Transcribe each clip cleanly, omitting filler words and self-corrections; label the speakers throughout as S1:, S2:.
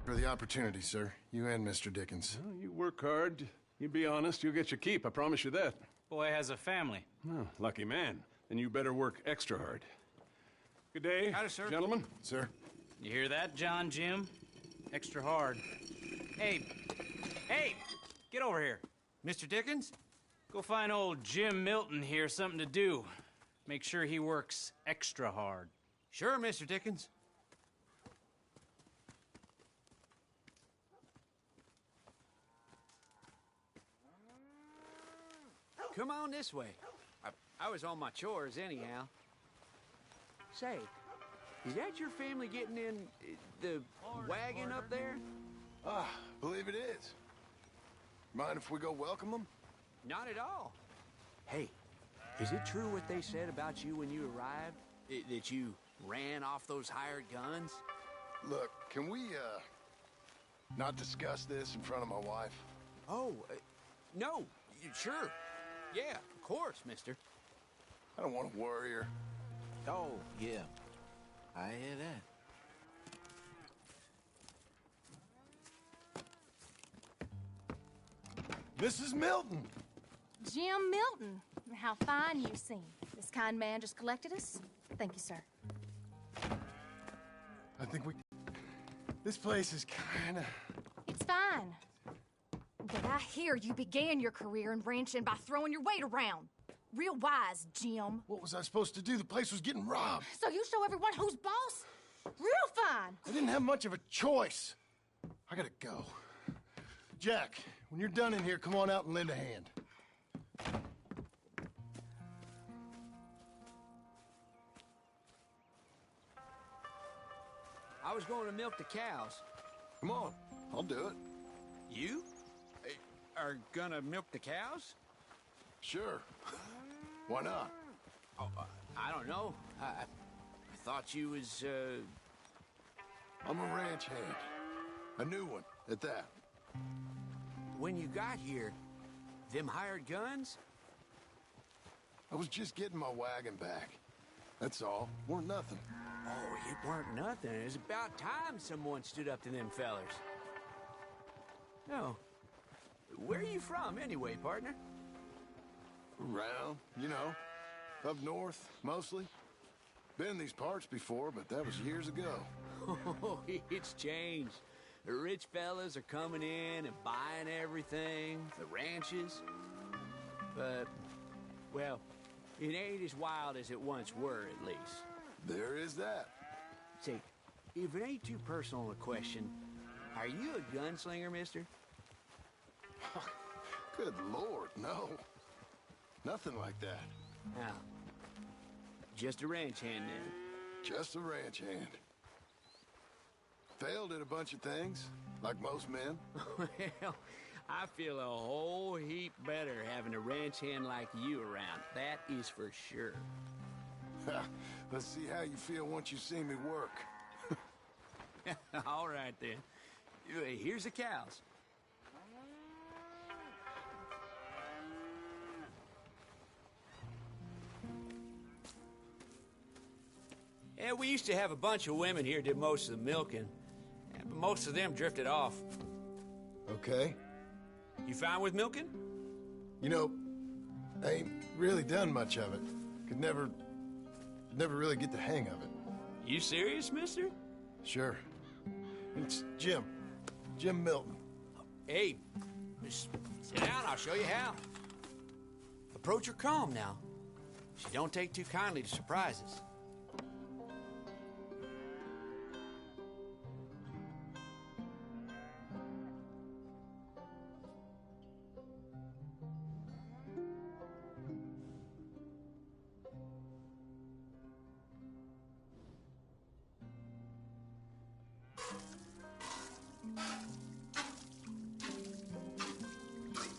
S1: For the opportunity, sir. You and Mr. Dickens.
S2: Well, you work hard. You be honest, you'll get your keep, I promise you that.
S3: Boy has a family.
S2: Oh, lucky man. Then you better work extra hard. Good day,
S3: Howdy, sir.
S2: Gentlemen.
S1: Sir?
S3: You hear that, John Jim? Extra hard. Hey, get over here.
S4: Mr. Dickens?
S3: Go find old Jim Milton here something to do. Make sure he works extra hard.
S4: Sure, Mr. Dickens. Come on this way. I was on my chores anyhow. Say, is that your family getting in the wagon up there?
S1: Believe it is. Mind if we go welcome them?
S4: Not at all. Hey, is it true what they said about you when you arrived? That you ran off those hired guns?
S1: Look, can we, not discuss this in front of my wife?
S4: Oh, no, sure. Yeah, of course, mister.
S1: I don't want to worry her.
S5: Oh, yeah. I hear that.
S1: Mrs. Milton!
S6: Jim Milton. How fine you seem. This kind man just collected us. Thank you, sir.
S1: I think this place is kinda...
S6: It's fine. But I hear you began your career in ranching by throwing your weight around. Real wise, Jim.
S1: What was I supposed to do? The place was getting robbed.
S6: So you show everyone who's boss? Real fine.
S1: I didn't have much of a choice. I gotta go. Jack, when you're done in here, come on out and lend a hand.
S4: I was going to milk the cows.
S1: Come on, I'll do it.
S4: You? Are gonna milk the cows?
S1: Sure. Why not?
S4: Oh, I don't know. I thought you was,
S1: I'm a ranch hand. A new one, at that.
S4: When you got here, them hired guns?
S1: I was just getting my wagon back. That's all. Weren't nothing.
S4: Oh, it weren't nothing. It was about time someone stood up to them fellers. No. Where are you from, anyway, partner?
S1: Around, you know. Up north, mostly. Been in these parts before, but that was years ago.
S4: Oh, it's changed. The rich fellas are coming in and buying everything, the ranches. But, well, it ain't as wild as it once were, at least.
S1: There is that.
S4: Say, if it ain't too personal a question, are you a gunslinger, mister?
S1: Good Lord, no. Nothing like that.
S4: No. Just a ranch hand, then.
S1: Just a ranch hand. Failed at a bunch of things, like most men.
S4: Well, I feel a whole heap better having a ranch hand like you around. That is for sure.
S1: Let's see how you feel once you see me work.
S4: All right, then. Here's the cows. Yeah, we used to have a bunch of women here did most of the milking. But most of them drifted off.
S1: Okay.
S4: You fine with milking?
S1: You know, I ain't really done much of it. Could never really get the hang of it.
S4: You serious, mister?
S1: Sure. It's Jim. Jim Milton.
S4: Hey, just sit down, I'll show you how. Approach her calm now. She don't take too kindly to surprises.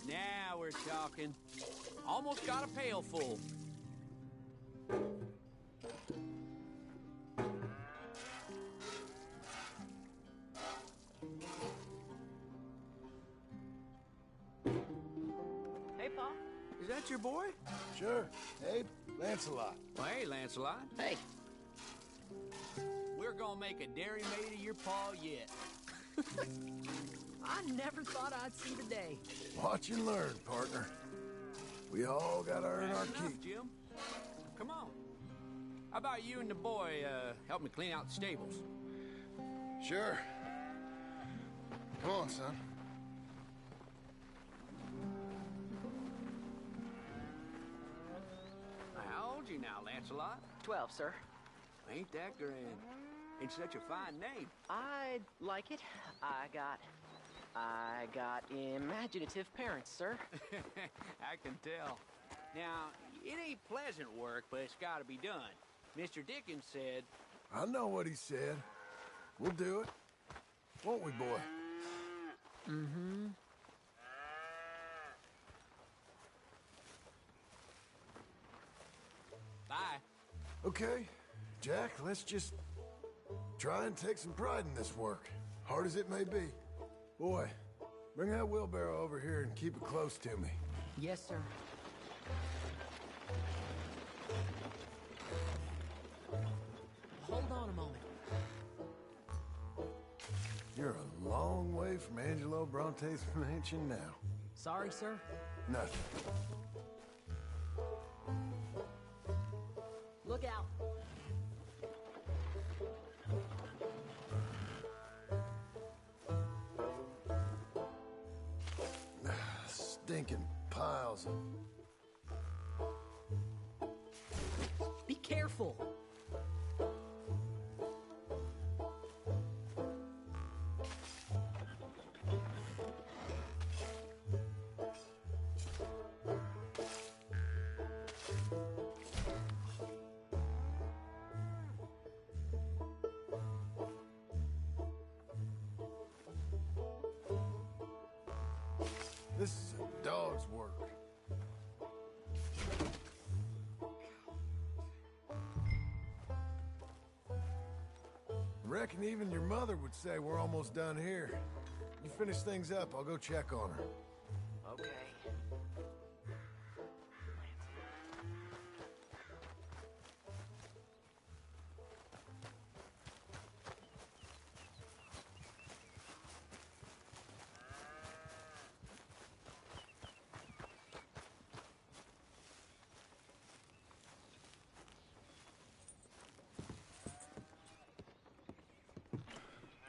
S4: Now we're talking. Almost got a pail full.
S6: Hey, Pa.
S4: Is that your boy?
S1: Sure. Hey, Lancelot.
S4: Well, hey, Lancelot.
S5: Hey.
S4: We're gonna make a dairy maid of your pa yet. I never thought I'd see the day.
S1: Watch and learn, partner. We all gotta earn our
S4: That's enough,
S1: keep.
S4: Jim. Come on. How about you and the boy help me clean out the stables?
S1: Sure. Come on, son.
S4: How old you now, Lancelot?
S7: 12, sir.
S4: Ain't that grand? And such a fine name.
S7: I like it. I got imaginative parents, sir.
S4: I can tell. Now, it ain't pleasant work, but it's gotta be done. Mr. Dickens said...
S1: I know what he said. We'll do it. Won't we, boy?
S7: Mm-hmm.
S4: Bye.
S1: Okay, Jack, let's just try and take some pride in this work, hard as it may be. Boy, bring that wheelbarrow over here and keep it close to me.
S7: Yes, sir. Hold on a moment.
S1: You're a long way from Angelo Bronte's mansion now.
S7: Sorry, sir.
S1: Nothing.
S7: Look out.
S1: Stinking piles of...
S7: Be careful.
S1: This is a dog's work. I reckon even your mother would say we're almost done here. You finish things up, I'll go check on her.
S7: Okay.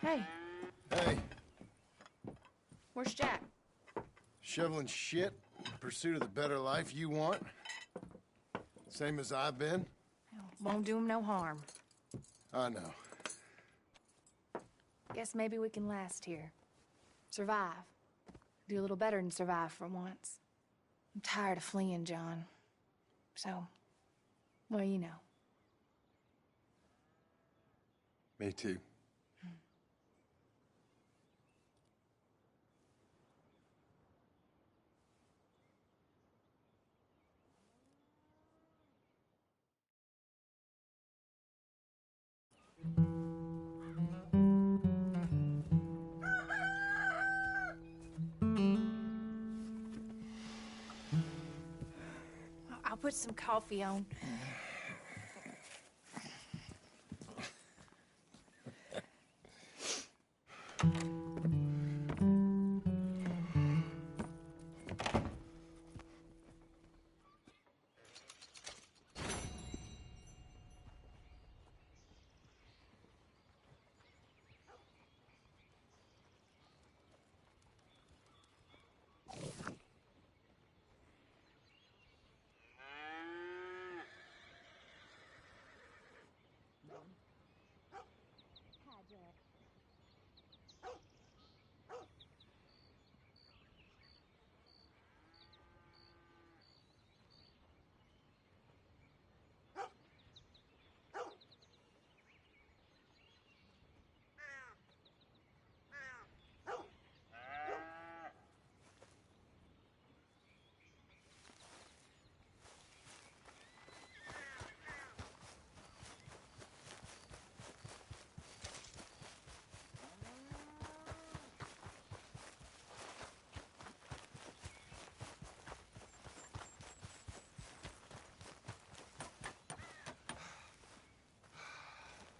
S6: Hey,
S1: Hey,
S6: where's Jack?
S1: shoveling shit in pursuit of the better life you want? Same as I've been?
S6: Won't do him no harm.
S1: I know.
S6: Guess maybe we can last here. Survive. Do a little better than survive for once. I'm tired of fleeing, John. So, well, you know.
S1: Me too.
S6: I'll put some coffee on.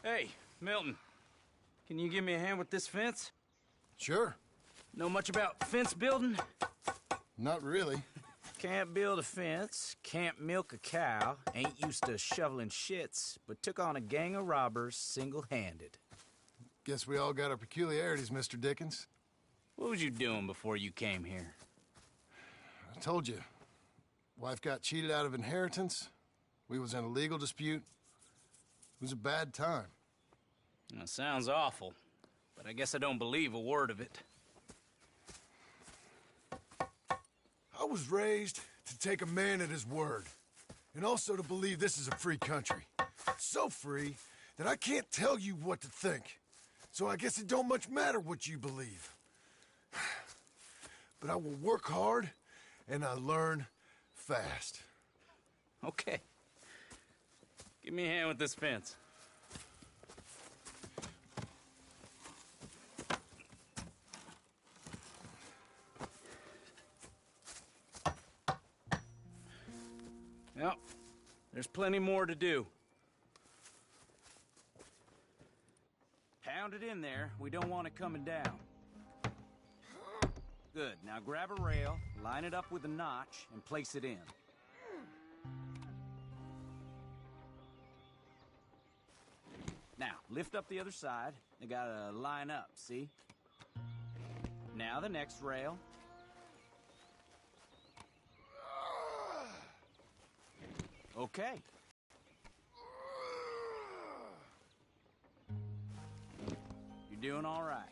S3: Hey, Milton. Can you give me a hand with this fence?
S1: Sure.
S3: Know much about fence building?
S1: Not really.
S3: Can't build a fence, can't milk a cow, ain't used to shoveling shits, but took on a gang of robbers single-handed.
S1: Guess we all got our peculiarities, Mr. Dickens.
S3: What was you doing before you came here?
S1: I told you. Wife got cheated out of inheritance. We was in a legal dispute. It was a bad time.
S3: That sounds awful, but I guess I don't believe a word of it.
S1: I was raised to take a man at his word, and also to believe this is a free country. So free that I can't tell you what to think. So I guess it don't much matter what you believe. But I will work hard, and I learn fast.
S3: Okay. Give me a hand with this fence. Well, there's plenty more to do. Pound it in there. We don't want it coming down. Good. Now grab a rail, line it up with a notch, and place it in. Now, lift up the other side. They gotta line up, see? Now the next rail. Okay. You're doing all right.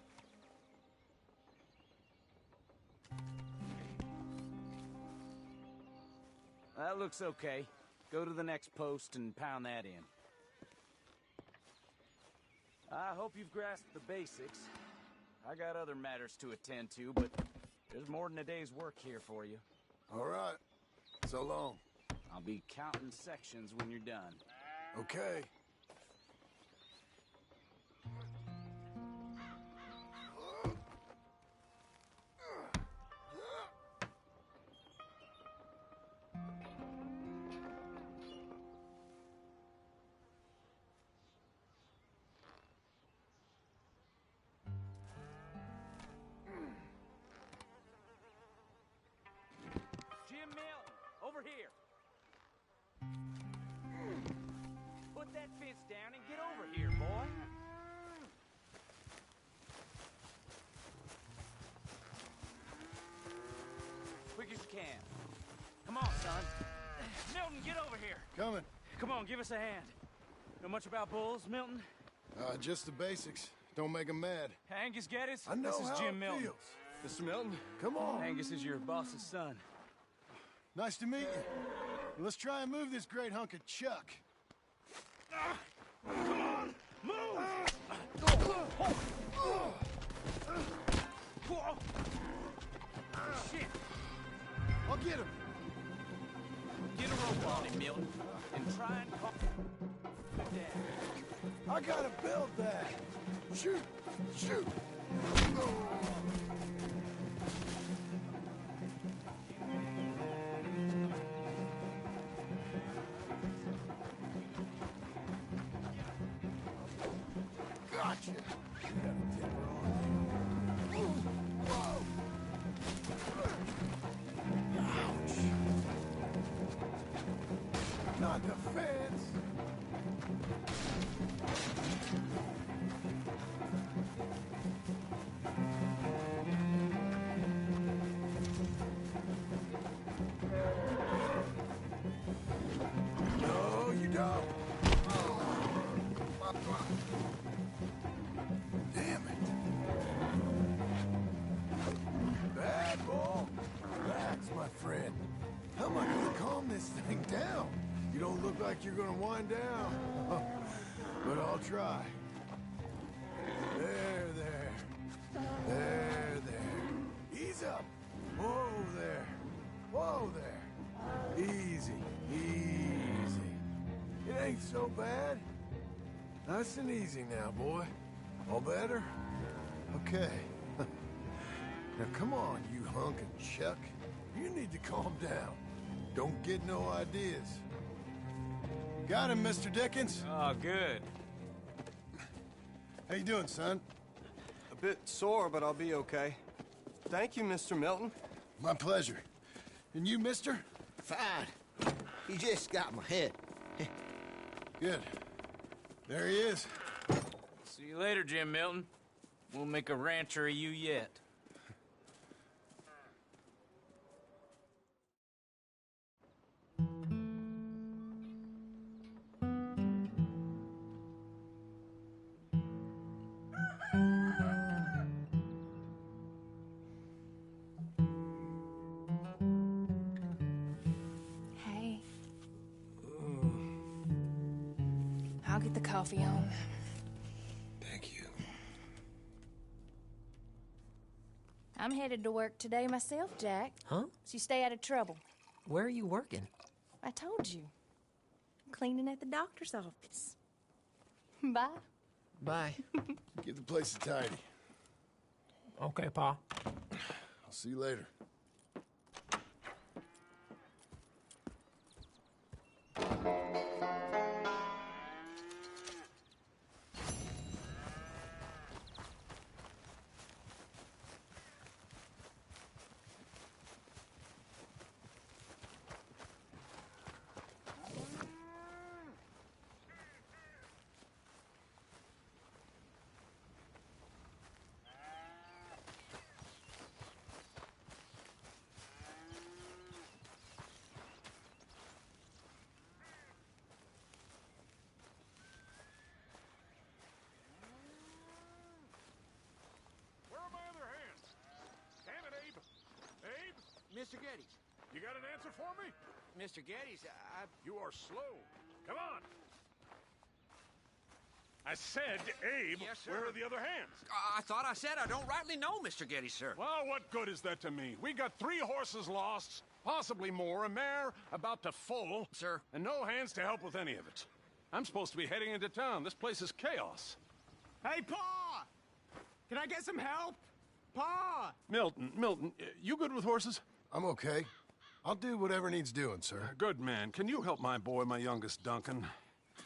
S3: That looks okay. Go to the next post and pound that in. I hope you've grasped the basics. I got other matters to attend to, but there's more than a day's work here for you.
S1: All right. So long.
S3: I'll be counting sections when you're done.
S1: Okay.
S3: Jim Milton, over here. Put that fence down and get over here, boy. Quick as you can. Come on, son. Milton, get over here.
S1: Coming.
S3: Come on, give us a hand. Know much about bulls, Milton?
S1: Just the basics. Don't make them mad.
S3: Angus Geddes?
S1: I know
S3: This is
S1: how
S3: Jim
S1: it
S3: Milton.
S1: feels.
S2: Mr. Milton?
S1: Come on.
S3: Angus is your boss's son.
S1: Nice to meet you. Let's try and move this great hunk of chuck.
S3: Come on, move! Shit!
S1: I'll get him.
S3: Get a rope on him, Milton, and try and calm him down.
S1: I gotta build that. Shoot! Shoot! Gotcha! Ouch! Not the fence! No, you don't! Damn it! Bad ball! Relax, my friend. How am I gonna calm this thing down? You don't look like you're gonna wind down. But I'll try. There, there. There, there. Ease up. Whoa there. Whoa there. Easy, easy. It ain't so bad. Nice and easy now, boy. All better? Okay. Now come on, you hunk of chuck. You need to calm down. Don't get no ideas. Got him, Mr. Dickens.
S3: Oh, good.
S1: How you doing, son?
S8: Bit sore, but I'll be okay. Thank you, Mr. Milton.
S1: My pleasure. And you, mister?
S5: Fine. He just got my head.
S1: Good. There he is.
S3: See you later, Jim Milton. We'll make a rancher of you yet.
S6: Hey. I'll get the coffee on.
S1: Thank you.
S6: I'm headed to work today myself, Jack.
S7: Huh?
S6: So you stay out of trouble.
S7: Where are you working?
S6: I told you. I'm cleaning at the doctor's office. Bye.
S7: Bye.
S1: Get the place tidy.
S7: Okay, Pa.
S1: I'll see you later.
S2: Where are my other hands? Damn it, Abe. Abe,
S4: Mr. Geddes.
S2: you got an answer for me?
S4: Mr. Geddes,
S2: You are slow. Come on. I said, Abe,
S4: Yes, sir.
S2: where are the other hands?
S4: I thought I said I don't rightly know, Mr. Geddes, sir.
S2: Well, what good is that to me? We got 3 horses lost, possibly more, a mare about to foal.
S4: Sir.
S2: And no hands to help with any of it. I'm supposed to be heading into town. This place is chaos.
S8: Hey, Pa! Can I get some help? Pa!
S2: Milton, you good with horses?
S1: I'm okay. I'll do whatever needs doing, sir.
S2: Good man. Can you help my boy, my youngest Duncan?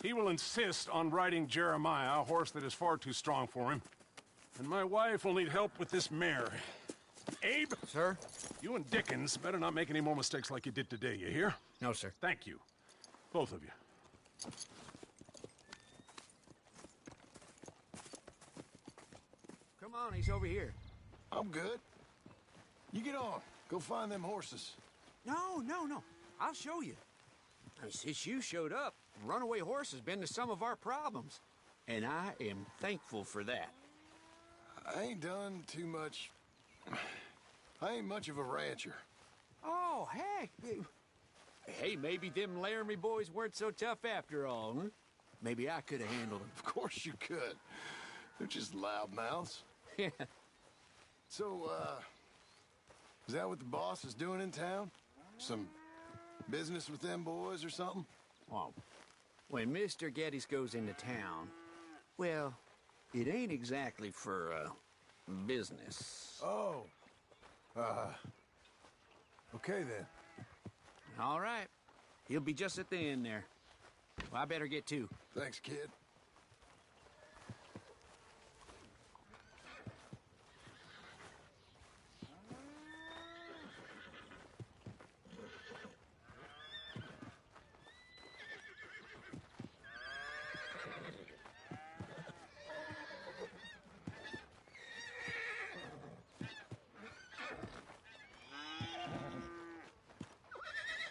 S2: He will insist on riding Jeremiah, a horse that is far too strong for him. And my wife will need help with this mare. Abe?
S4: Sir?
S2: You and Dickens better not make any more mistakes like you did today, you hear?
S4: No, sir.
S2: Thank you. Both of you.
S4: Come on, he's over here.
S1: I'm good. You get on. Go find them horses.
S4: No. I'll show you. Since you showed up, runaway horse has been to some of our problems. And I am thankful for that.
S1: I ain't done too much. I ain't much of a rancher.
S4: Oh, heck. Hey, maybe them Laramie boys weren't so tough after all, huh? Maybe I could have handled them.
S1: Of course you could. They're just loudmouths.
S4: Yeah.
S1: So, is that what the boss is doing in town? Some business with them boys or something?
S4: Well, when Mr. Geddes goes into town, well, it ain't exactly for, business.
S1: Oh. Okay then.
S4: All right. He'll be just at the end there. Well, I better get to.
S1: Thanks, kid.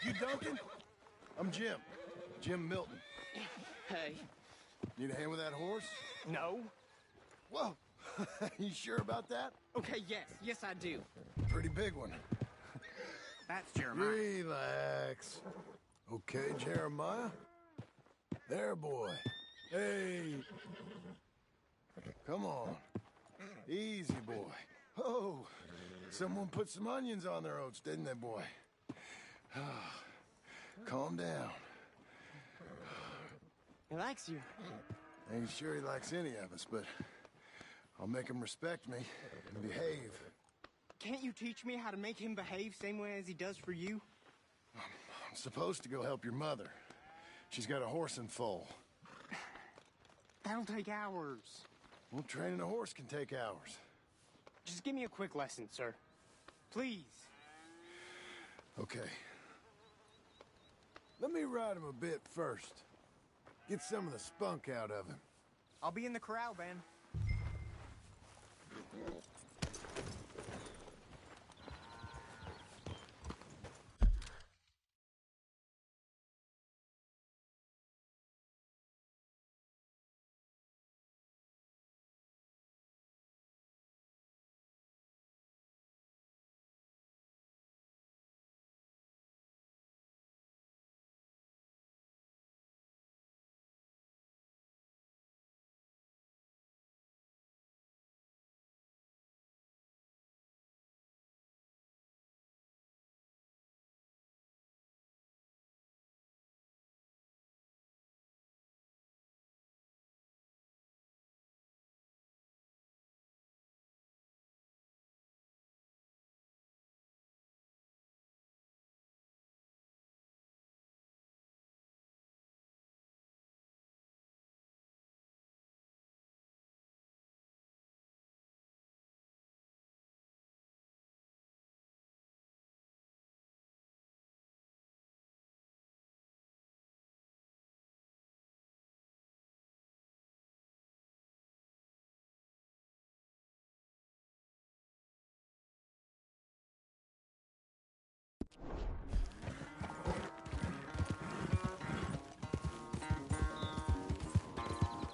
S1: You Duncan? I'm Jim. Jim Milton.
S8: Hey.
S1: Need a hand with that horse?
S8: No.
S1: Whoa. You sure about that?
S8: Okay, yes, I do.
S1: Pretty big one.
S8: That's Jeremiah.
S1: Relax. Okay, Jeremiah. There, boy. Hey. Come on. Easy, boy. Oh, someone put some onions on their oats, didn't they, boy? Calm down.
S8: He likes you.
S1: Ain't sure he likes any of us, but I'll make him respect me and behave.
S8: Can't you teach me how to make him behave same way as he does for you?
S1: I'm supposed to go help your mother. She's got a horse in foal.
S8: That'll take hours.
S1: Well, training a horse can take hours.
S8: Just give me a quick lesson, sir. Please.
S1: Okay. Let me ride him a bit first. Get some of the spunk out of him.
S8: I'll be in the corral, Ben.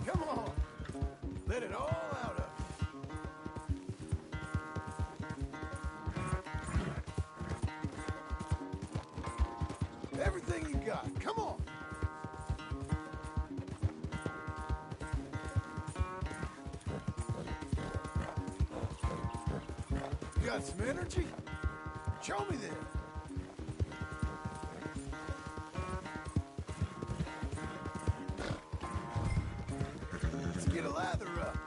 S1: Come on! Let it all out of you. Everything you got, come on! You got some energy? Show me then. Let's get a lather up.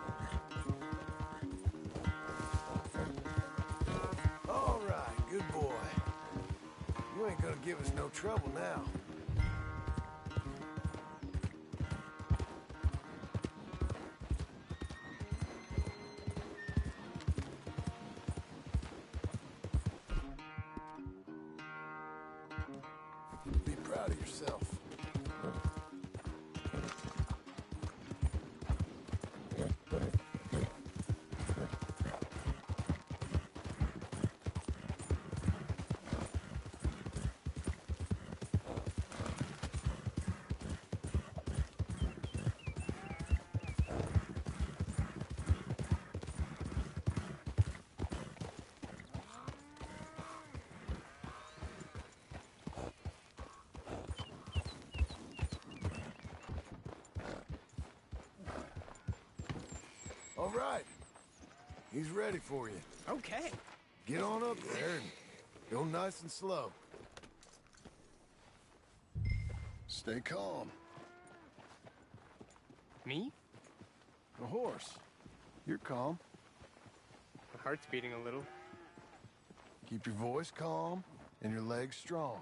S1: All right, good boy. You ain't gonna give us no trouble now. Be proud of yourself. All right. He's ready for you.
S8: Okay.
S1: Get on up there and go nice and slow. Stay calm.
S8: Me?
S1: The horse. You're calm.
S8: My heart's beating a little.
S1: Keep your voice calm and your legs strong.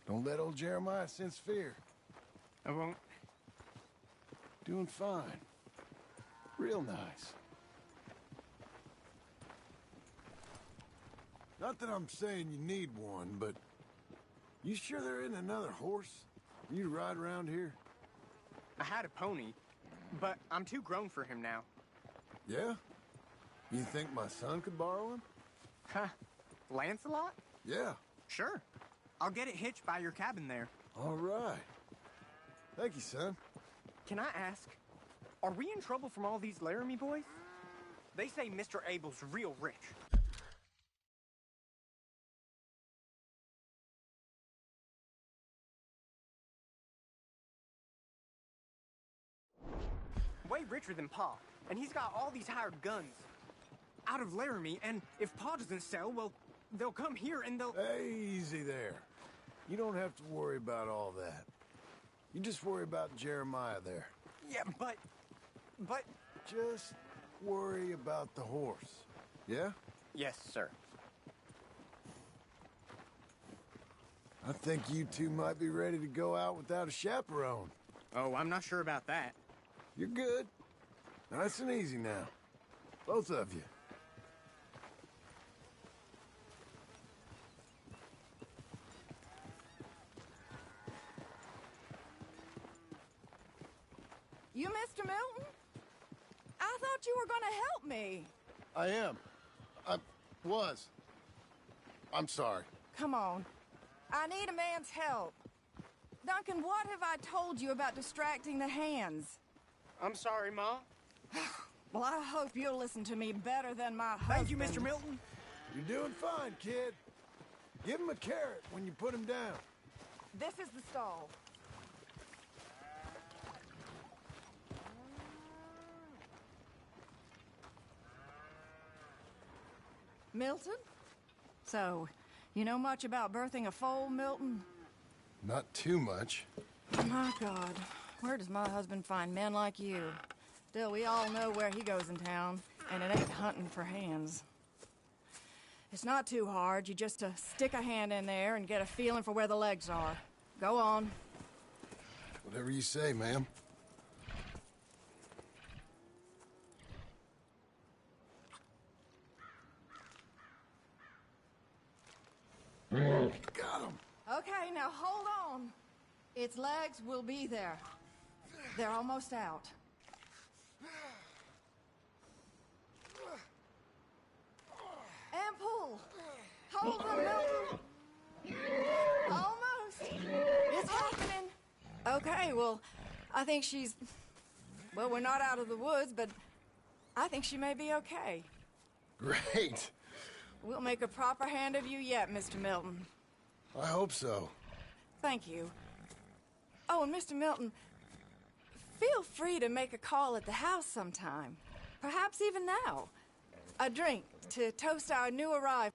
S1: Don't let old Jeremiah sense fear.
S8: I won't.
S1: Doing fine. Real nice. Not that I'm saying you need one, but you sure there isn't another horse for you to ride around here?
S8: I had a pony, but I'm too grown for him now.
S1: Yeah? You think my son could borrow him?
S8: Huh. Lancelot?
S1: Yeah.
S8: Sure. I'll get it hitched by your cabin there.
S1: All right. Thank you, son.
S8: Can I ask, are we in trouble from all these Laramie boys? They say Mr. Abel's real rich. Way richer than Pa, and he's got all these hired guns out of Laramie, and if Pa doesn't sell, well, they'll come here and they'll...
S1: Hey, easy there. You don't have to worry about all that. You just worry about Jeremiah there.
S8: Yeah, but...
S1: Just worry about the horse. Yeah?
S8: Yes, sir.
S1: I think you two might be ready to go out without a chaperone.
S8: Oh, I'm not sure about that.
S1: You're good. Nice and easy now. Both of you.
S9: You Mr. Milton? I thought you were gonna help me.
S1: I am. I was. I'm sorry.
S9: Come on. I need a man's help. Duncan, what have I told you about distracting the hands?
S8: I'm sorry, Ma.
S9: Well, I hope you'll listen to me better than my husband.
S8: Thank you, Mr. Milton.
S1: You're doing fine, kid. Give him a carrot when you put him down.
S9: This is the stall. Milton? So, you know much about birthing a foal, Milton?
S1: Not too much.
S9: My God, where does my husband find men like you? Still, we all know where he goes in town, and it ain't hunting for hands. It's not too hard. You just stick a hand in there and get a feeling for where the legs are. Go on.
S1: Whatever you say, ma'am. Got him.
S9: Okay, now hold on. Its legs will be there. They're almost out. And pull. Hold them, Milton. Almost. It's happening. Okay, well, I think she's... Well, we're not out of the woods, but I think she may be okay.
S1: Great.
S9: We'll make a proper hand of you yet, Mr. Milton.
S1: I hope so.
S9: Thank you. Oh, and Mr. Milton, feel free to make a call at the house sometime. Perhaps even now. A drink to toast our new arrival.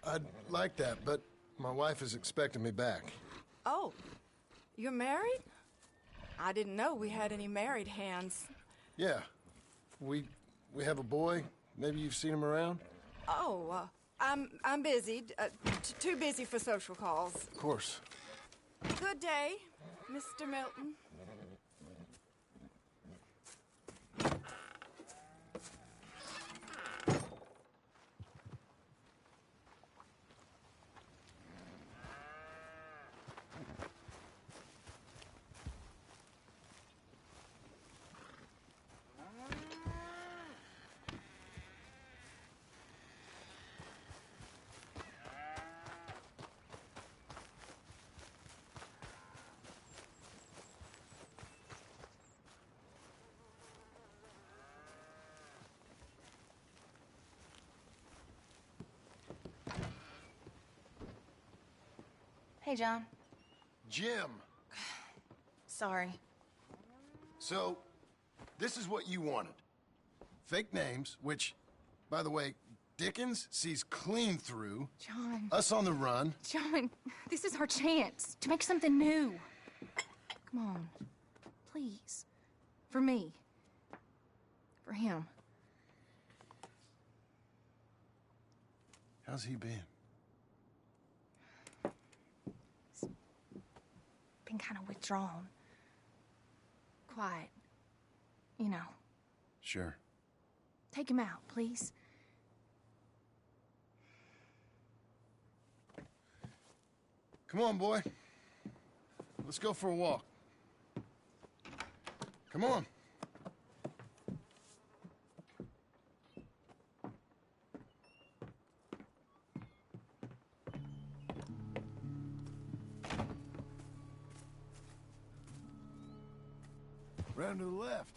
S1: I'd like that, but my wife is expecting me back.
S9: Oh, you're married? I didn't know we had any married hands.
S1: Yeah. We have a boy. Maybe you've seen him around?
S9: Oh, I'm busy. Too busy for social calls.
S1: Of course.
S9: Good day, Mr. Milton.
S6: Hey, John.
S1: Jim.
S6: Sorry.
S1: So, this is what you wanted. Fake names, which, by the way, Dickens sees clean through.
S6: John.
S1: Us on the run.
S6: John, this is our chance to make something new. Come on. Please. For me. For him.
S1: How's he been?
S6: He's been kind of withdrawn. Quiet. You know.
S1: Sure.
S6: Take him out, please.
S1: Come on, boy. Let's go for a walk. Come on. Round to the left.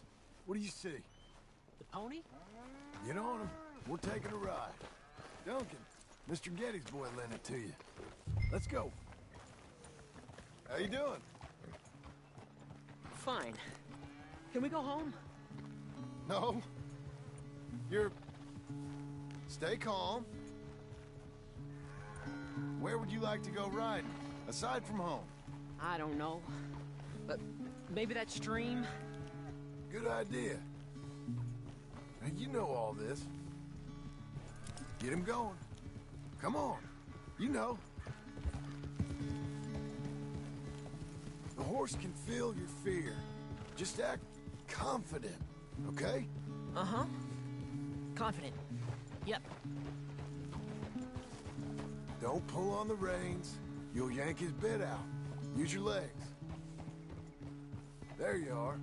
S1: What do you see?
S7: The pony?
S1: Get on him. We're taking a ride. Duncan, Mr. Getty's boy lent it to you. Let's go. How you doing?
S7: Fine. Can we go home?
S1: No. You're... Stay calm. Where would you like to go riding, aside from home?
S7: I don't know. But maybe that stream?
S1: Good idea. Now, you know all this. Get him going. Come on. You know. The horse can feel your fear. Just act confident, okay?
S7: Uh-huh. Confident. Yep.
S1: Don't pull on the reins. You'll yank his bit out. Use your legs. There you are.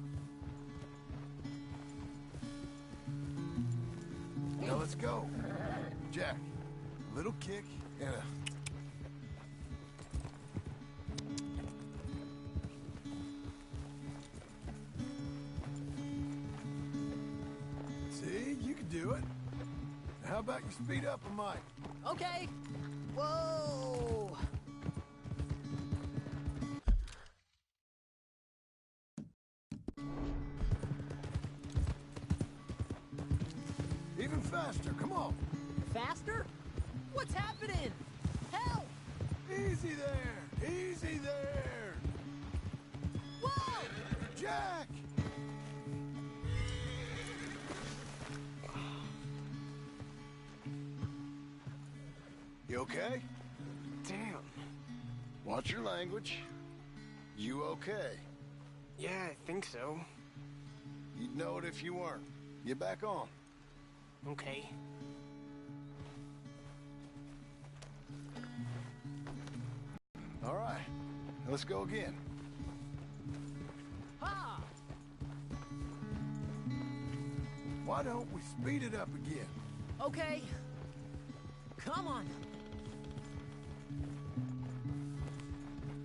S1: Now let's go. Jack, a little kick and a... See, you can do it. How about you speed up a mite?
S7: Okay. Whoa!
S1: Even faster, come on.
S7: Faster? What's happening? Help!
S1: Easy there, easy there.
S7: Whoa!
S1: Jack! You okay?
S8: Damn.
S1: Watch your language. You okay?
S8: Yeah, I think so.
S1: You'd know it if you weren't. Get back on.
S8: Okay.
S1: All right, let's go again.
S7: Ha!
S1: Why don't we speed it up again?
S7: Okay. Come on.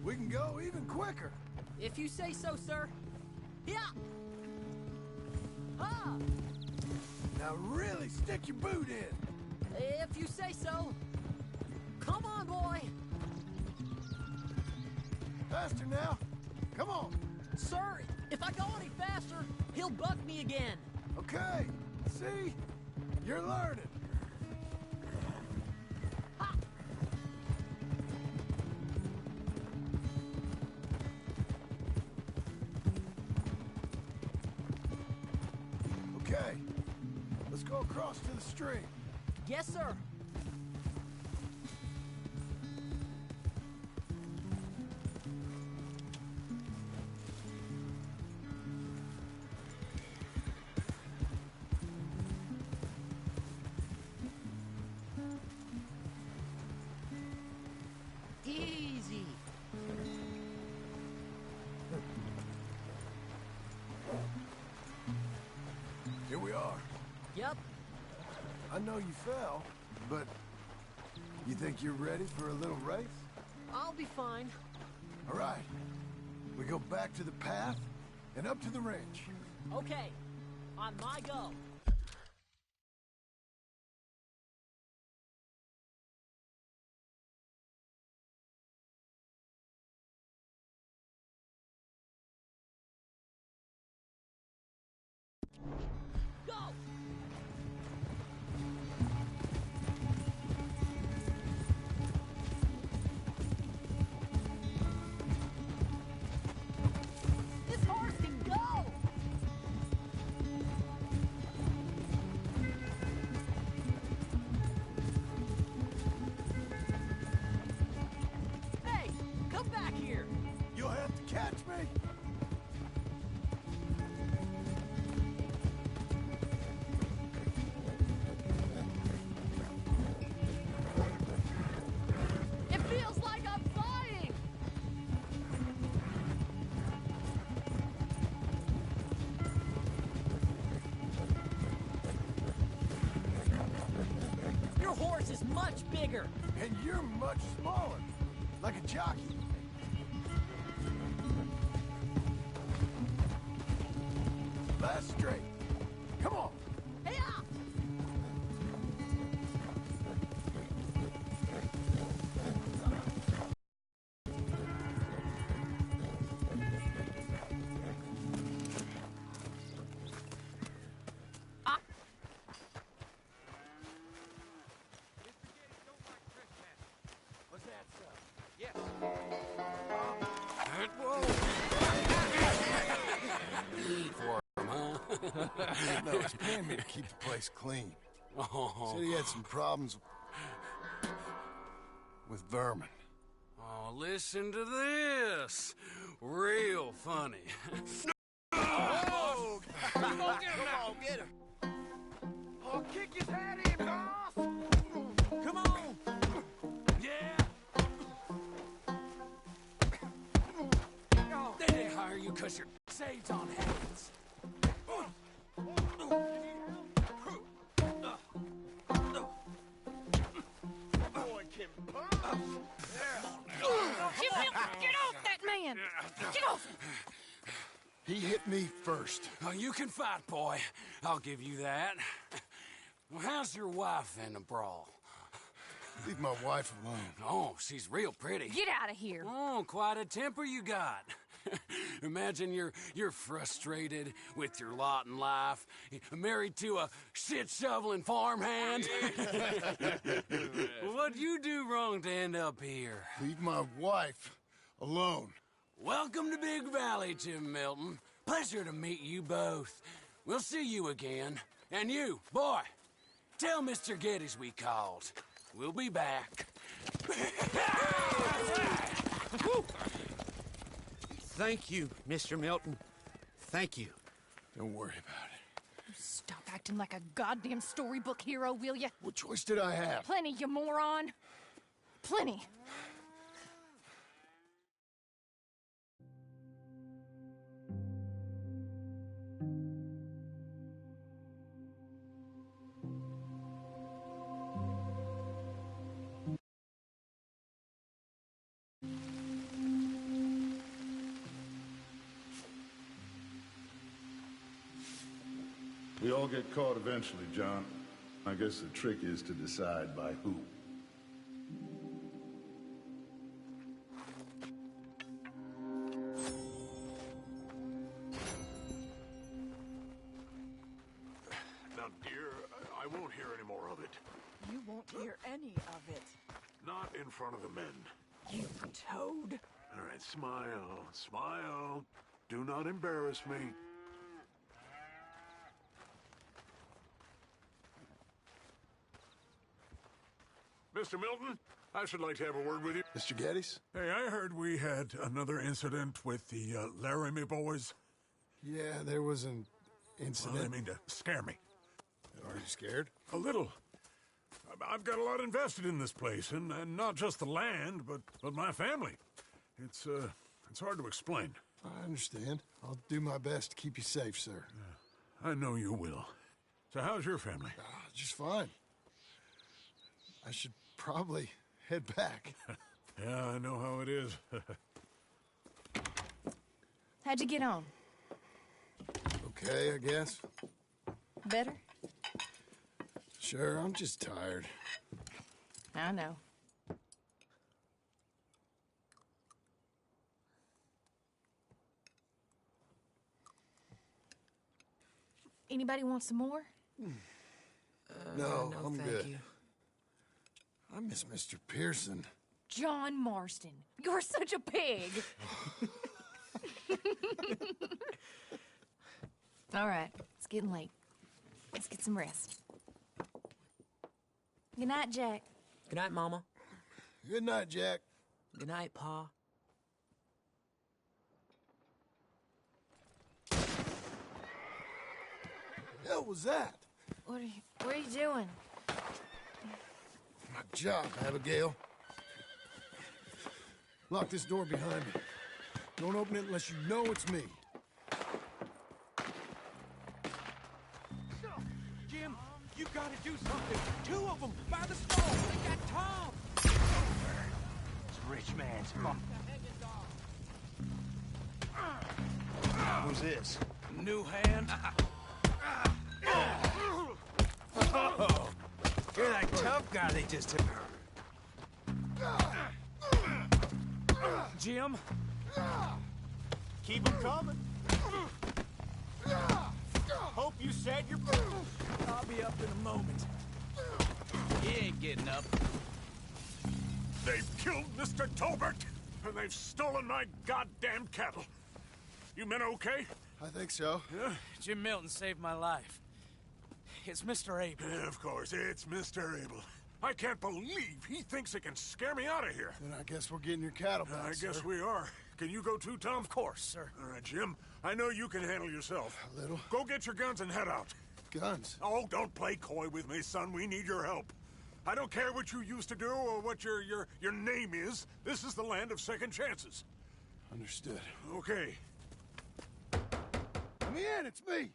S1: We can go even quicker.
S7: If you say so, sir. Yeah. Ha!
S1: Now really stick your boot in.
S7: If you say so. Come on, boy.
S1: Faster now. Come on.
S7: Sir, if I go any faster, he'll buck me again.
S1: Okay. See? You're learning.
S7: Ha!
S1: Okay. Let's go across to the stream.
S7: Yes, sir. Easy.
S1: Here we are.
S7: Yep.
S1: I know you fell, but you think you're ready for a little race?
S7: I'll be fine.
S1: All right. We go back to the path and up to the ranch.
S7: Okay. On my go. Go! This is much bigger.
S1: And you're much smaller, like a jockey. Last straight. Come on.
S7: Hey-ya!
S1: What's that stuff? No, he's paying me to keep the place clean.
S2: Oh.
S1: Said he had some problems with vermin.
S10: Oh, listen to this. Real funny.
S1: Oh!
S5: Come on, get her.
S1: I'll kick his head in, boss!
S7: Come on!
S10: Yeah. They didn't hire you because your saves on hands.
S1: Boy can punch!
S6: Get off that man! Get off!
S1: He hit me first.
S10: Oh, you can fight, boy. I'll give you that. Well, how's your wife in the brawl?
S1: Leave my wife alone.
S10: Oh, she's real pretty.
S6: Get out of here!
S10: Oh, quite a temper you got. Imagine you're frustrated with your lot in life, married to a shit-shoveling farmhand. What'd you do wrong to end up here?
S1: Leave my wife alone.
S10: Welcome to Big Valley, Jim Milton. Pleasure to meet you both. We'll see you again. And you, boy, tell Mr. Geddes we called. We'll be back.
S5: Thank you, Mr. Milton. Thank you.
S1: Don't worry about it.
S6: Stop acting like a goddamn storybook hero, will ya?
S1: What choice did I have?
S6: Plenty, you moron. Plenty.
S11: We all get caught eventually, John. I guess the trick is to decide by who.
S2: Now, dear, I won't hear any more of it.
S9: You won't hear any of it.
S2: Not in front of the men.
S9: You toad.
S2: All right, smile, smile. Do not embarrass me. Mr. Milton, I should like to have a word with you.
S1: Mr. Geddes?
S2: Hey, I heard we had another incident with the Laramie boys.
S1: Yeah, there was an
S2: Well,
S1: incident.
S2: they mean to scare me.
S1: Are you scared?
S2: A little. I've got a lot invested in this place, and not just the land, but my family. It's hard to explain.
S1: I understand. I'll do my best to keep you safe, sir.
S2: I know you will. So how's your family?
S1: Just fine. I should probably head back.
S2: Yeah, I know how it is.
S6: How'd you get on?
S1: Okay, I guess.
S6: Better?
S1: Sure, I'm just tired.
S6: I know. Anybody want some more?
S1: No, I'm
S9: thank
S1: good.
S9: you.
S1: I miss Mr. Pearson.
S6: John Marston, you're such a pig. All right, it's getting late. Let's get some rest. Good night, Jack.
S7: Good night, Mama.
S1: Good night, Jack.
S7: Good night, Pa.
S1: Hell was that?
S6: What are you doing?
S1: My job, Abigail. Lock this door behind me. Don't open it unless you know it's me.
S8: Jim, you
S5: You've got to do something. 2 of them by the stove. They got Tom.
S12: It's rich man's fault. Who's this?
S3: New hand?
S12: Oh, you're that tough guy they just took.
S3: Jim?
S12: Keep 'em coming. Hope you said your...
S3: I'll be up in a moment. He ain't getting up.
S2: They've killed Mr. Tolbert, and they've stolen my goddamn cattle. You men okay?
S1: I think so.
S2: Yeah?
S3: Jim Milton saved my life. It's Mr. Abel.
S2: Yeah, of course, it's Mr. Abel. I can't believe he thinks he can scare me out of here.
S1: Then I guess we're getting your cattle back,
S2: I guess
S1: sir.
S2: we are. Can you go too, Tom?
S3: Of course, sir.
S2: All right, Jim. I know you can handle yourself.
S1: A little.
S2: Go get your guns and head out.
S1: Guns?
S2: Oh, don't play coy with me, son. We need your help. I don't care what you used to do or what your name is. This is the land of second chances.
S1: Understood.
S2: Okay.
S1: Let me in, it's me.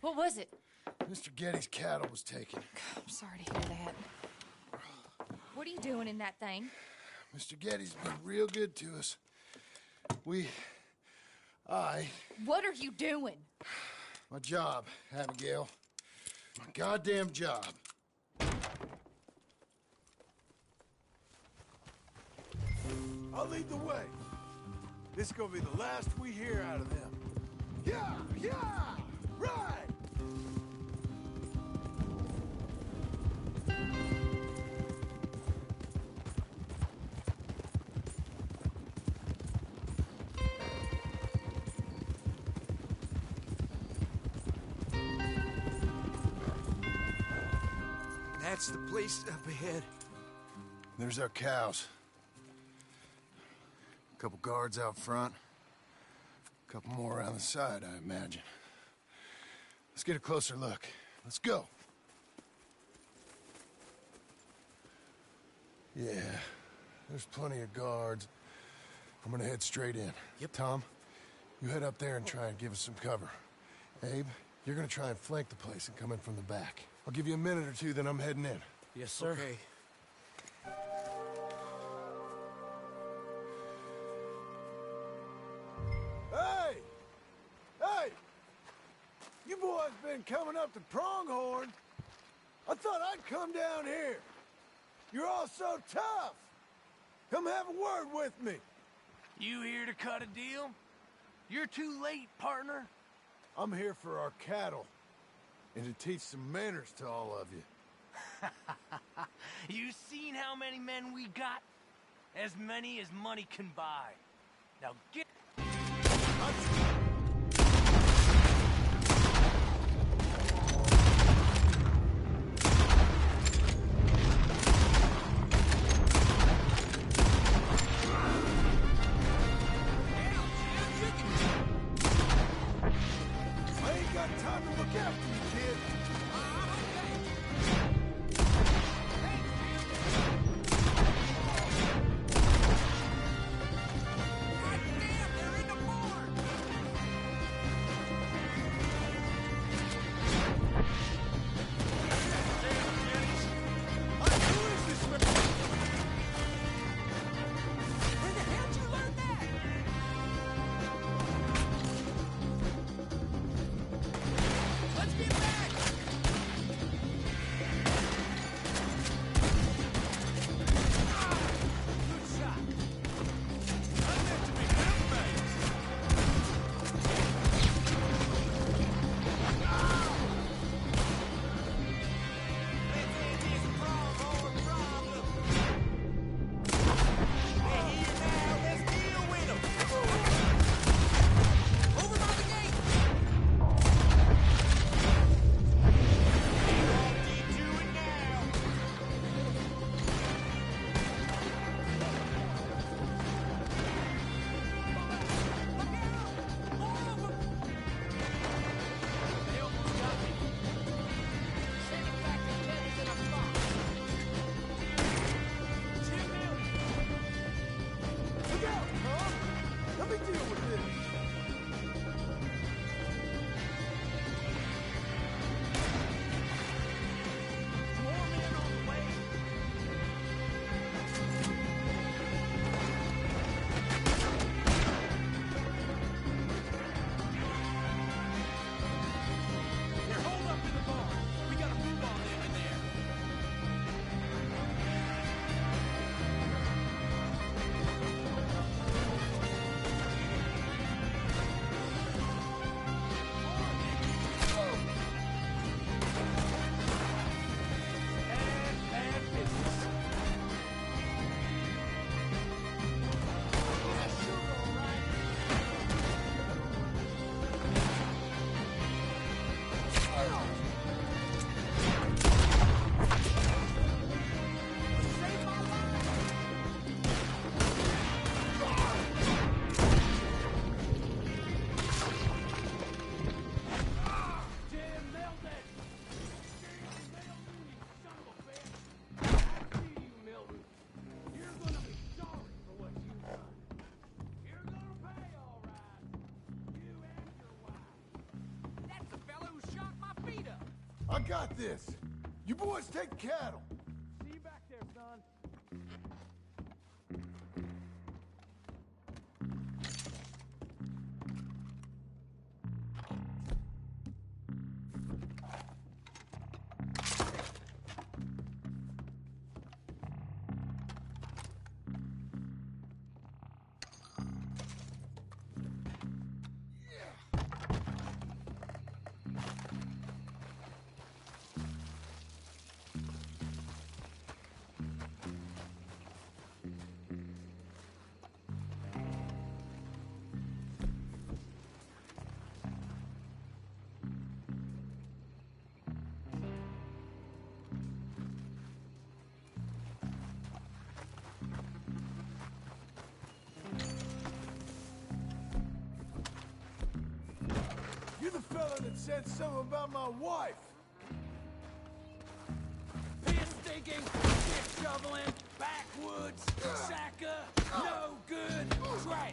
S6: What was it?
S1: Mr. Getty's cattle was taken.
S6: I'm sorry to hear that.
S9: What are you doing in that thing?
S1: Mr. Getty's been real good to us.
S9: What are you doing?
S1: My job, Abigail. My goddamn job. I'll lead the way. This is gonna be the last we hear out of them. Yeah! Yeah! Right!
S5: That's the place up ahead.
S1: There's our cows. A couple guards out front. A couple more around the side, I imagine. Let's get a closer look. Let's go. Yeah, there's plenty of guards. I'm gonna head straight in.
S5: Yep.
S1: Tom, you head up there and try and give us some cover. Abe, you're gonna try and flank the place and come in from the back. I'll give you a minute or two, then I'm heading in.
S3: Yes, sir.
S5: Okay.
S1: Hey! Hey! You boys been coming up to Pronghorn. I thought I'd come down here. You're all so tough. Come have a word with me.
S12: You here to cut a deal? You're too late, partner.
S1: I'm here for our cattle. And to teach some manners to all of you.
S12: You seen how many men we got? As many as money can buy. Now get...
S1: I ain't got time to look after you, kid. got this. You boys take cattle.
S12: See you back there, son.
S1: You're the fella that said something about my wife.
S10: Piss stinking, shit shoveling, backwoods, sacker, no good, trash.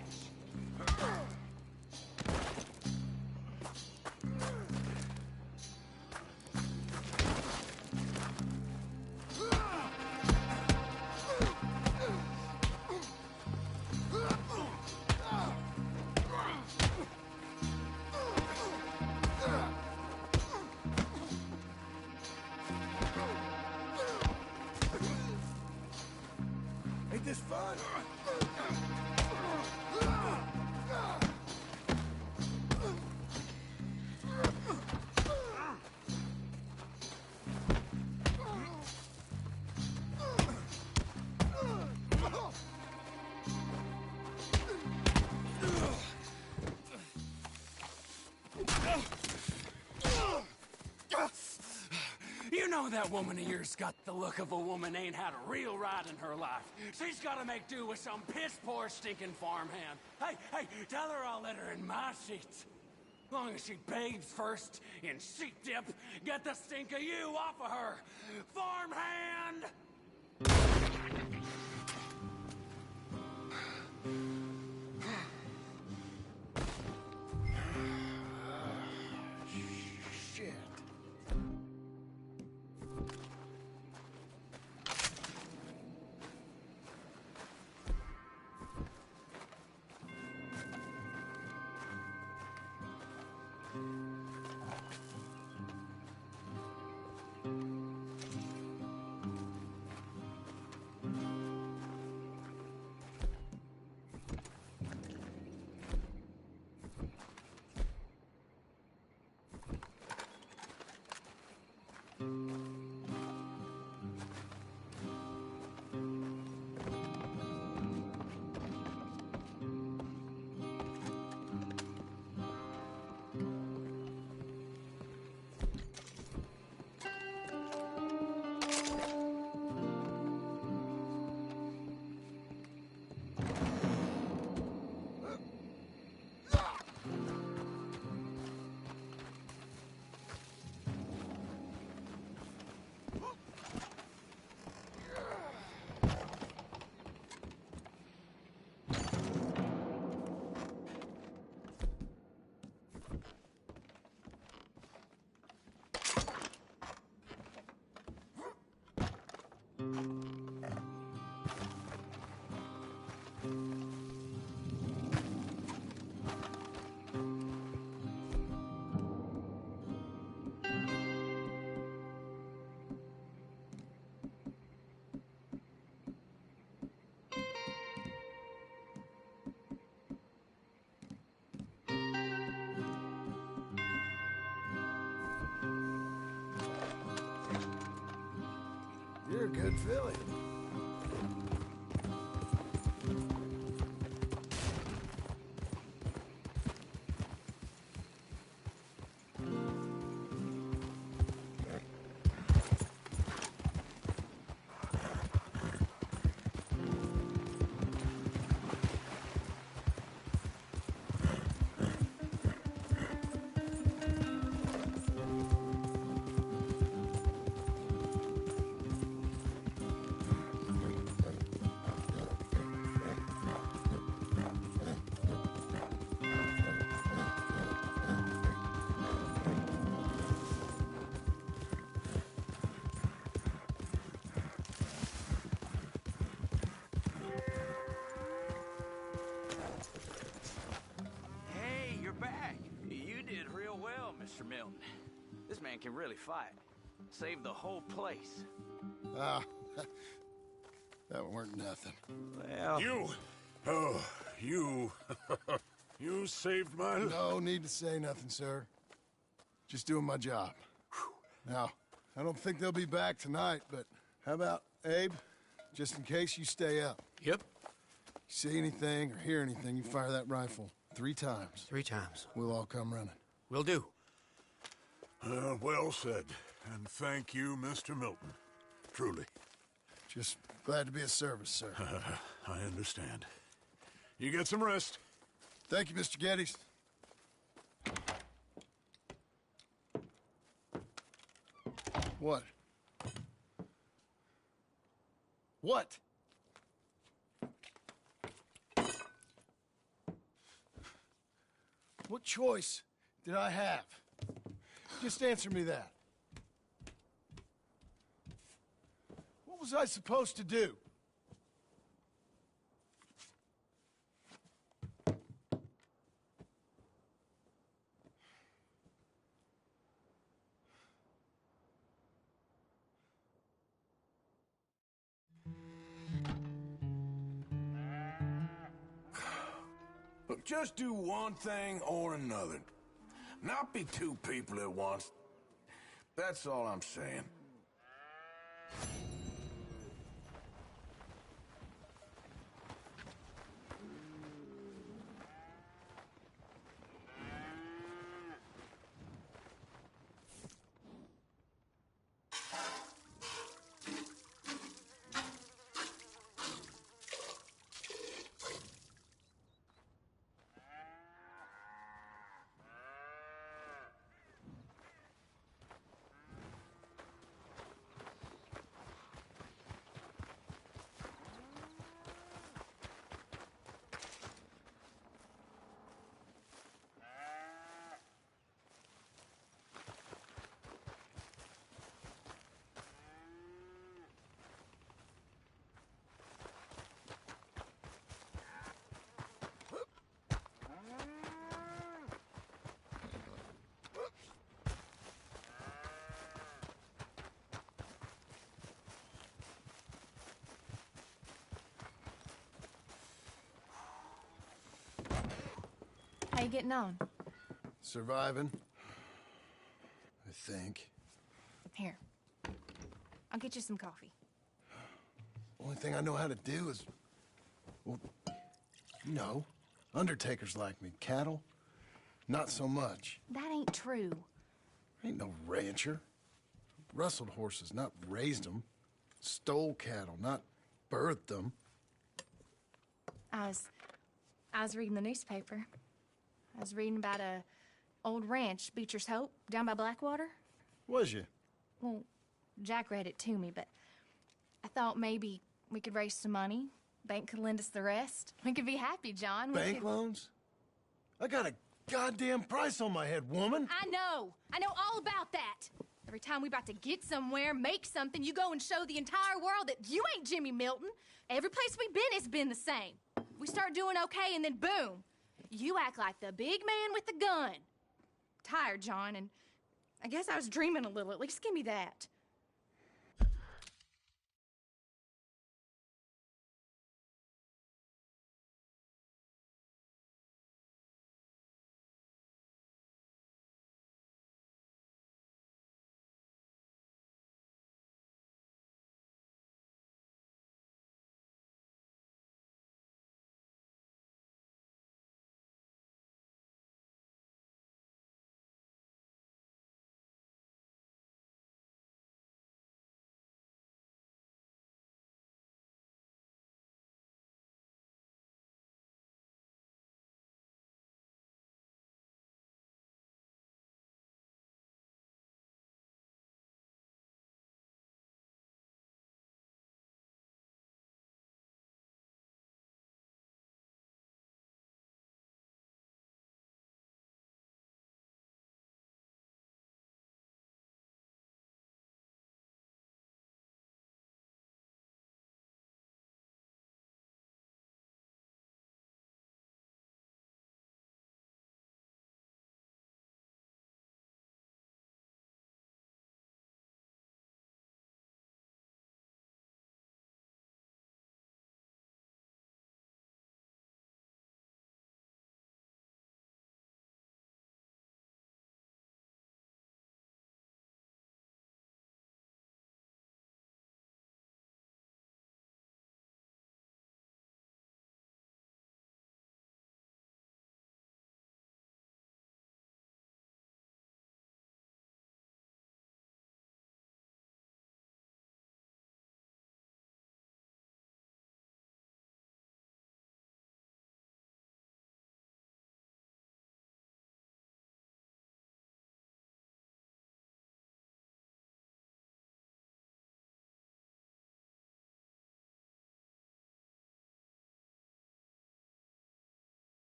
S1: Ain't this fun?
S10: You know that woman of yours got the look of a woman ain't had a real ride in her life. She's gotta make do with some piss-poor stinking farmhand. Hey, tell her I'll let her in my seats. Long as she bathes first in sheep dip, get the stink of you off of her. Farmhand!
S1: Shit. You're a good filly.
S3: This man can really fight. Saved the whole place.
S1: Ah, that weren't nothing.
S3: Well...
S2: You! Oh, you... you saved my life.
S1: No need to say nothing, sir. Just doing my job. Now, I don't think they'll be back tonight, but how about, Abe? Just in case you stay up.
S5: Yep.
S1: See anything or hear anything, you fire that rifle 3 times.
S5: 3 times.
S1: We'll all come running.
S5: Will do.
S2: Well said. And thank you, Mr. Milton. Truly.
S1: Just glad to be of service, sir.
S2: I understand. You get some rest.
S1: Thank you, Mr. Geddes. What? What? What choice did I have? Just answer me that. What was I supposed to do?
S13: Look, just do one thing or another. Not be 2 people at once. That's all I'm saying.
S6: How you getting on?
S1: Surviving. I think.
S6: Here. I'll get you some coffee.
S1: Only thing I know how to do is... Well, you know, undertakers like me. Cattle, not so much.
S6: That ain't true.
S1: I ain't no rancher. Rustled horses, not raised them. Stole cattle, not birthed them.
S6: I was reading the newspaper. I was reading about a old ranch, Beecher's Hope, down by Blackwater.
S1: Was you?
S6: Well, Jack read it to me, but I thought maybe we could raise some money. Bank could lend us the rest. We could be happy, John.
S1: Bank loans? I got a goddamn price on my head, woman.
S6: I know all about that. Every time we about to get somewhere, make something, you go and show the entire world that you ain't Jimmy Milton. Every place we've been has been the same. We start doing okay, and then boom. You act like the big man with the gun. Tired, John, and I guess I was dreaming a little. At least give me that.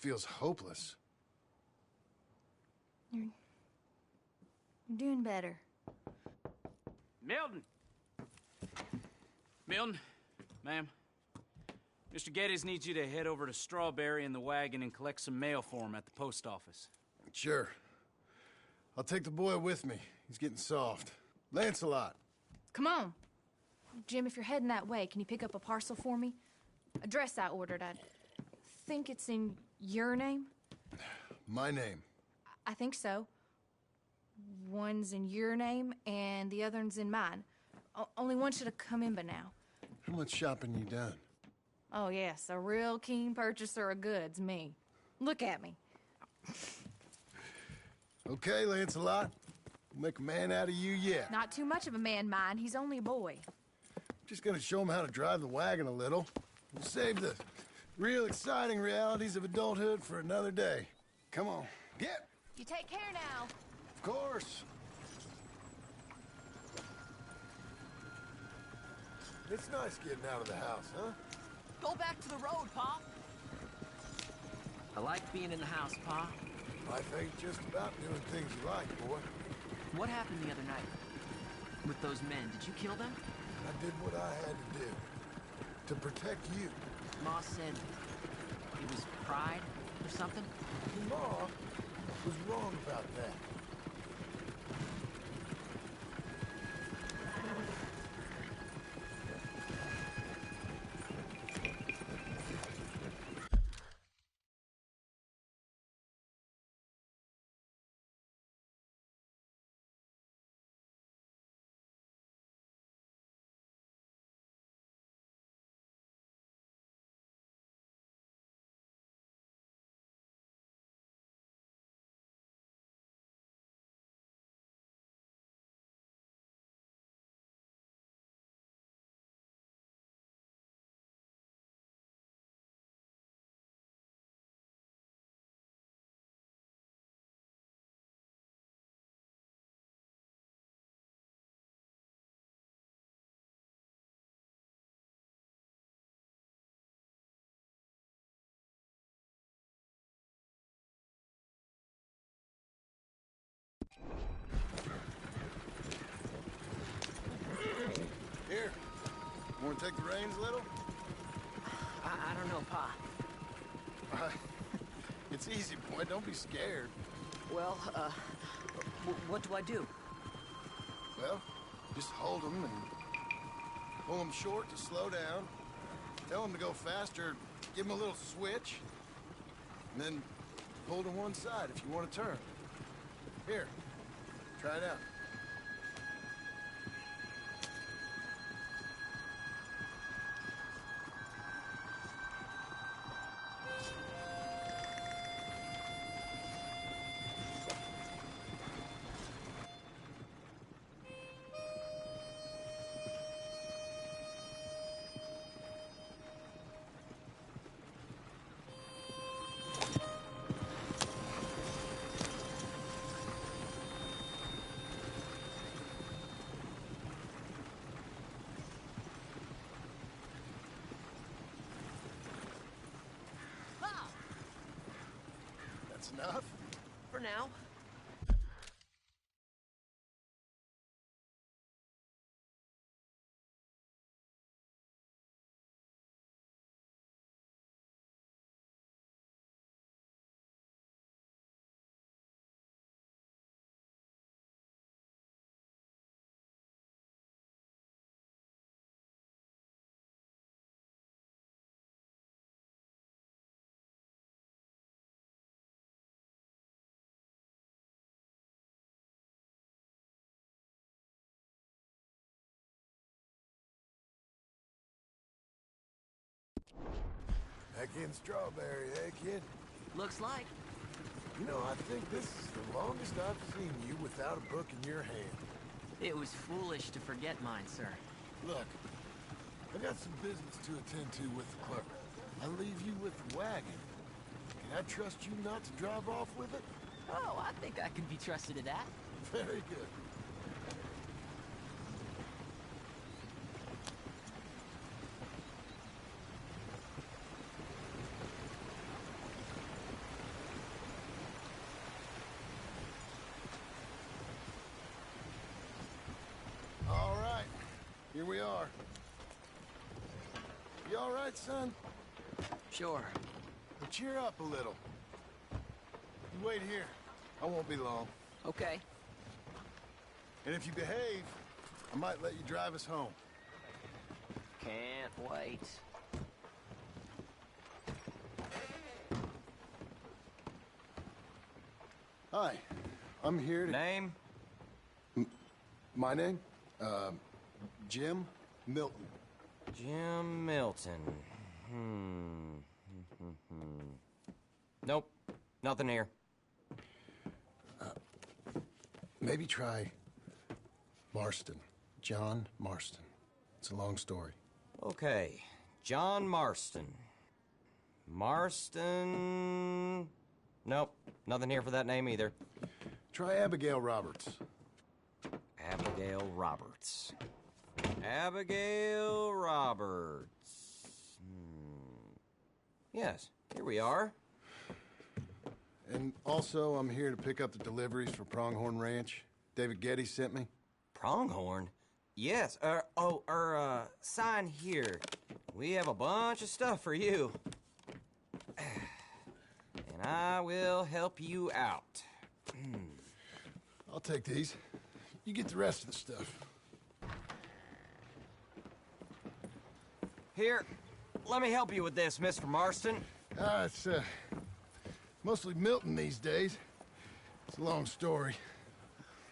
S1: feels hopeless.
S6: You're doing better.
S3: Milton! Milton, ma'am. Mr. Geddes needs you to head over to Strawberry in the wagon and collect some mail for him at the post office.
S1: Sure. I'll take the boy with me. He's getting soft. Lancelot.
S6: Come on. Jim, if you're heading that way, can you pick up a parcel for me? A dress I ordered. I think it's in your name?
S1: My name.
S6: I think so. One's in your name, and the other one's in mine. Only one should have come in by now.
S1: How much shopping you done?
S6: Oh, yes, a real keen purchaser of goods, me. Look at me.
S1: Okay, Lancelot. We'll make a man out of you yet.
S6: Not too much of a man, mine. He's only a boy.
S1: Just gonna show him how to drive the wagon a little. We'll save the real exciting realities of adulthood for another day. Come on, get!
S6: You take care now.
S1: Of course. It's nice getting out of the house, huh?
S7: Go back to the road, Pa.
S14: I like being in the house, Pa.
S1: Life ain't just about doing things you like, boy.
S14: What happened the other night? With those men, did you kill them?
S1: I did what I had to do. To protect you.
S14: Ma said it was pride or something?
S1: Ma was wrong about that. Here, want to take the reins a little?
S14: I don't know, Pa.
S1: It's easy, boy. Don't be scared.
S14: Well, what do I do?
S1: Well, just hold them and pull them short to slow down. Tell them to go faster. Give them a little switch. And then pull to one side if you want to turn. Here, try it out. That's enough?
S14: For now.
S1: Back in Strawberry, eh, kid?
S14: Looks like.
S1: You know, I think this is the longest I've seen you without a book in your hand.
S14: It was foolish to forget mine, sir.
S1: Look, I got some business to attend to with the clerk. I'll leave you with the wagon. Can I trust you not to drive off with it?
S14: Oh, I think I can be trusted to that.
S1: Very good. Here we are. You all right, son?
S14: Sure.
S1: Well, cheer up a little. You wait here. I won't be long.
S14: Okay.
S1: And if you behave, I might let you drive us home.
S14: Can't wait.
S1: Hi. I'm here to...
S15: Name?
S1: My name? Jim Milton.
S15: Jim Milton. Nope. Nothing here.
S1: Maybe try Marston. John Marston. It's a long story.
S15: Okay. John Marston. Marston... Nope. Nothing here for that name either.
S1: Try Abigail Roberts.
S15: Abigail Roberts. Abigail Roberts. Yes, here we are.
S1: And also, I'm here to pick up the deliveries for Pronghorn Ranch. David Getty sent me.
S15: Pronghorn? Yes, sign here. We have a bunch of stuff for you. And I will help you out.
S1: I'll take these. You get the rest of the stuff.
S15: Here, let me help you with this, Mr. Marston.
S1: It's, mostly Milton these days. It's a long story.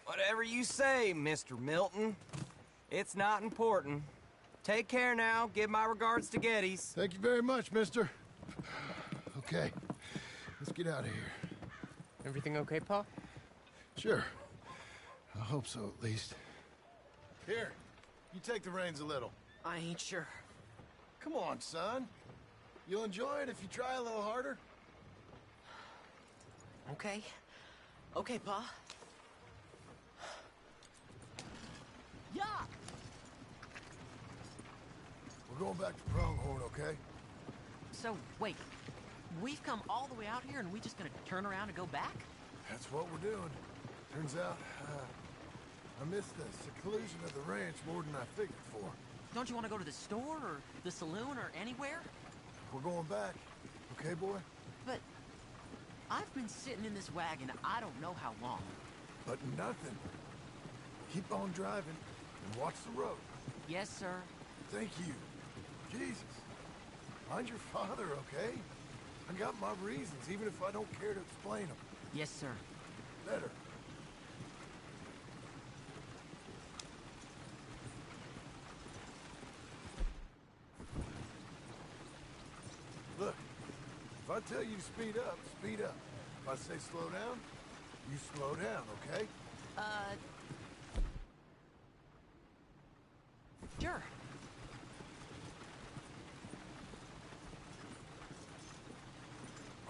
S15: Whatever you say, Mr. Milton. It's not important. Take care now. Give my regards to Geddes.
S1: Thank you very much, mister. Okay, let's get out of here.
S8: Everything okay, Pa?
S1: Sure. I hope so, at least. Here, you take the reins a little.
S14: I ain't sure.
S1: Come on, son. You'll enjoy it if you try a little harder.
S14: Okay. Okay, Pa.
S12: Yeah!
S1: We're going back to Pronghorn, okay?
S14: So, wait. We've come all the way out here and we just gonna turn around and go back?
S1: That's what we're doing. Turns out, I missed the seclusion of the ranch more than I figured for.
S14: Don't you want to go to the store or the saloon or anywhere?
S1: We're going back. Okay, boy?
S14: But I've been sitting in this wagon I don't know how long.
S1: But nothing. Keep on driving and watch the road.
S14: Yes, sir.
S1: Thank you. Jesus. Find your father, okay? I got my reasons, even if I don't care to explain them.
S14: Yes, sir.
S1: Better. Look, if I tell you to speed up, speed up. If I say slow down, you slow down, okay?
S14: Sure.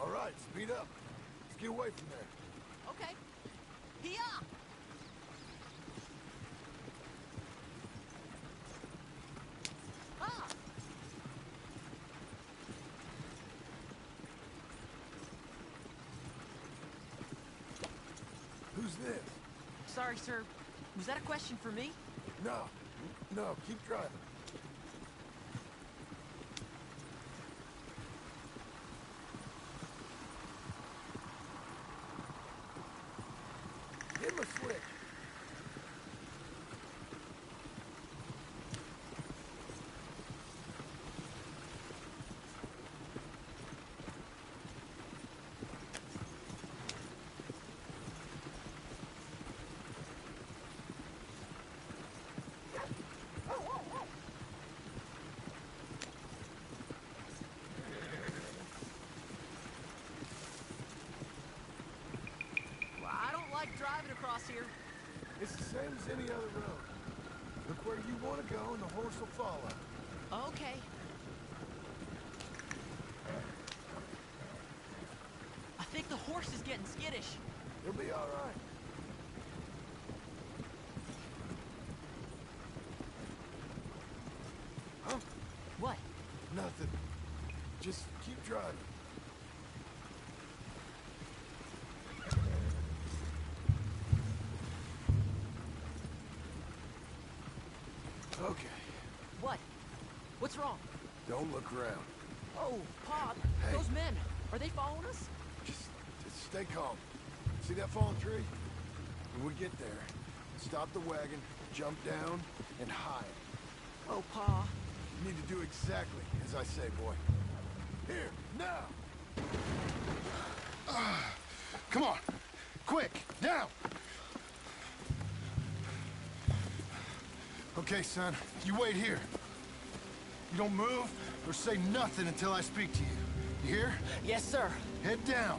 S1: All right, speed up. Let's get away from there.
S14: Okay. Here! Ah!
S1: Who's this?
S14: Sorry, sir. Was that a question for me?
S1: No. No, keep driving. Give him a switch.
S14: Driving across here.
S1: It's the same as any other road. Look where you want to go and the horse will follow.
S14: Okay. I think the horse is getting skittish.
S1: He'll be all right. Huh?
S14: What?
S1: Nothing. Just keep driving. Okay.
S14: What? What's wrong?
S1: Don't look around.
S14: Oh, Pop,
S1: Hey.
S14: those men, are they following us?
S1: Just stay calm. See that fallen tree? When we get there, stop the wagon, jump down, and hide.
S14: Oh, Pa.
S1: You need to do exactly as I say, boy. Here, now! Come on! Quick, down! Okay, son, you wait here. You don't move or say nothing until I speak to you. You hear?
S14: Yes, sir.
S1: Head down.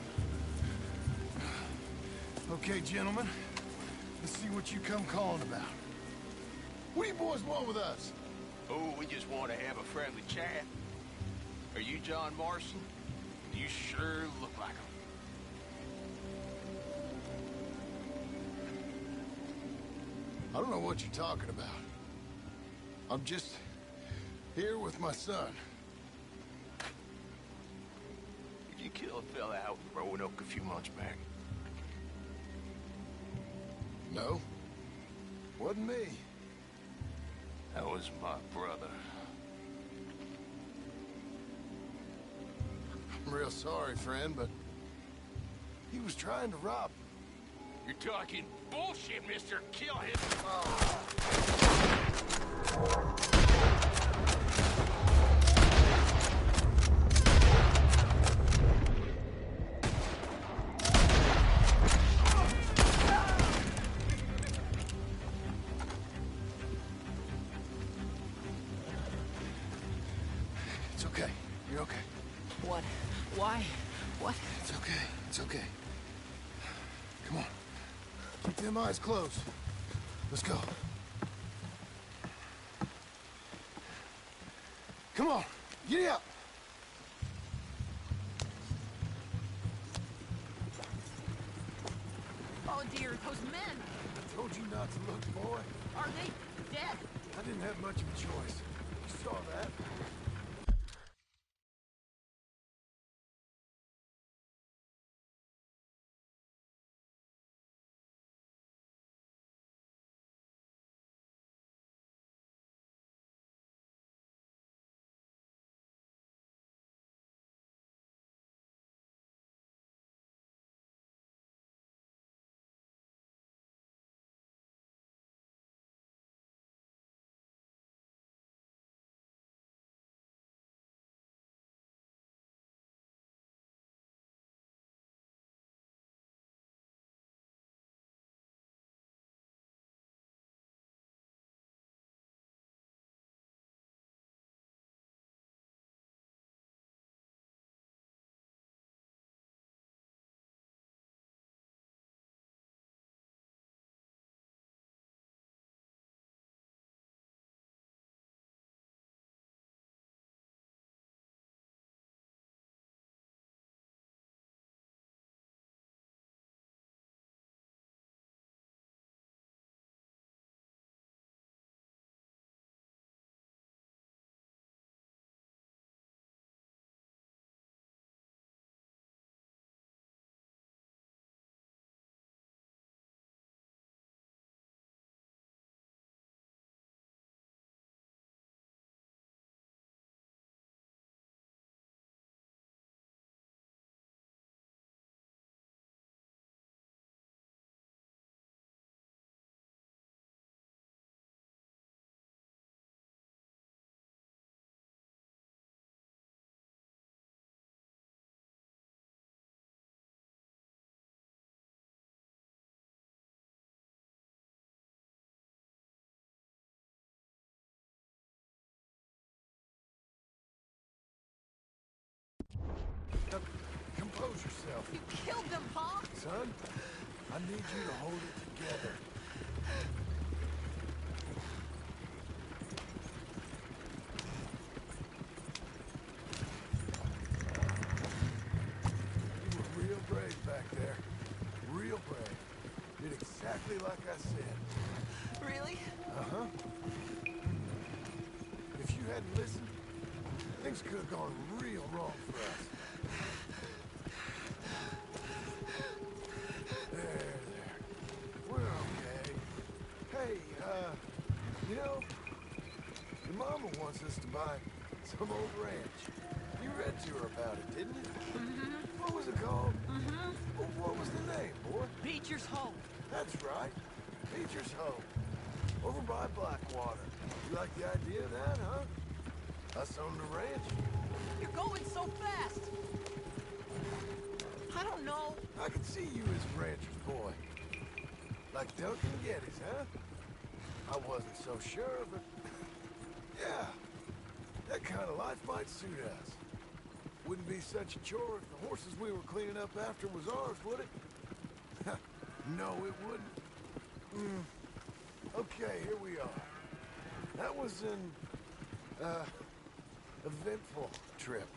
S1: Okay, gentlemen. Let's see what you come calling about. What do you boys want with us?
S16: Oh, we just want to have a friendly chat. Are you John Marston? You sure look like him.
S1: I don't know what you're talking about. I'm just here with my son.
S16: Did you kill a fella out in Roanoke a few months back?
S1: No. Wasn't me.
S16: That was my brother.
S1: I'm real sorry, friend, but he was trying to rob.
S16: You're talking bullshit, mister. Kill him.
S1: It's okay. You're okay.
S14: What? Why? What?
S1: It's okay. It's okay. Come on. Keep them eyes closed. Let's go. Come on. Giddy up.
S14: Oh, dear, those men.
S1: I told you not to look, boy.
S14: Are they dead?
S1: I didn't have much of a choice. You saw that. Compose yourself.
S14: You killed them, Pa.
S1: Son, I need you to hold it together. You were real brave back there. Real brave. Did exactly like I said.
S14: Really?
S1: Uh-huh. If you hadn't listened, things could have gone real wrong for us. There. We're okay. Hey, you know, your mom Mama wants us to buy some old ranch. You read to her about it, didn't you? Mm-hmm. What was it called? Mm-hmm. What was the name, boy?
S7: Beecher's Home.
S1: That's right. Beecher's Home. Over by Blackwater. You like the idea of that, huh? Us own the ranch?
S7: You're going so fast. I don't know.
S1: I could see you as a rancher's boy. Like Duncan Geddes, huh? I wasn't so sure, but... yeah. That kind of life might suit us. Wouldn't be such a chore if the horses we were cleaning up after was ours, would it? No, it wouldn't. Okay, here we are. That was an, eventful trip.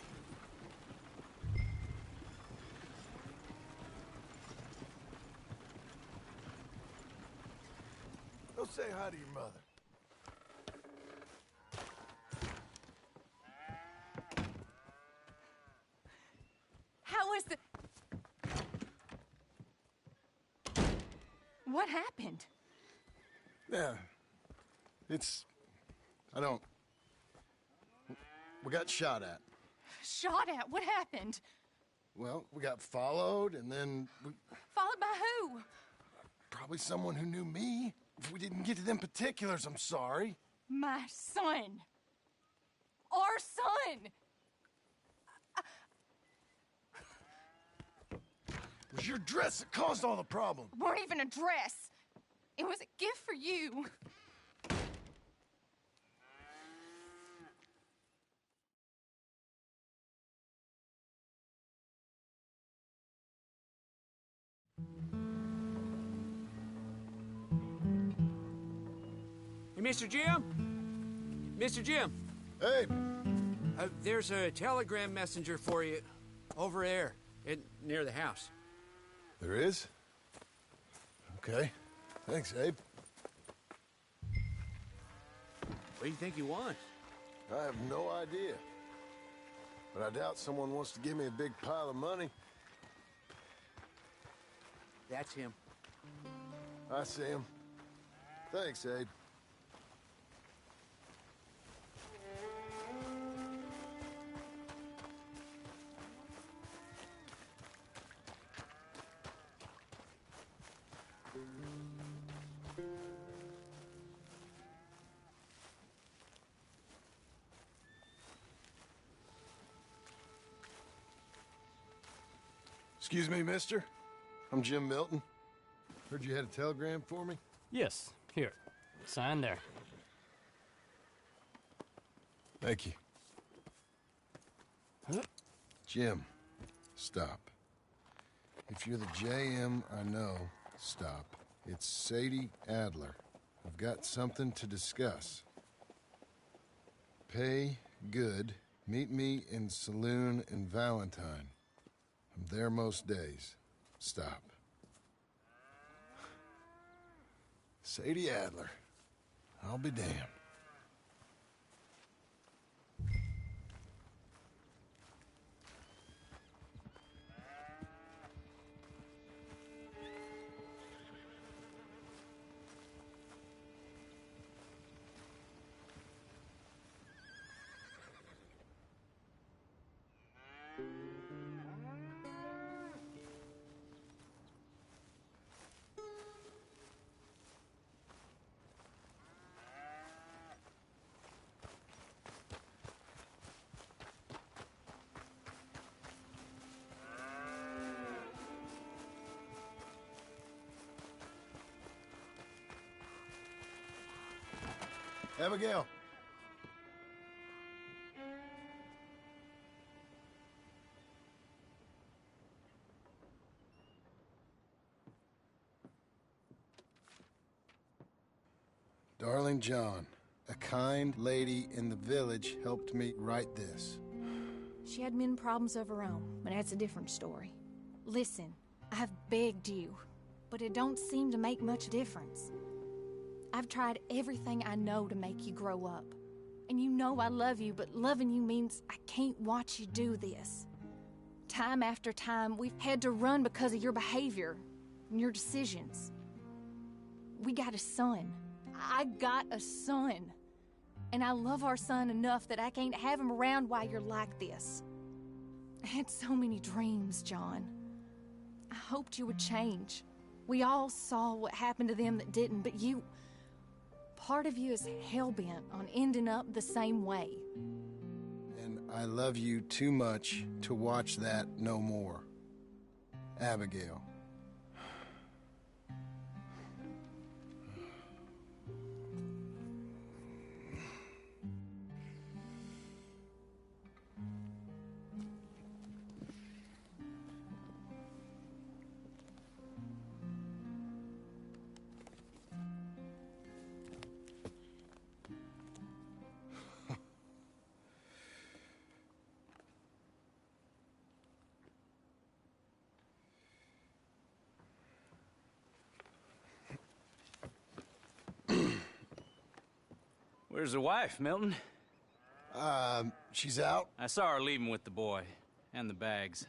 S1: Go say hi to your mother.
S6: How was the... What happened?
S1: Yeah. I don't... We got shot at.
S6: Shot at? What happened?
S1: Well, we got followed, and then we...
S6: Followed by who?
S1: Probably someone who knew me. If we didn't get to them particulars, I'm sorry.
S6: My son. Our son.
S1: It was your dress that caused all the problem.
S6: It weren't even a dress. It was a gift for you.
S4: Hey, Mr. Jim? Mr. Jim?
S1: Hey.
S4: There's a telegram messenger for you over there near the house.
S1: There is? Okay. Thanks, Abe.
S4: What do you think he wants?
S1: I have no idea. But I doubt someone wants to give me a big pile of money.
S4: That's him.
S1: I see him. Thanks, Abe. Excuse me, mister. I'm Jim Milton. Heard you had a telegram for me?
S17: Yes. Here. Sign there.
S1: Thank you.
S17: Huh?
S1: Jim, stop. If you're the JM I know, stop. It's Sadie Adler. I've got something to discuss. Pay good. Meet me in saloon in Valentine. I'm there most days. Stop. Sadie Adler. I'll be damned. Abigail. Darling John, a kind lady in the village helped me write this.
S6: She had men problems of her own, but that's a different story. Listen, I have begged you, but it don't seem to make much difference. I've tried everything I know to make you grow up. And you know I love you, but loving you means I can't watch you do this. Time after time, we've had to run because of your behavior and your decisions. We got a son. I got a son. And I love our son enough that I can't have him around while you're like this. I had so many dreams, John. I hoped you would change. We all saw what happened to them that didn't, but you... Part of you is hell-bent on ending up the same way.
S18: And I love you too much to watch that no more. Abigail.
S3: Where's the wife, Milton?
S18: She's out.
S3: I saw her leaving with the boy. And the bags.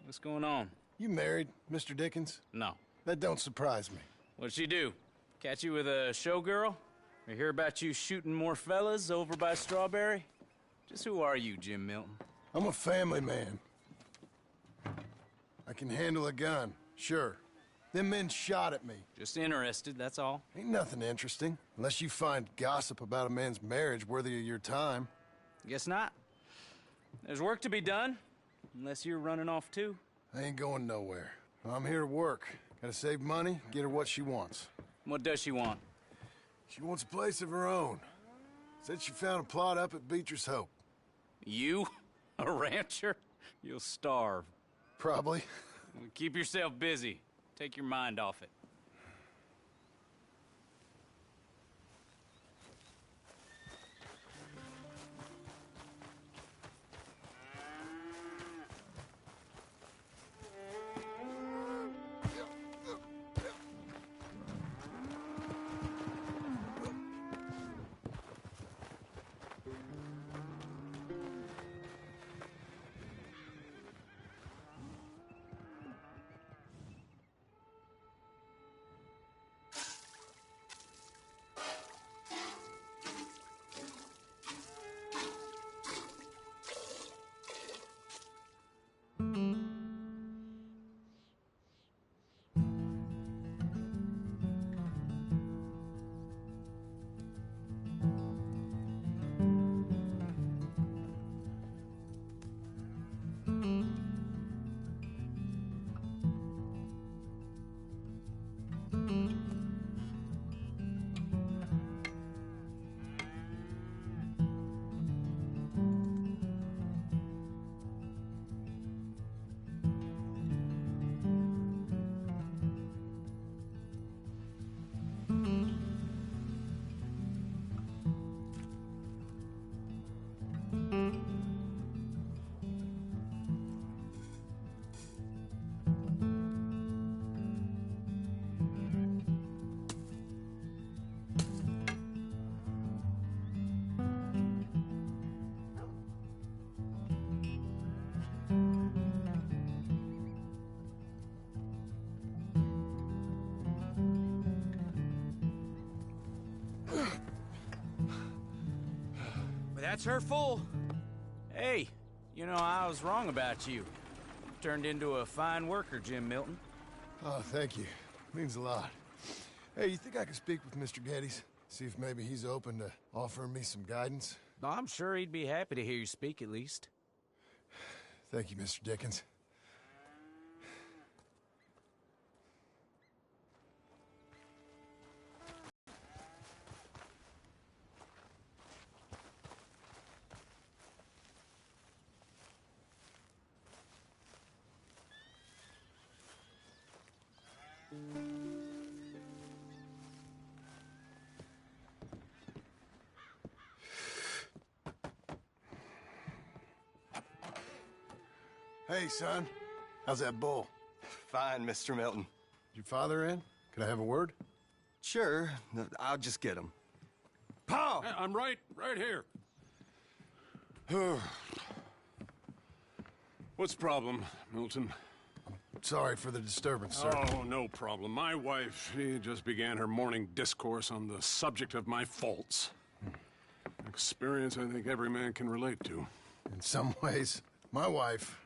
S3: What's going on?
S18: You married, Mr. Dickens?
S3: No.
S18: That don't surprise me.
S3: What'd she do? Catch you with a showgirl? Or hear about you shooting more fellas over by Strawberry? Just who are you, Jim Milton?
S18: I'm a family man. I can handle a gun, sure. Them men shot at me.
S3: Just interested, that's all.
S18: Ain't nothing interesting, unless you find gossip about a man's marriage worthy of your time.
S3: Guess not. There's work to be done, unless you're running off too.
S18: I ain't going nowhere. I'm here to work. Gotta save money, get her what she wants.
S3: What does she want?
S18: She wants a place of her own. Said she found a plot up at Beecher's Hope.
S3: You? A rancher? You'll starve.
S18: Probably.
S3: Keep yourself busy. Take your mind off it.
S15: That's her full.
S3: Hey, you know, I was wrong about you. Turned into a fine worker, Jim Milton.
S18: Oh, thank you. Means a lot. Hey, you think I could speak with Mr. Geddes? See if maybe he's open to offering me some guidance?
S3: I'm sure he'd be happy to hear you speak, at least.
S18: Thank you, Mr. Dickens. Hey, son. How's that bull?
S19: Fine, Mr. Milton.
S18: Your father in? Could I have a word?
S19: Sure. I'll just get him.
S2: Pa! I'm right here. What's the problem, Milton?
S18: Sorry for the disturbance, sir.
S2: Oh, no problem. My wife, she just began her morning discourse on the subject of my faults. Experience I think every man can relate to.
S18: In some ways, my wife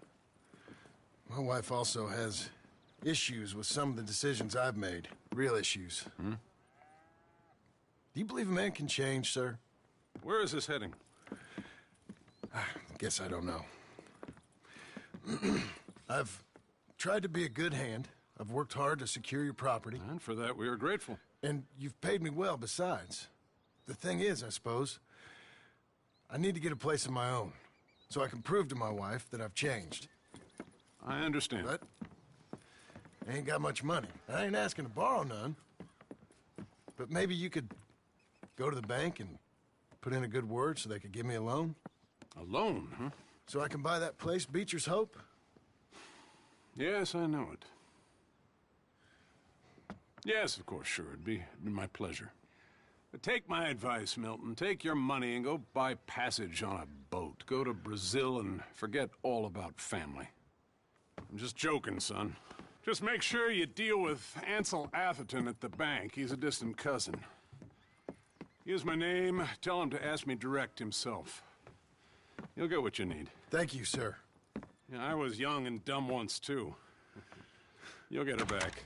S18: also has issues with some of the decisions I've made. Real issues.
S2: Hmm?
S18: Do you believe a man can change, sir?
S2: Where is this heading?
S18: Guess I don't know. I've tried to be a good hand. I've worked hard to secure your property.
S2: And for that, we are grateful.
S18: And you've paid me well besides. The thing is, I suppose, I need to get a place of my own, so I can prove to my wife that I've changed.
S2: I understand.
S18: But I ain't got much money. I ain't asking to borrow none. But maybe you could go to the bank and put in a good word so they could give me a loan?
S2: A loan, huh?
S18: So I can buy that place, Beecher's Hope?
S2: Yes, I know it. Yes, of course, sure. It'd be my pleasure. But take my advice, Milton. Take your money and go buy passage on a boat. Go to Brazil and forget all about family. I'm just joking, son. Just make sure you deal with Ansel Atherton at the bank. He's a distant cousin. Use my name. Tell him to ask me direct himself. You'll get what you need.
S18: Thank you, sir.
S2: Yeah, I was young and dumb once, too. You'll get her back.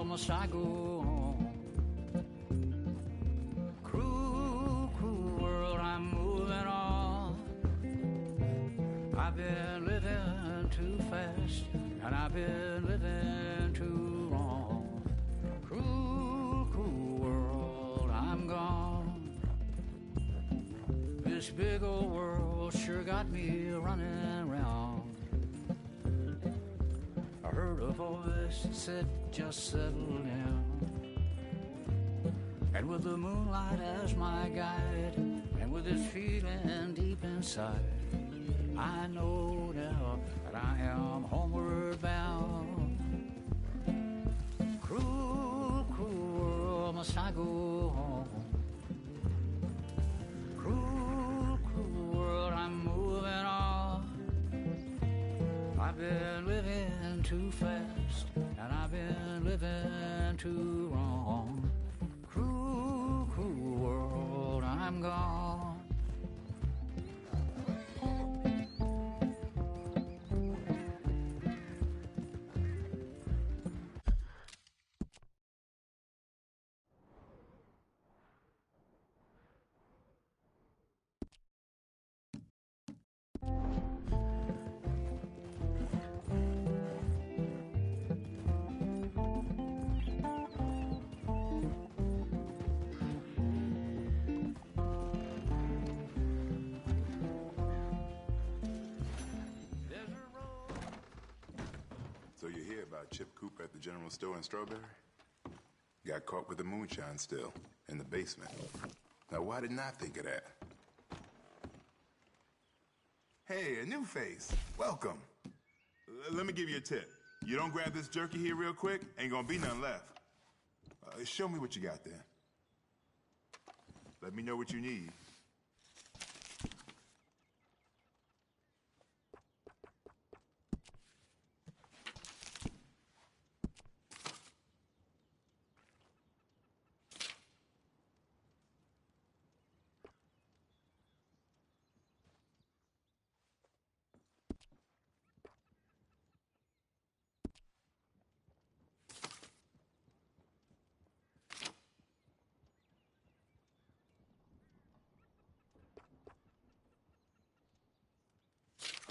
S20: Must I go on? Cruel, cruel world, I'm moving on. I've been living too fast, and I've been living too long. Cruel, cruel world, I'm gone. This big old world sure got me running round. I heard a voice that said, just settle down. And with the moonlight as my guide, and with this feeling deep inside, I know now that I am homeward bound. Cruel, cruel world, must I go home? Cruel, cruel world, I'm moving on. I've been living too fast, and I've been living too wrong. Cruel, cruel world, I'm gone.
S21: So you hear about Chip Cooper at the general store in Strawberry? Got caught with the moonshine still, in the basement. Now why didn't I think of that? Hey, a new face. Welcome. Let me give you a tip. You don't grab this jerky here real quick, ain't gonna be none left. Show me what you got there. Let me know what you need.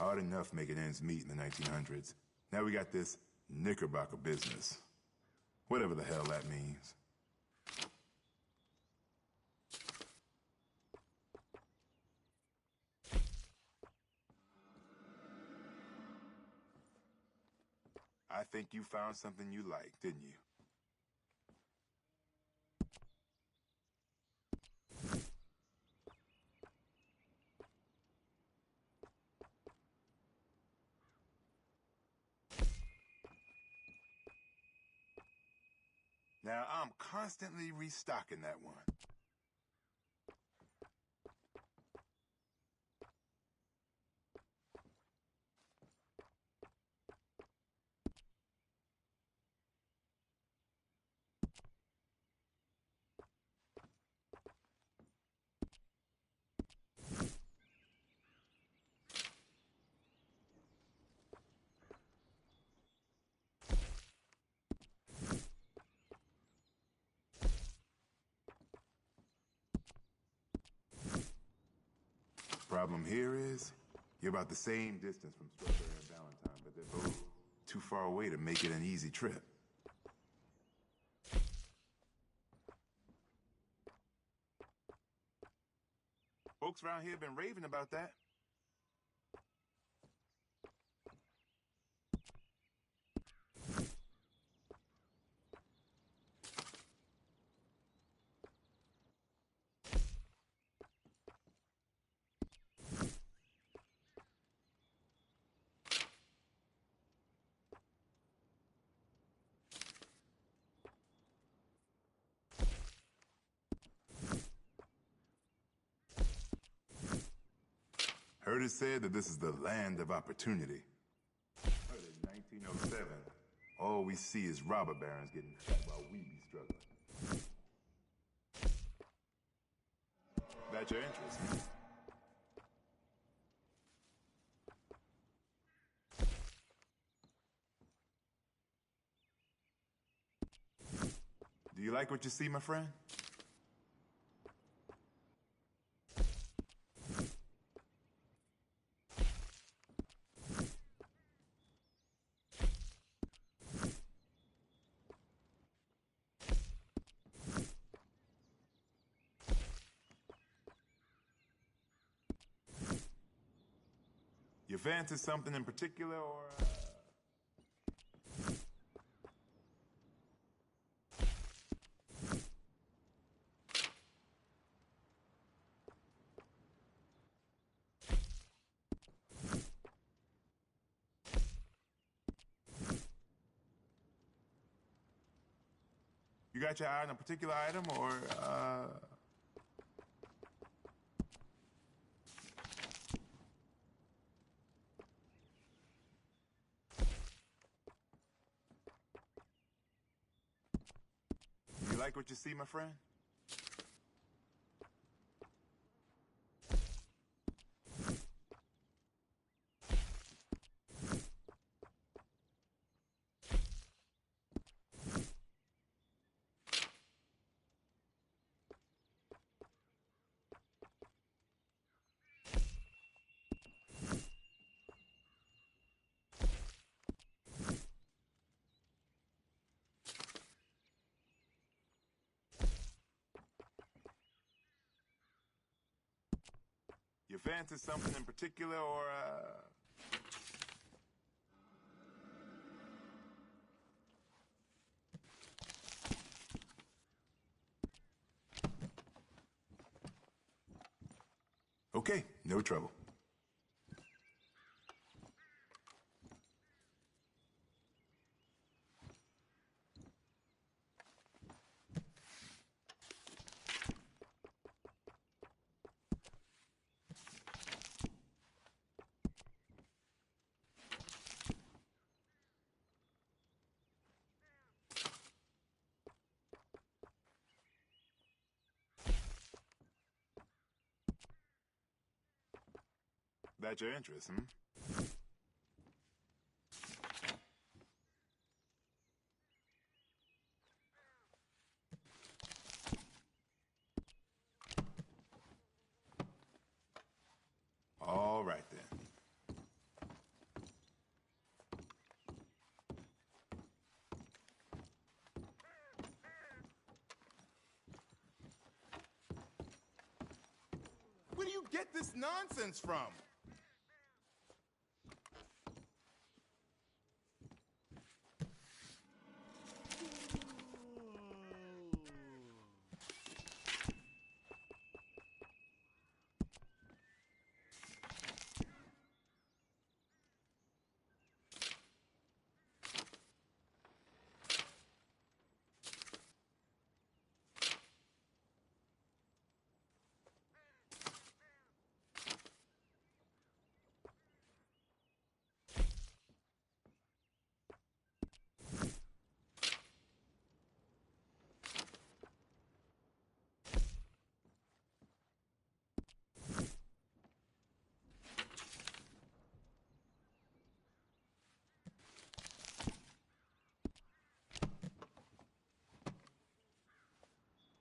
S21: Hard enough making ends meet in the 1900s. Now we got this Knickerbocker business. Whatever the hell that means. I think you found something you like, didn't you? Now, I'm constantly restocking that one. Problem here is, you're about the same distance from Strawberry and Valentine, but they're both too far away to make it an easy trip. Folks around here have been raving about that. Heard it said that this is the land of opportunity. But in 1907, all we see is robber barons getting fat while we be struggling. That's your interest, huh? Do you like what you see, my friend? You fancy something in particular, or... You got your eye on a particular item, or, You like what you see, my friend? You fancy something in particular, or, Okay, no trouble. That's your interest, hmm? All right, then. get this nonsense from?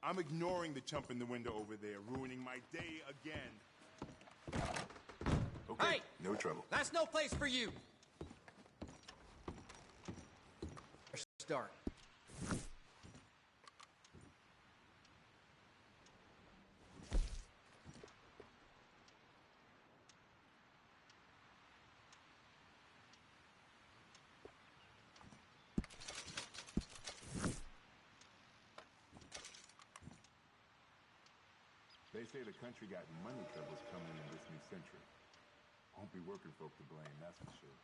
S21: I'm ignoring the chump in the window over there, ruining my day again. Okay,
S5: Hey!
S21: no trouble.
S5: That's no place for you! Start.
S21: They say the country got money troubles coming in this new century. Won't be working folk to blame, that's for sure.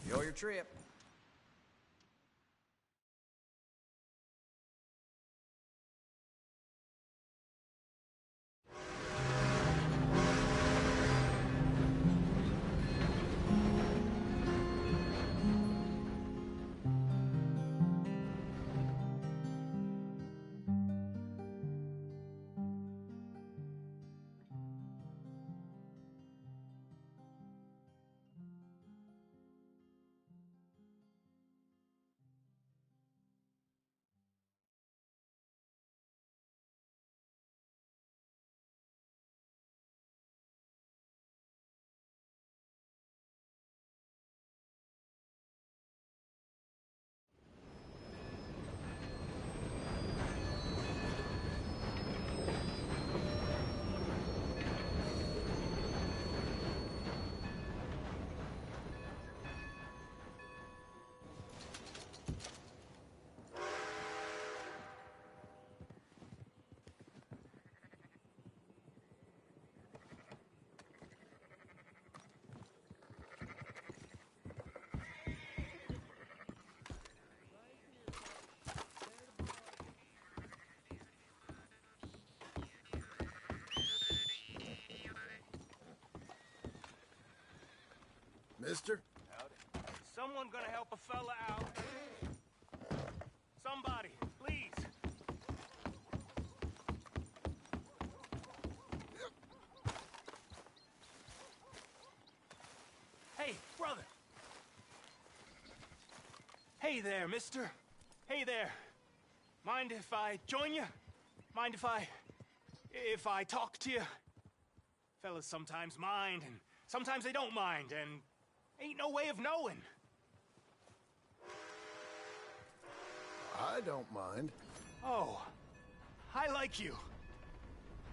S15: Enjoy your trip.
S18: Mister?
S12: Howdy. Someone gonna help a fella out? Somebody, please. Hey, brother. Hey there, mister. Hey there. Mind if I join you? Mind if I talk to you? Fellas sometimes mind, and sometimes they don't mind, and ain't no way of knowing.
S18: I don't mind.
S12: Oh, I like you.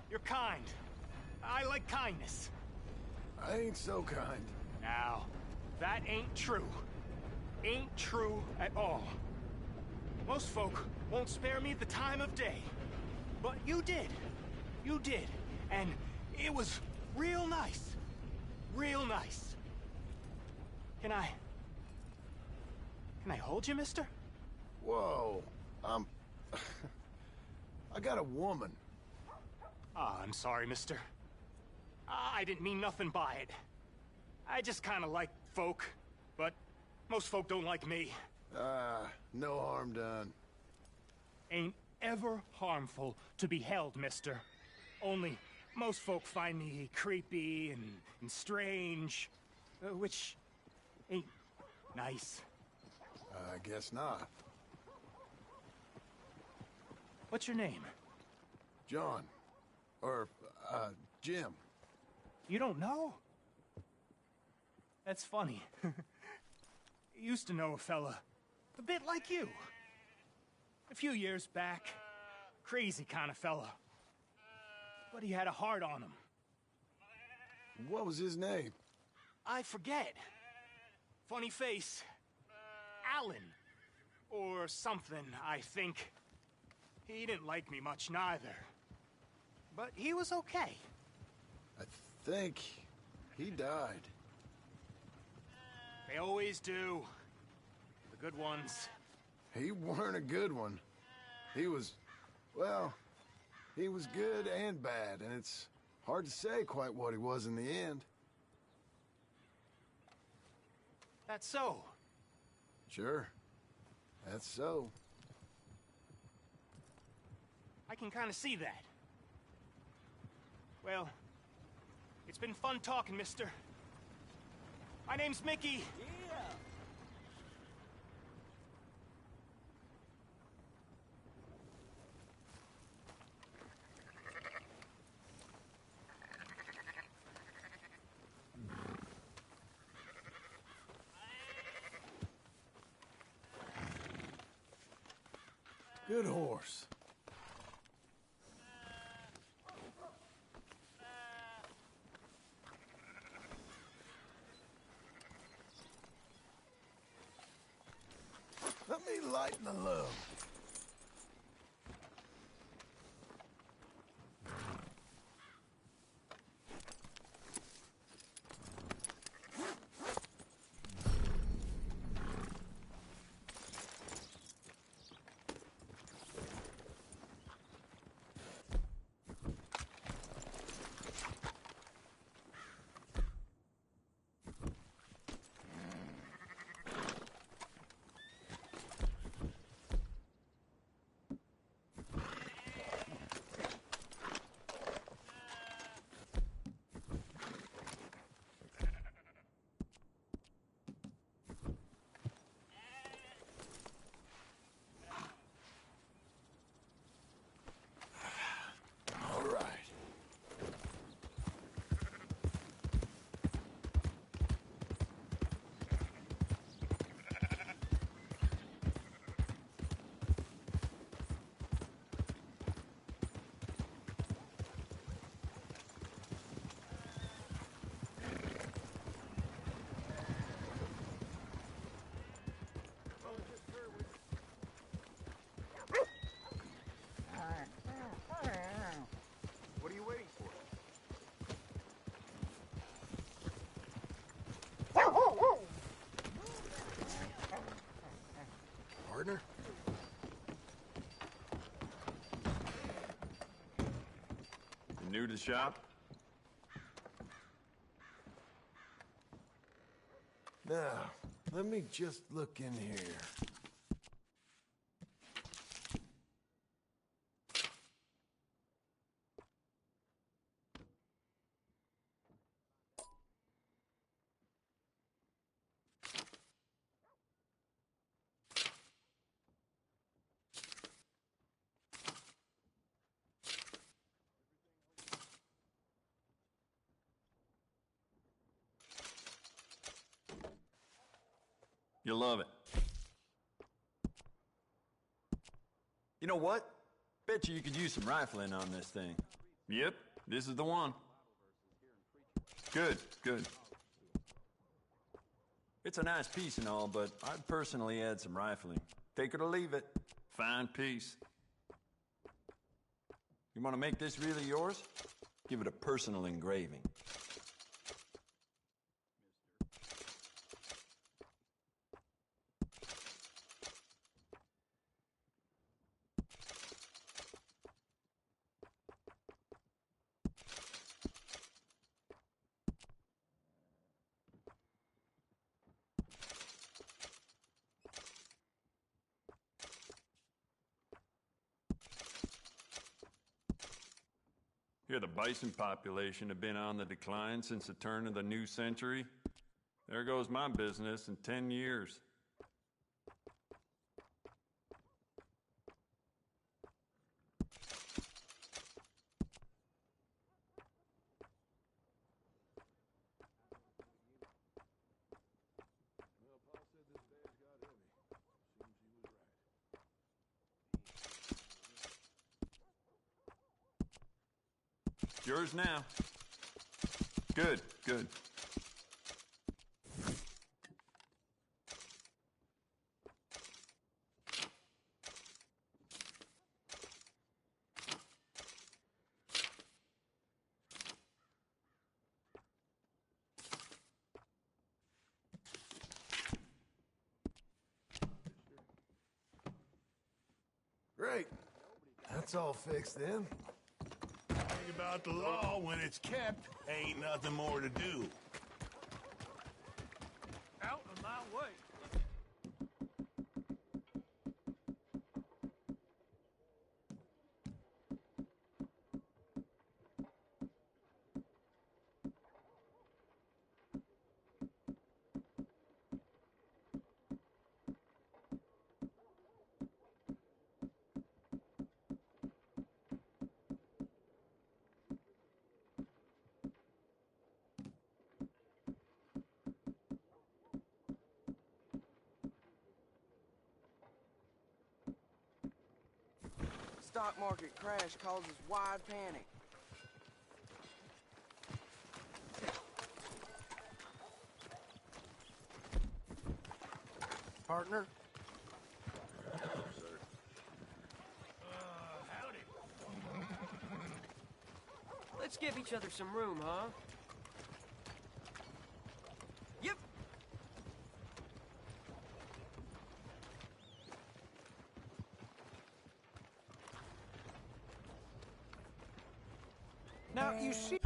S12: You're kind. I like kindness.
S18: I ain't so kind.
S12: Now, that ain't true. Ain't true at all. Most folk won't spare me the time of day. But you did. You did. And it was real nice. Real nice. Can I hold you, mister?
S18: Whoa. I got a woman.
S12: Ah, I'm sorry, mister. I didn't mean nothing by it. I just kind of like folk, but most folk don't like me.
S18: No harm done.
S12: Ain't ever harmful to be held, mister. Only most folk find me creepy and strange, which ain't nice.
S18: I guess not.
S12: What's your name?
S18: John. Or, Jim.
S12: You don't know? That's funny. Used to know a fella a bit like you. A few years back. Crazy kind of fella. But he had a heart on him.
S18: What was his name?
S12: I forget. Funny face. Alan. Or something, I think. He didn't like me much neither. But he was okay.
S18: I think he died.
S12: They always do. The good ones.
S18: He weren't a good one. He was, well, he was good and bad, and it's hard to say quite what he was in the end.
S12: That's so.
S18: Sure. That's so.
S12: I can kind of see that. Well, it's been fun talking, mister. My name's Mickey.
S18: Good horse. Let me lighten the load.
S1: What are you waiting for?
S18: Partner?
S11: You new to the shop?
S18: Now, let me just look in here.
S11: You'll love it. You know what? Bet you could use some rifling on this thing. Yep, this is the one. Good, good. It's a nice piece and all, but I'd personally add some rifling. Take it or leave it. Fine piece. You want to make this really yours? Give it a personal engraving. Here, the bison population have been on the decline since the turn of the new century. There goes my business in 10 years. Yours now. Good, good.
S1: Great. That's all fixed then.
S13: Think about the law when it's kept, ain't nothing more to do.
S12: Out of my way.
S15: Stock market crash causes wide panic. Partner?
S12: Howdy.
S15: Let's give each other some room, huh? Yep. Now, you see...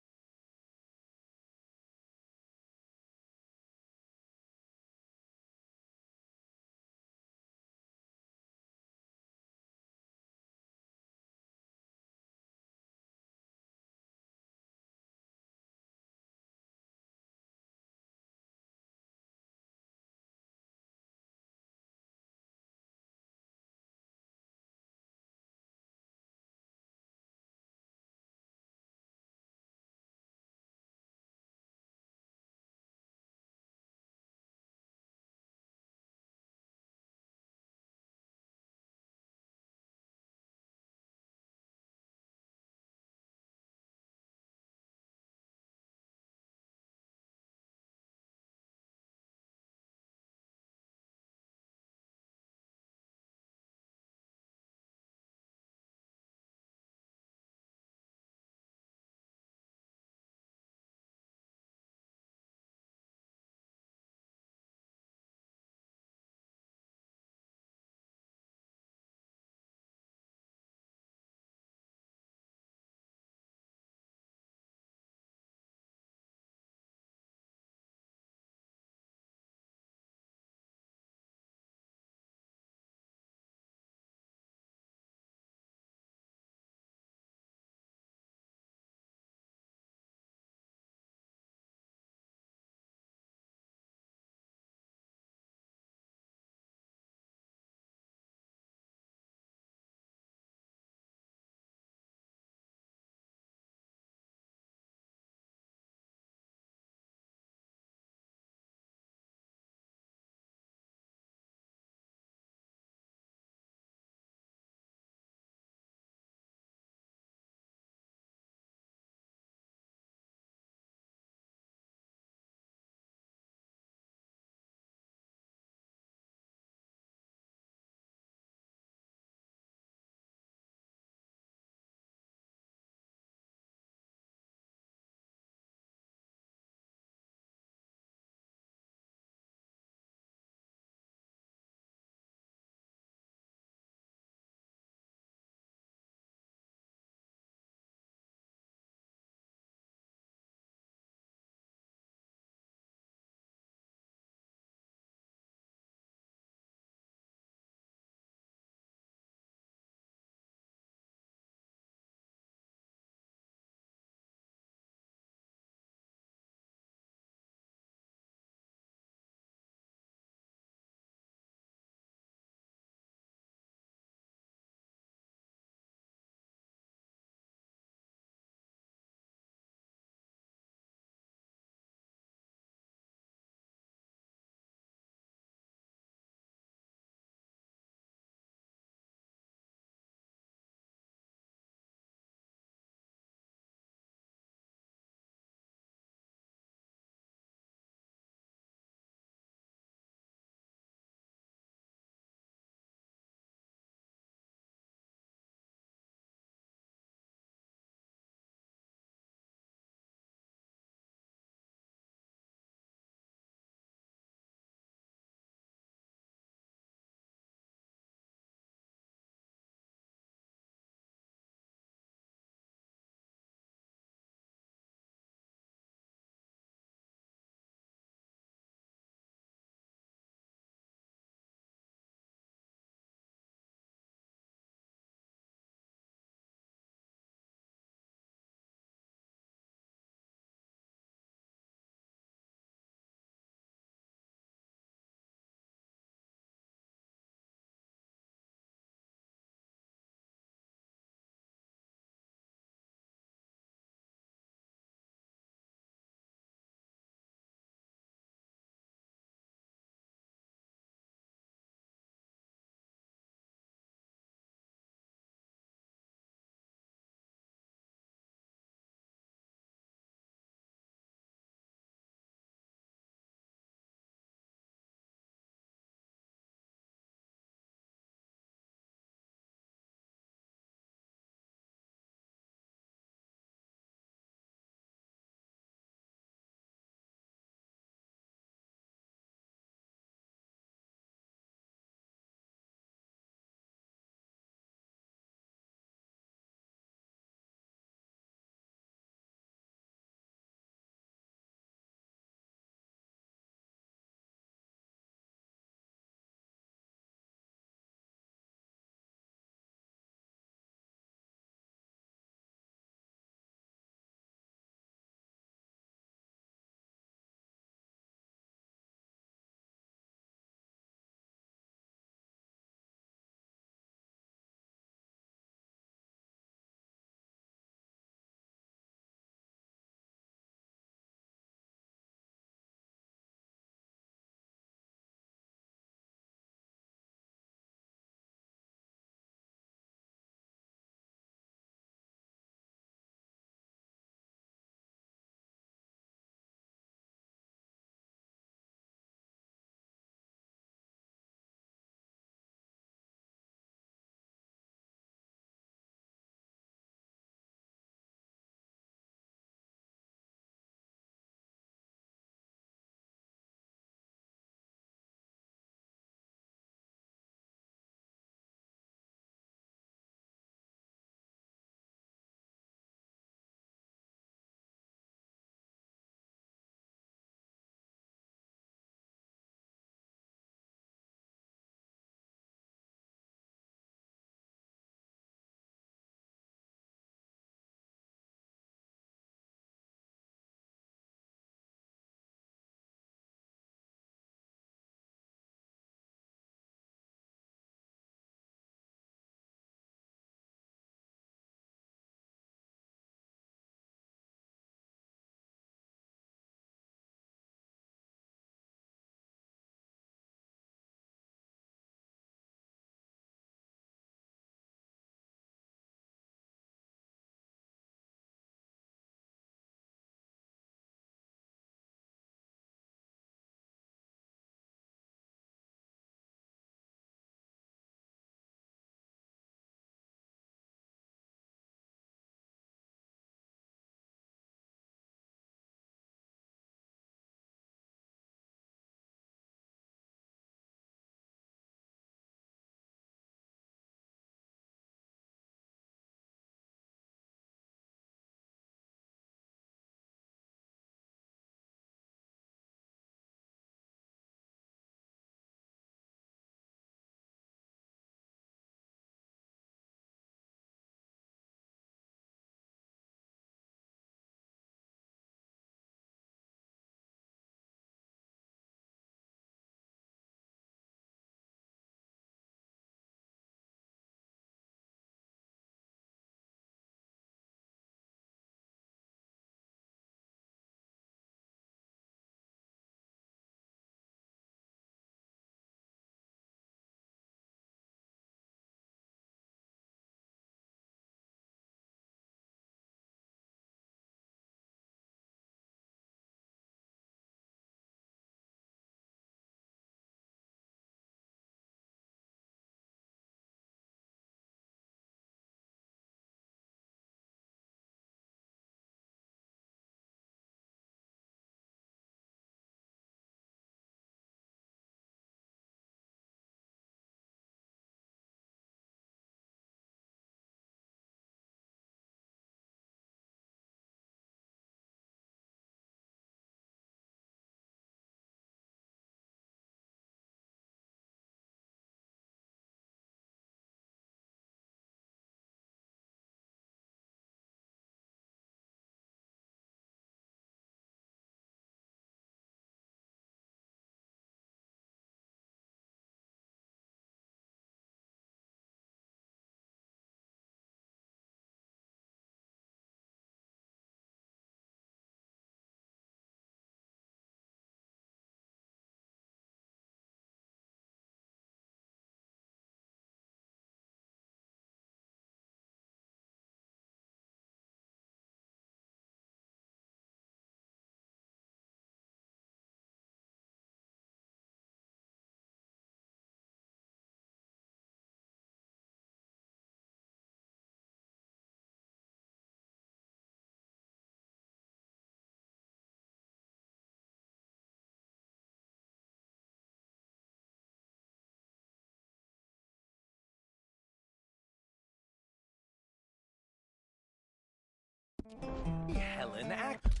S9: Helen, act.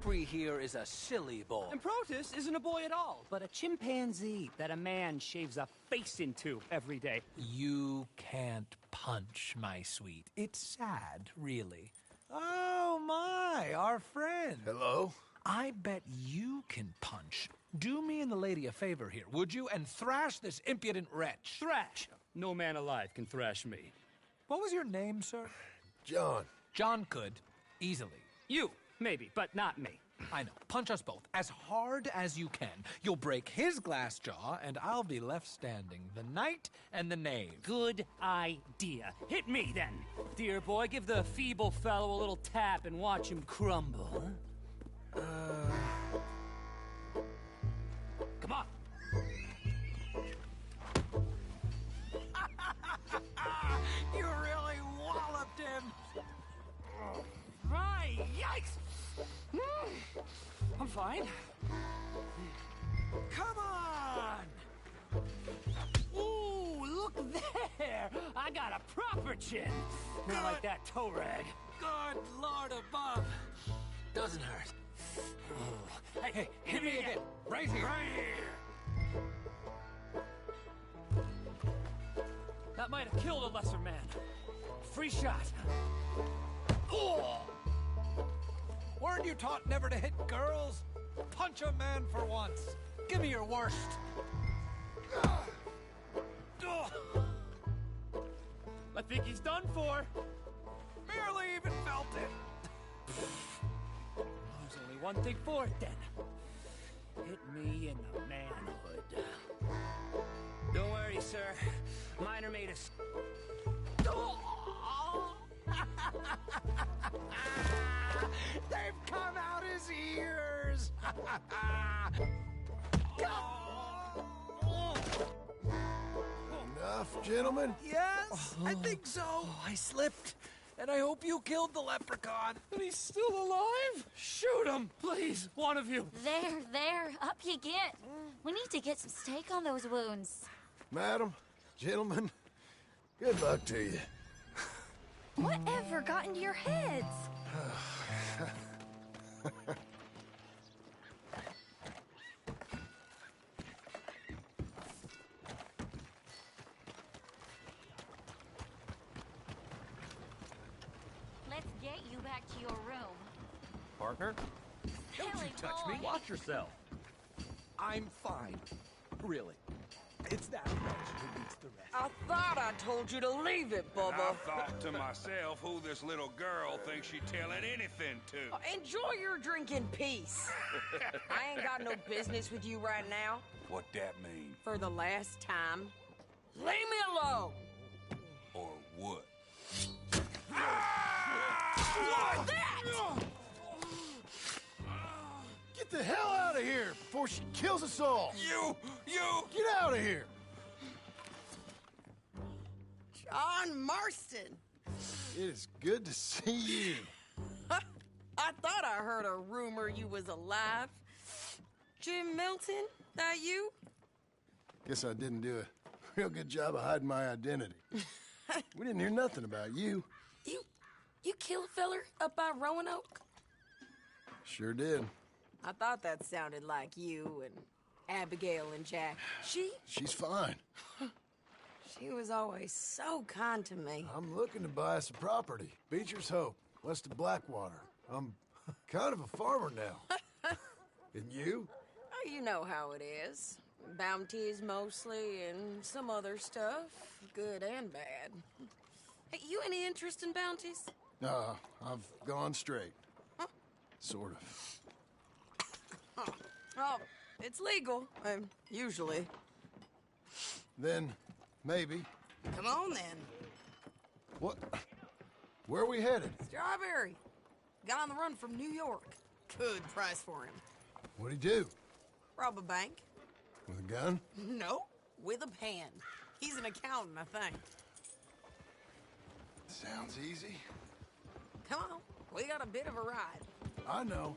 S5: Free here is a silly boy.
S7: And Protus isn't a boy at all, but a chimpanzee that a man shaves a face into every day.
S9: You can't punch, my sweet. It's sad, really. Oh, my, our friend.
S18: Hello?
S9: I bet you can punch. Do me and the lady a favor here, would you? And thrash this impudent wretch.
S7: Thrash! No man alive can thrash me.
S9: What was your name, sir?
S18: John.
S9: John could. Easily.
S7: You, maybe, but not me.
S9: I know. Punch us both. As hard as you can. You'll break his glass jaw, and I'll be left standing. The knight and the knave.
S7: Good idea. Hit me, then. Dear boy, give the feeble fellow a little tap and watch him crumble. Come on.
S9: You really walloped him.
S7: Right, yikes! I'm fine.
S9: Come on!
S7: Ooh, look there! I got a proper chin. Not like that toe rag.
S9: Good Lord above. Doesn't hurt.
S7: Hey,
S9: hit me again. Right here.
S7: Right here. That might have killed a lesser man. Free shot.
S9: Oh! Weren't you taught never to hit girls? Punch a man for once. Give me your worst.
S7: I think he's done for.
S9: Barely even felt it.
S7: There's only one thing for it, then. Hit me in the manhood. Don't worry, sir. Mine are made of...
S9: They've come out his ears!
S18: Enough, gentlemen?
S9: Yes, I think so. I slipped. And I hope you killed the leprechaun.
S7: And he's still alive? Shoot him, please, one of you.
S22: There, up you get. We need to get some steak on those wounds.
S18: Madam, gentlemen, good luck to you.
S6: Whatever got into your heads?
S22: Let's get you back to your room.
S5: Partner? Don't you touch me. Watch yourself.
S9: I'm fine. Really. It's that wretch who beats the rest.
S23: I thought I told you to leave it, Bubba.
S24: I thought to myself who this little girl thinks she's telling anything to.
S23: Enjoy your drink in peace. I ain't got no business with you right now.
S24: What that mean?
S23: For the last time, leave me alone.
S24: Or what?
S23: Like that!
S18: Get the hell out of here before she kills us all!
S24: You!
S18: Get out of here!
S23: John Marston!
S18: It is good to see you.
S23: I thought I heard a rumor you was alive. Jim Milton, that you?
S18: Guess I didn't do a real good job of hiding my identity. We didn't hear nothing about you.
S23: You killed a feller up by Roanoke?
S18: Sure did.
S23: I thought that sounded like you and Abigail and Jack.
S18: She's fine.
S23: She was always so kind to me.
S18: I'm looking to buy us a property. Beecher's Hope, west of Blackwater. I'm kind of a farmer now. And you?
S23: Oh, you know how it is. Bounties mostly, and some other stuff, good and bad. Hey, you any interest in bounties?
S18: I've gone straight.
S23: Huh?
S18: Sort of.
S23: Oh, it's legal, usually.
S18: Then, maybe.
S23: Come on, then.
S18: What? Where are we headed?
S23: Strawberry. Got on the run from New York. Good price for him.
S18: What'd he do?
S23: Rob a bank.
S18: With a gun?
S23: No, with a pen. He's an accountant, I think.
S18: Sounds easy.
S23: Come on, we got a bit of a ride.
S18: I know.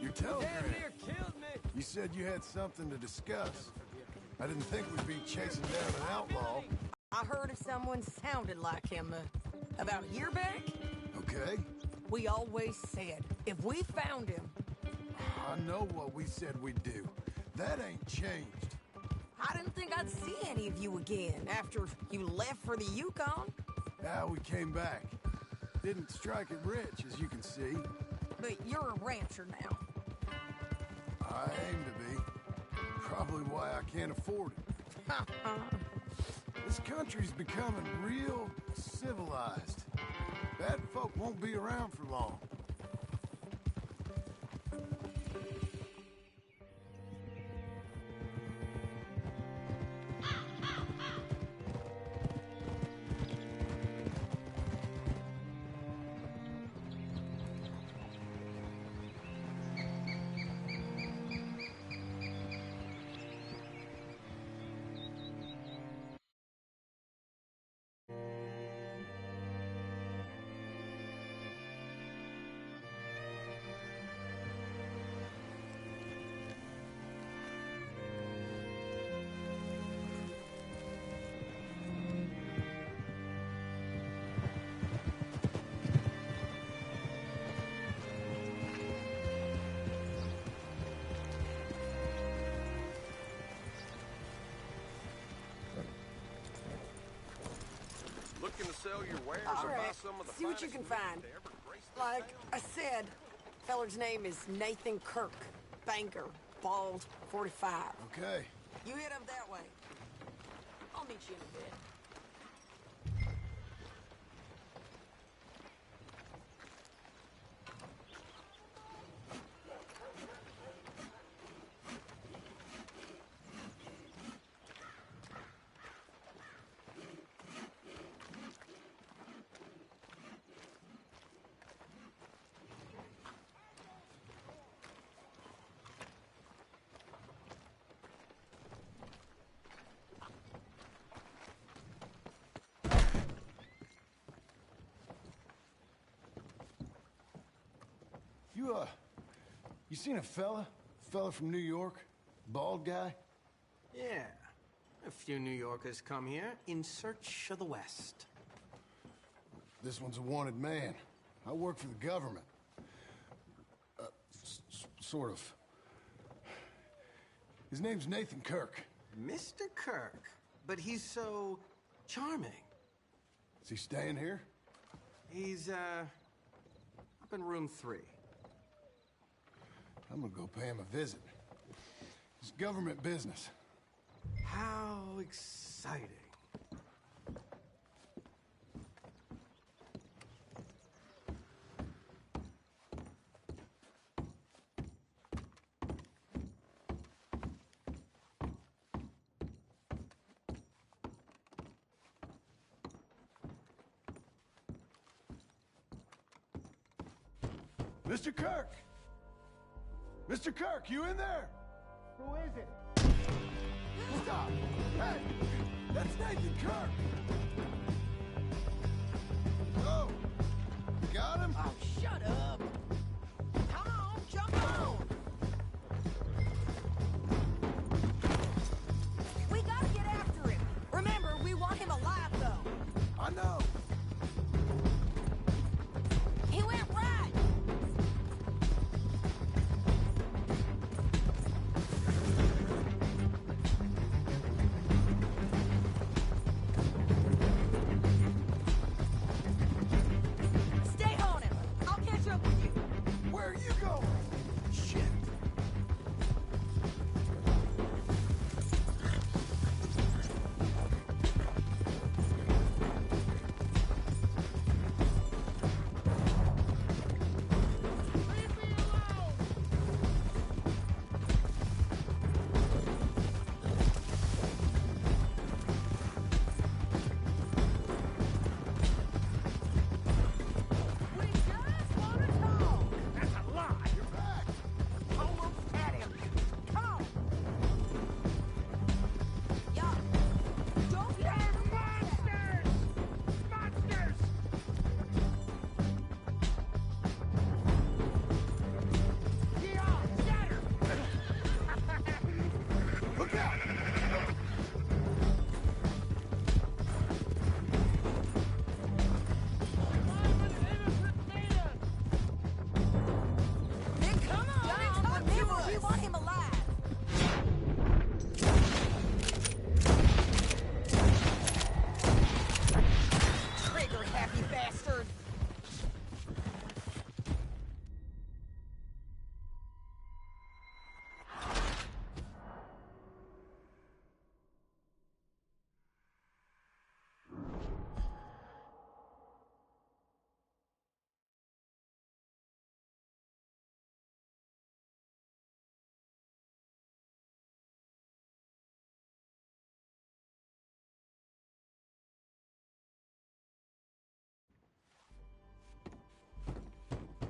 S18: Your telegram.
S23: Damn near killed
S13: You said you had something to discuss. I didn't think we'd be chasing down an outlaw.
S23: I heard of someone sounded like him about a year back.
S13: Okay.
S23: We always said, if we found him...
S13: I know what we said we'd do. That ain't changed.
S23: I didn't think I'd see any of you again after you left for the Yukon.
S13: Now we came back. Didn't strike it rich, as you can see.
S23: But you're a rancher now.
S13: I aim to be. Probably why I can't afford it. This country's becoming real civilized. Bad folk won't be around for long.
S8: Looking to sell your wares
S23: All
S8: or buy
S23: right,
S8: some of the
S23: see what you can find. Like I said, feller's name is Nathan Kirk. Banker, bald, 45.
S13: Okay.
S23: You head up that way. I'll meet you in a bit.
S13: You seen a fella? Fella from New York? Bald guy?
S5: Yeah. A few New Yorkers come here in search of the West.
S13: This one's a wanted man. I work for the government. Sort of. His name's Nathan Kirk.
S5: Mr. Kirk? But he's so charming.
S13: Is he staying here?
S5: He's, up in room 3.
S13: I'm gonna go pay him a visit. It's government business.
S5: How exciting.
S13: Mr. Kirk! Mr. Kirk, you in there?
S12: Who is it?
S13: Stop! Hey! That's Nathan Kirk! Oh! Got him?
S23: Oh, shut up! Come on, jump on! We gotta get after him. Remember, we want him alive, though.
S13: I know.
S23: He went right.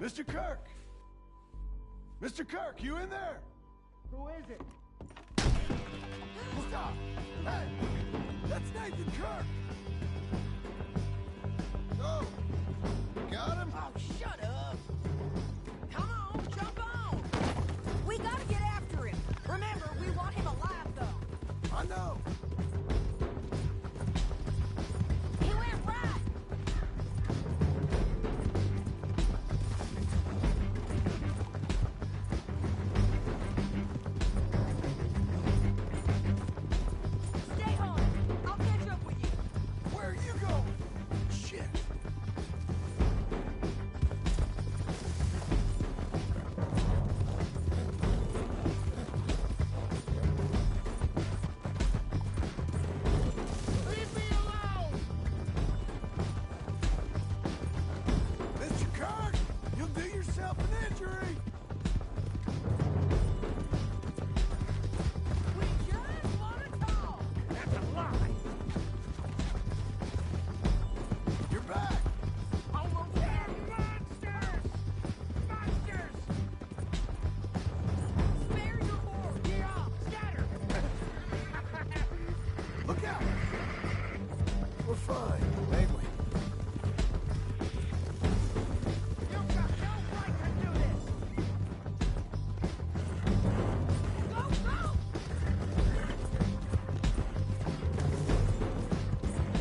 S13: Mr. Kirk! Mr. Kirk, you in there?
S12: Who is it?
S13: Stop! Hey! That's Nathan Kirk! Oh! Got him?
S23: Oh, shut up! Come on, jump on! We gotta get after him. Remember, we want him alive, though.
S13: I know!
S23: He went right! Stay home. I'll catch up with you.
S13: Where are you going? Shit!
S12: Leave me alone!
S13: Mr. Kirk! You'll do yourself an injury!
S23: We just want to talk.
S12: That's a lie!
S13: You're back!
S12: Oh, they're monsters! Monsters!
S23: Spare your horse.
S12: Get off! Scatter!
S13: Look out! We're fine, ain't we?
S12: You've got no right to do this!
S23: Go, go!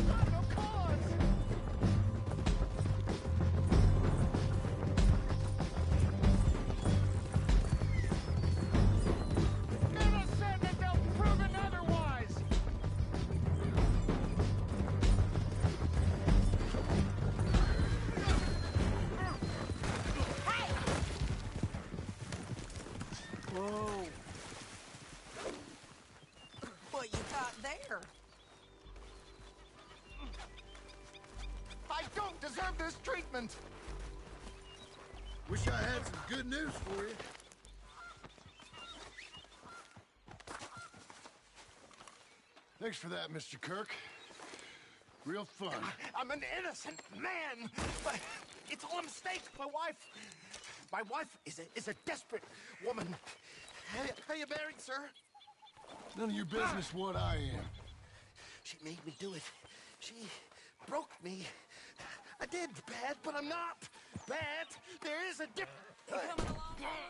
S12: Not no cause! Innocent until proven otherwise!
S23: Whoa. What you got there?
S13: I don't deserve this treatment! Wish I had some good news for you. Thanks for that, Mr. Kirk. Real fun.
S12: I'm an innocent man, but it's all a mistake. My wife is a desperate woman. How you bearing, sir?
S13: None of your business what I am.
S12: She made me do it. She broke me. I did bad, but I'm not bad. There is a difference.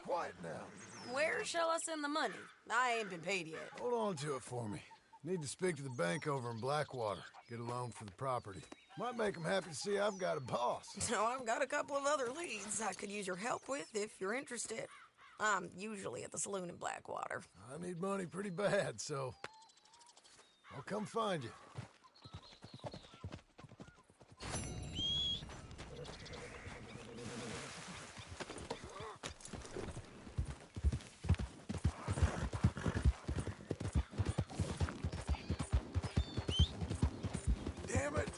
S13: Quiet now.
S23: Where shall I send the money? I ain't been paid yet.
S13: Hold on to it for me. Need to speak to the bank over in Blackwater. Get a loan for the property. Might make them happy to see I've got a boss.
S23: So I've got a couple of other leads I could use your help with if you're interested. I'm usually at the saloon in Blackwater.
S13: I need money pretty bad, so I'll come find you. Damn it!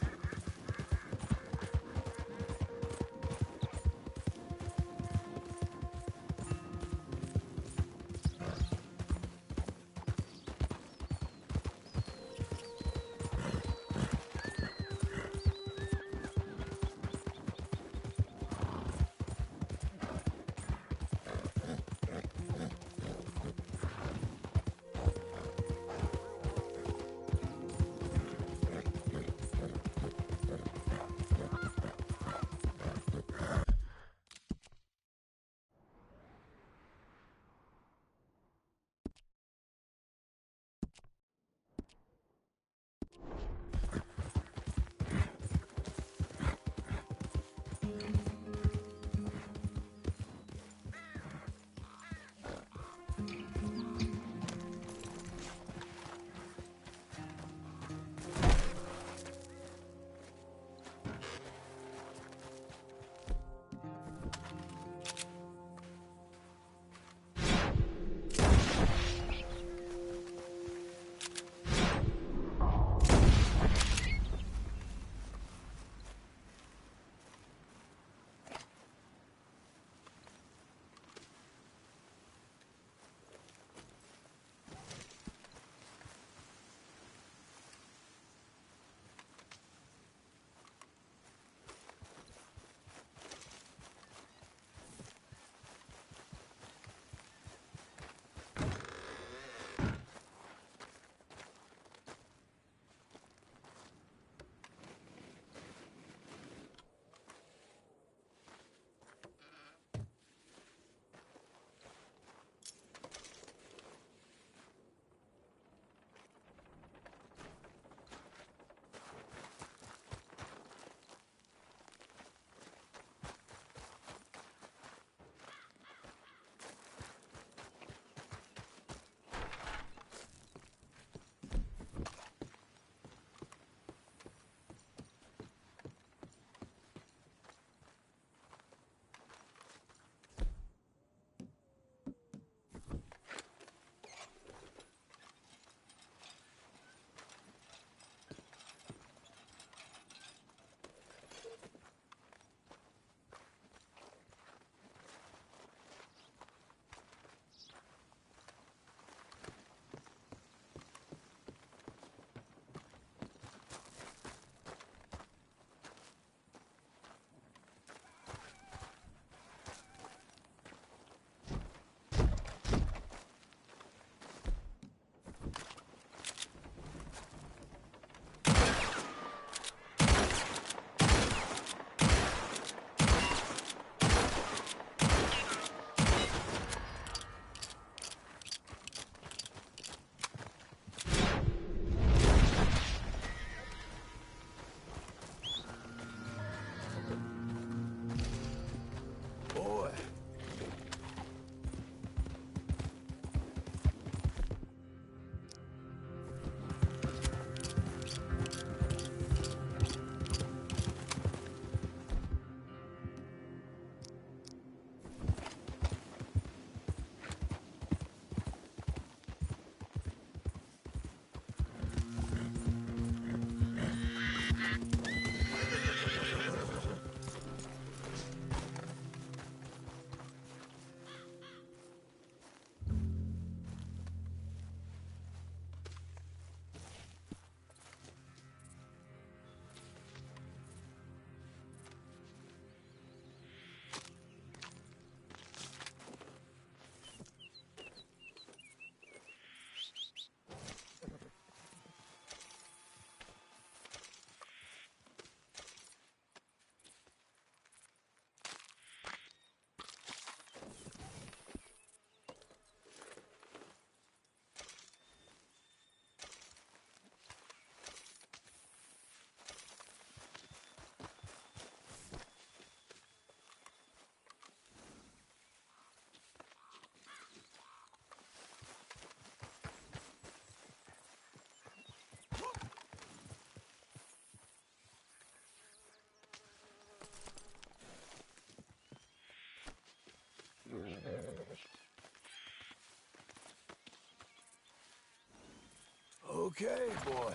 S13: Okay, boy.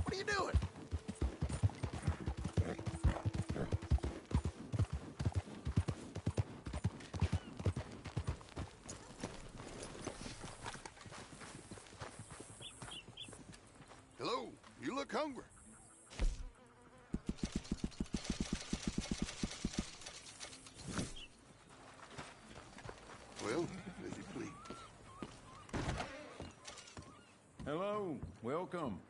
S1: What are you doing? Hello, you look hungry. Well, as you please.
S11: Hello, welcome.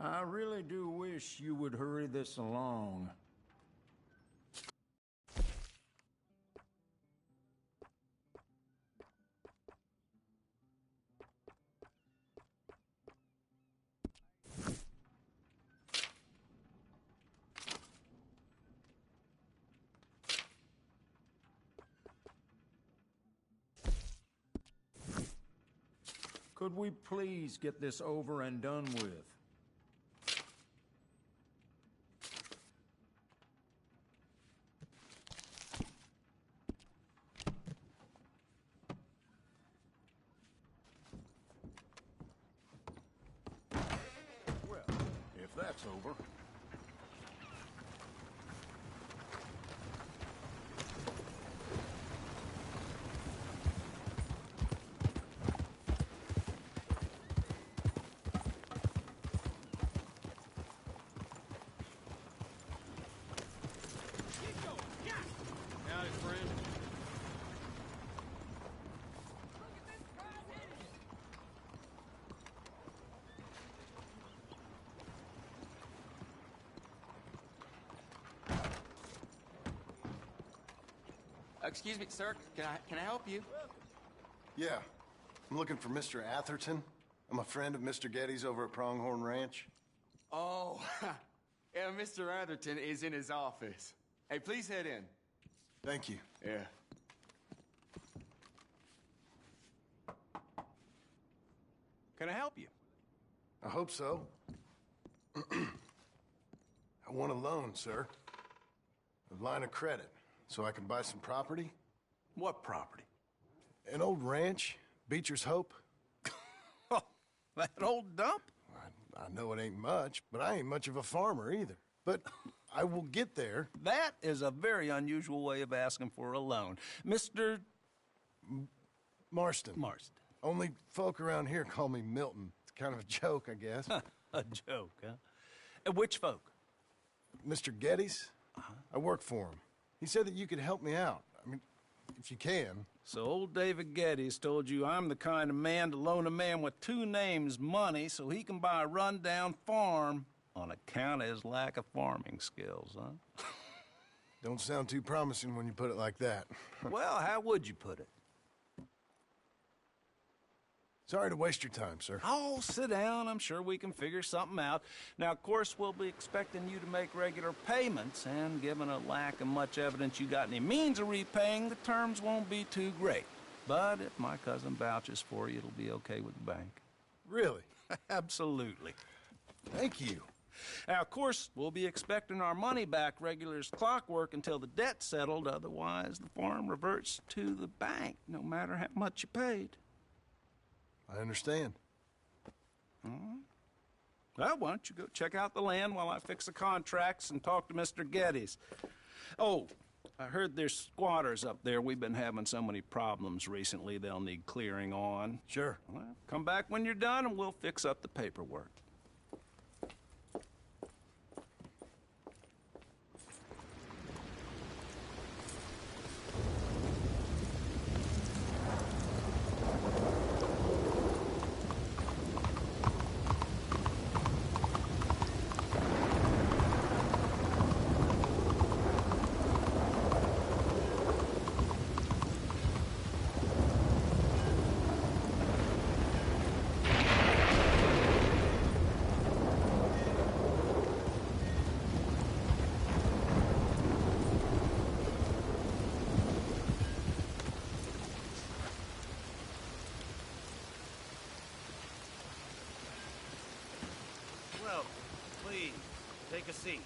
S11: I really do wish you would hurry this along. Could we please get this over and done with? Well, if that's over.
S3: Howdy, friend.
S15: Excuse me, sir. Can I help you?
S18: Yeah. I'm looking for Mr. Atherton. I'm a friend of Mr. Getty's over at Pronghorn Ranch.
S15: Oh, yeah, Mr. Atherton is in his office. Hey, please head in.
S18: Thank you.
S15: Yeah.
S12: Can I help you?
S18: I hope so. I want a loan, sir. A line of credit, so I can buy some property.
S12: What property?
S18: An old ranch, Beecher's Hope.
S12: Oh, that old dump?
S18: I know it ain't much, but I ain't much of a farmer either. But I will get there.
S12: That is a very unusual way of asking for a loan. Mr.
S18: Marston.
S12: Marston.
S18: Only folk around here call me Milton. It's kind of a joke, I guess.
S12: A joke, huh? Which folk?
S18: Mr. Geddes. I work for him. He said that you could help me out. I mean, if you can.
S3: So old David Geddes told you I'm the kind of man to loan a man with two names money so he can buy a rundown farm on account of his lack of farming skills, huh?
S18: Don't sound too promising when you put it like that.
S3: Well, how would you put it?
S18: Sorry to waste your time, sir.
S3: Oh, sit down. I'm sure we can figure something out. Now, of course, we'll be expecting you to make regular payments, and given a lack of much evidence you got any means of repaying, the terms won't be too great. But if my cousin vouches for you, it'll be okay with the bank.
S18: Really?
S3: Absolutely.
S18: Thank you.
S3: Now, of course, we'll be expecting our money back regular as clockwork until the debt's settled. Otherwise, the farm reverts to the bank, no matter how much you paid.
S18: I understand.
S3: Well, why don't you go check out the land while I fix the contracts and talk to Mr. Geddes. Oh, I heard there's squatters up there. We've been having so many problems recently, they'll need clearing on.
S18: Sure.
S3: Well, come back when you're done and we'll fix up the paperwork.
S8: Well, please, take a seat.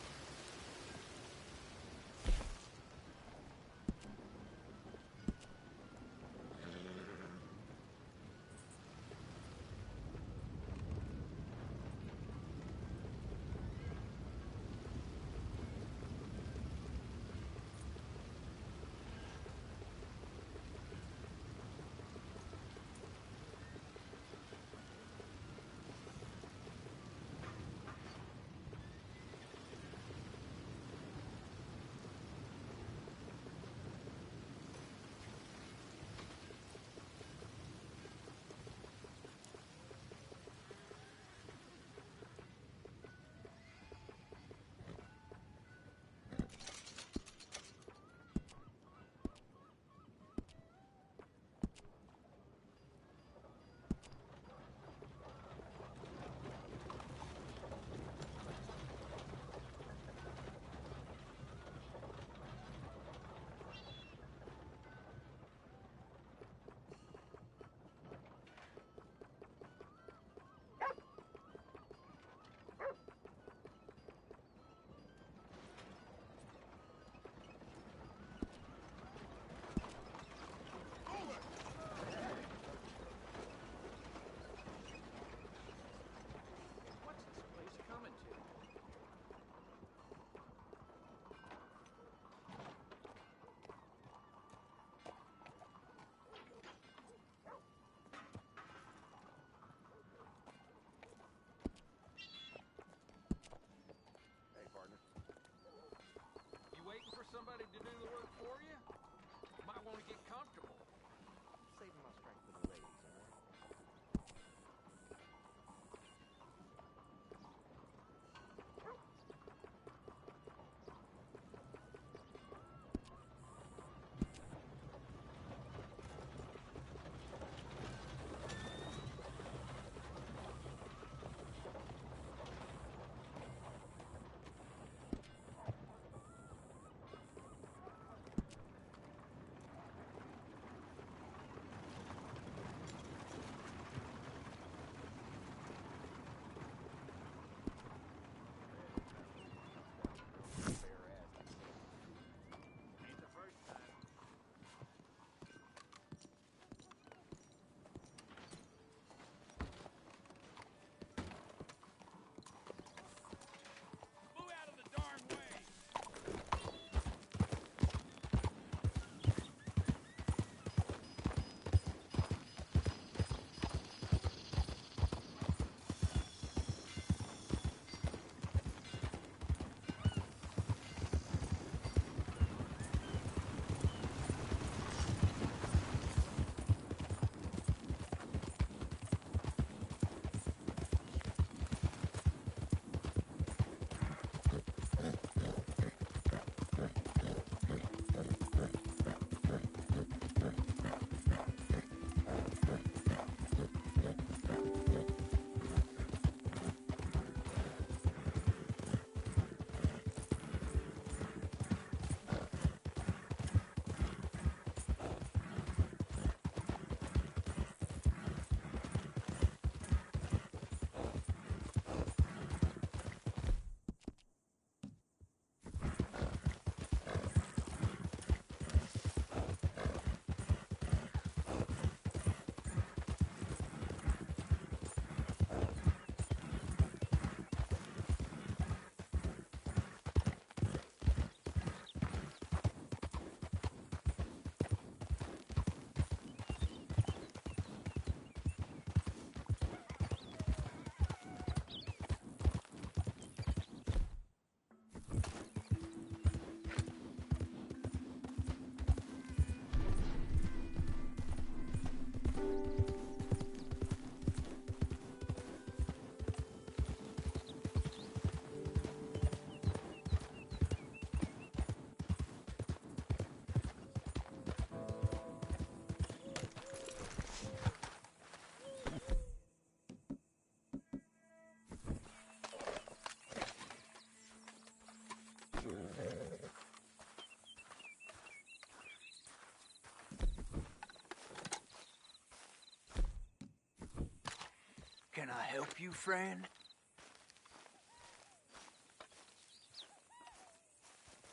S7: help you, friend?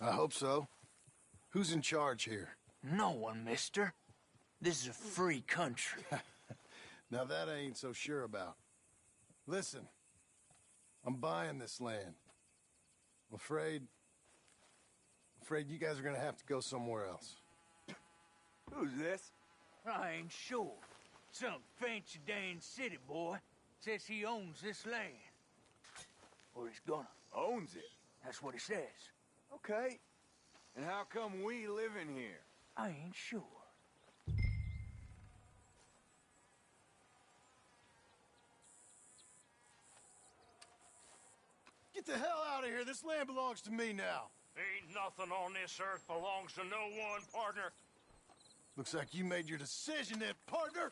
S18: I hope so. Who's in charge here?
S7: No one, mister. This is a free country.
S18: Now that I ain't so sure about. Listen, I'm buying this land. I'm afraid you guys are gonna have to go somewhere else.
S7: Who's this? I ain't sure. Some fancy Dan city boy says he owns this land. Or he's gonna.
S24: Owns it?
S7: That's what he says.
S24: Okay. And how come we live in here?
S7: I ain't sure.
S18: Get the hell out of here. This land belongs to me now.
S12: Ain't nothing on this earth belongs to no one, partner.
S18: Looks like you made your decision then, partner.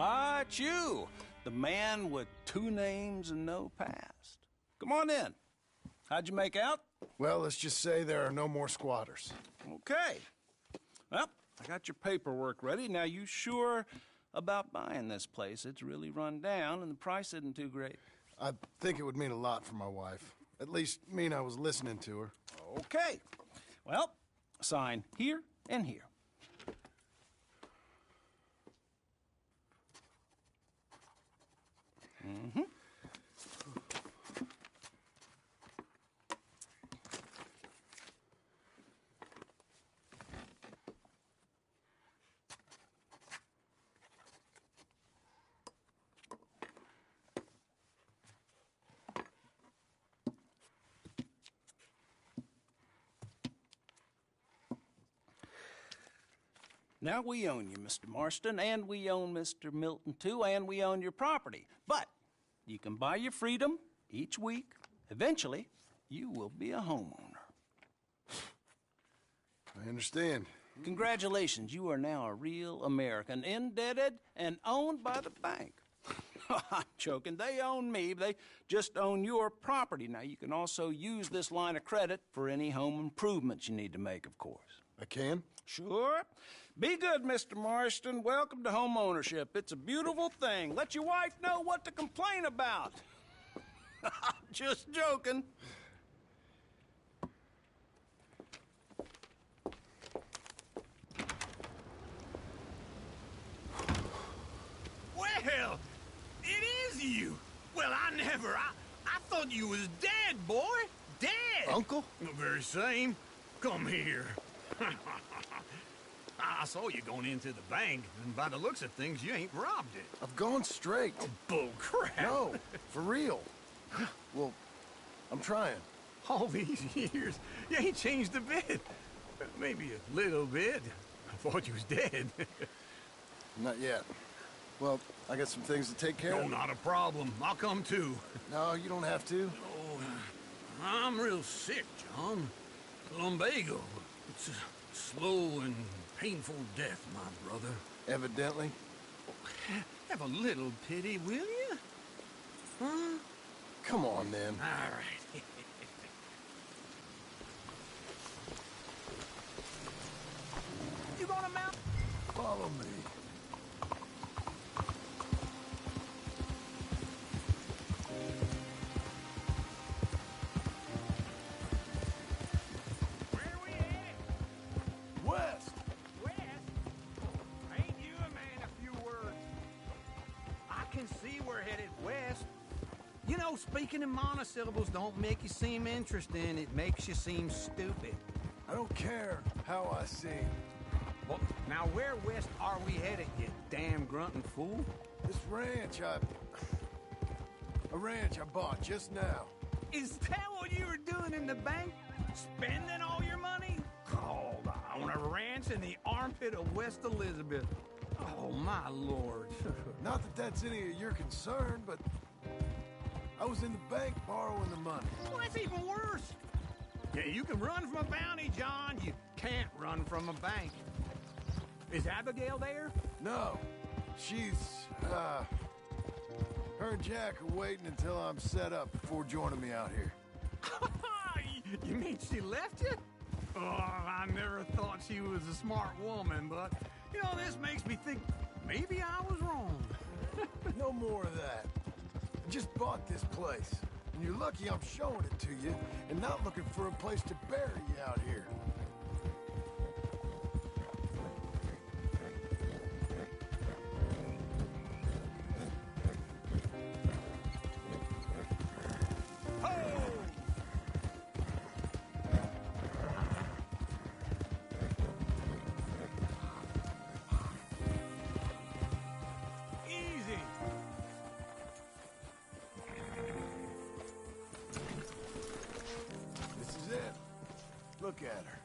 S3: Ah, it's you, the man with 2 names and no past. Come on in. How'd you make out?
S18: Well, let's just say there are no more squatters.
S3: Okay. Well, I got your paperwork ready. Now, you sure about buying this place? It's really run down, and the price isn't too great.
S18: I think it would mean a lot for my wife. At least mean I was listening to her.
S3: Okay. Well, sign here and here. Mm-hmm. Now, we own you, Mr. Marston, and we own Mr. Milton, too, and we own your property. But you can buy your freedom each week. Eventually, you will be a homeowner.
S18: I understand.
S3: Congratulations, you are now a real American, indebted and owned by the bank. I'm joking. They own me. They just own your property. Now, you can also use this line of credit for any home improvements you need to make, of course.
S18: I can?
S3: Sure. Be good, Mr. Marston. Welcome to home ownership. It's a beautiful thing. Let your wife know what to complain about. Just joking.
S12: Well, it is you. Well, I thought you was dead, boy. Dead.
S18: Uncle?
S12: The very same. Come here. I saw you going into the bank, and by the looks of things, you ain't robbed it.
S18: I've gone straight.
S12: Oh, bull crap.
S18: No, for real. Well, I'm trying.
S12: All these years, you ain't changed a bit. Maybe a little bit. I thought you was dead.
S18: Not yet. Well, I got some things to take care of.
S12: No, not a problem. I'll come too.
S18: No, you don't have to.
S12: Oh, I'm real sick, John. Lumbago. It's a slow and painful death, my brother.
S18: Evidently.
S12: Have a little pity, will you? Huh?
S18: Come on, then.
S12: All right. You gonna mount?
S18: Follow me.
S5: Speaking in monosyllables don't make you seem interesting. It makes you seem stupid.
S13: I don't care how I seem.
S4: Well, now where west are we headed, you damn grunting fool?
S13: This ranch a ranch I bought just now.
S4: Is that what you were doing in the bank? Spending all your money? Oh, on a ranch in the armpit of West Elizabeth. Oh, my lord.
S13: Not that that's any of your concern, but I was in the bank borrowing the money.
S4: Well, that's even worse. Yeah, you can run from a bounty, John. You can't run from a bank. Is Abigail there?
S13: No. She's, her and Jack are waiting until I'm set up before joining me out here.
S4: You mean she left you? Oh, I never thought she was a smart woman, but, you know, this makes me think maybe I was wrong.
S13: No more of that. I just bought this place, and you're lucky I'm showing it to you and not looking for a place to bury you out here. Look at her.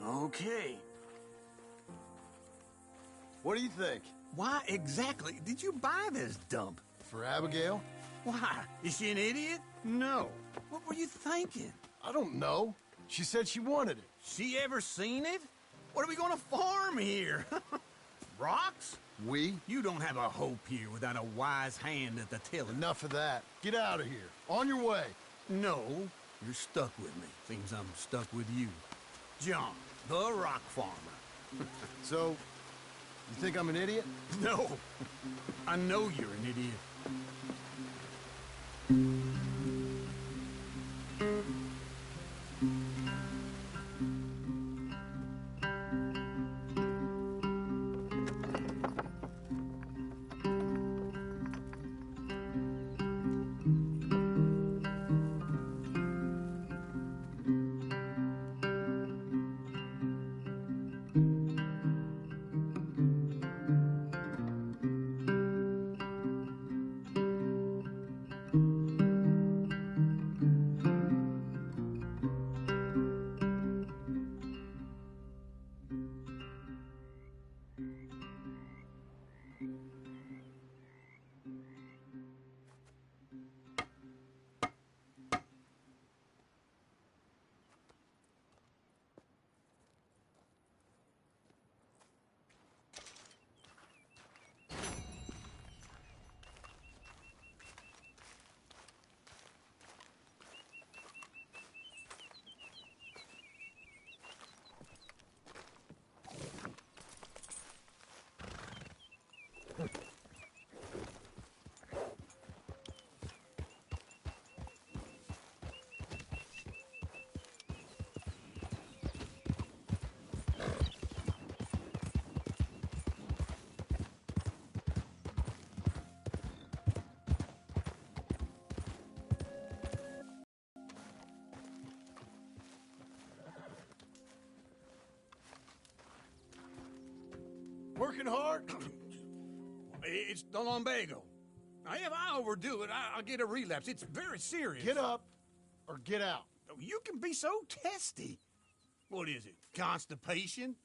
S4: Okay.
S13: What do you think?
S4: Why exactly did you buy this dump?
S13: For Abigail?
S4: Why? Is she an idiot? No. What were you thinking?
S13: I don't know. She said she wanted it.
S4: She ever seen it? What are we gonna farm here? Rocks?
S13: We?
S4: You don't have a hope here without a wise hand at the tiller.
S13: Enough of that. Get out of here. On your way.
S4: No, you're stuck with me. Seems I'm stuck with you. John, the rock farmer.
S13: So, you think I'm an idiot?
S4: No. I know you're an idiot.
S13: Working hard?
S4: It's the lumbago. Now, if I overdo it, I'll get a relapse. It's very serious.
S13: Get up or get out.
S4: You can be so testy. What is it, constipation?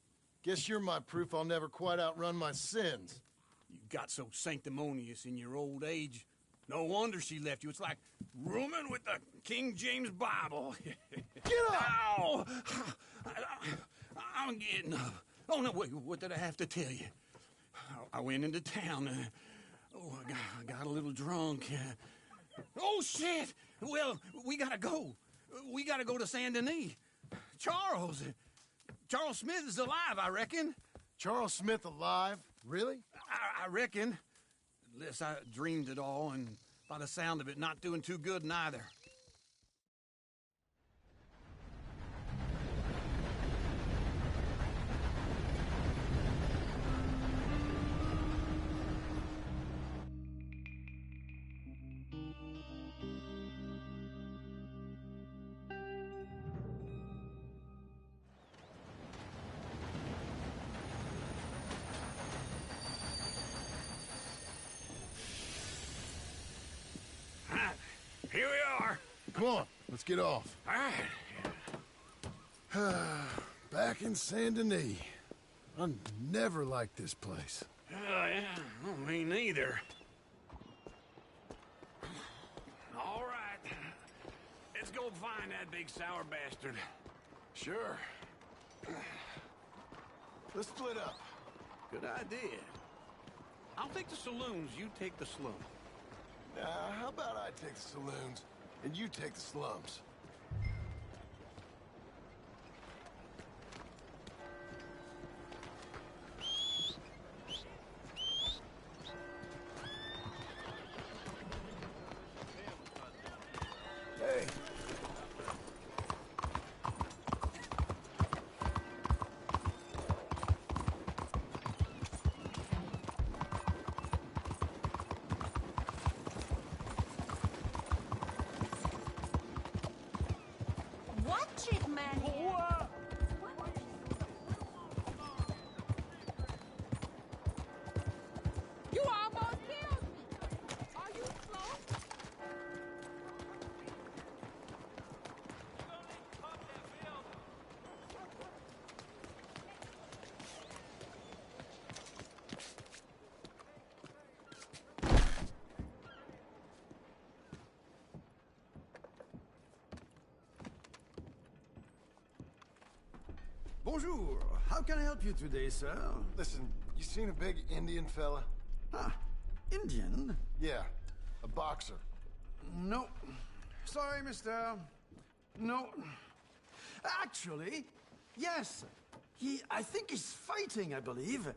S13: Guess you're my proof I'll never quite outrun my sins.
S4: You got so sanctimonious in your old age. No wonder she left you. It's like rooming with the King James Bible.
S13: Get up!
S4: Ow! I'm getting up. Oh, no, wait, what did I have to tell you? I went into town. I got a little drunk. Oh, shit! Well, we gotta go. We gotta go to Saint Denis. Charles Smith is alive, I reckon.
S13: Charles Smith alive? Really?
S4: I reckon. Unless I dreamed it all, and by the sound of it, not doing too good neither.
S2: Here we are.
S18: Come on, let's get off.
S2: All right.
S18: Back in Saint Denis. I never liked this place.
S2: Yeah, well, me neither. All right. Let's go find that big sour bastard.
S18: Sure. Let's split up.
S2: Good idea. I'll take the saloons, you take the slum.
S18: How about I take the saloons, and you take the slums? Hey.
S23: Watch it, man. You almost killed me. Are you slow?
S10: Bonjour. How can I help you today, sir?
S18: Listen, you seen a big Indian fella?
S10: Ah, Indian?
S18: Yeah, a boxer.
S10: No. Sorry, mister. No. Actually, yes. I think he's fighting, I believe.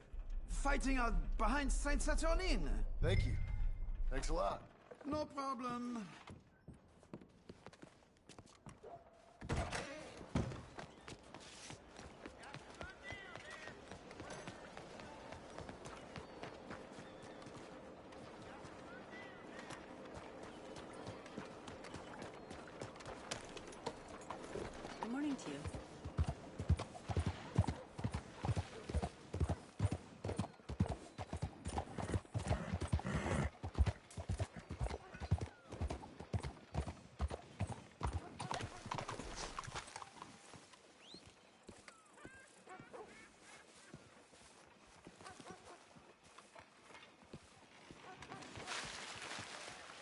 S10: Fighting out behind Saint Saturnine.
S18: Thank you. Thanks a lot.
S10: No problem.
S23: Good morning to you.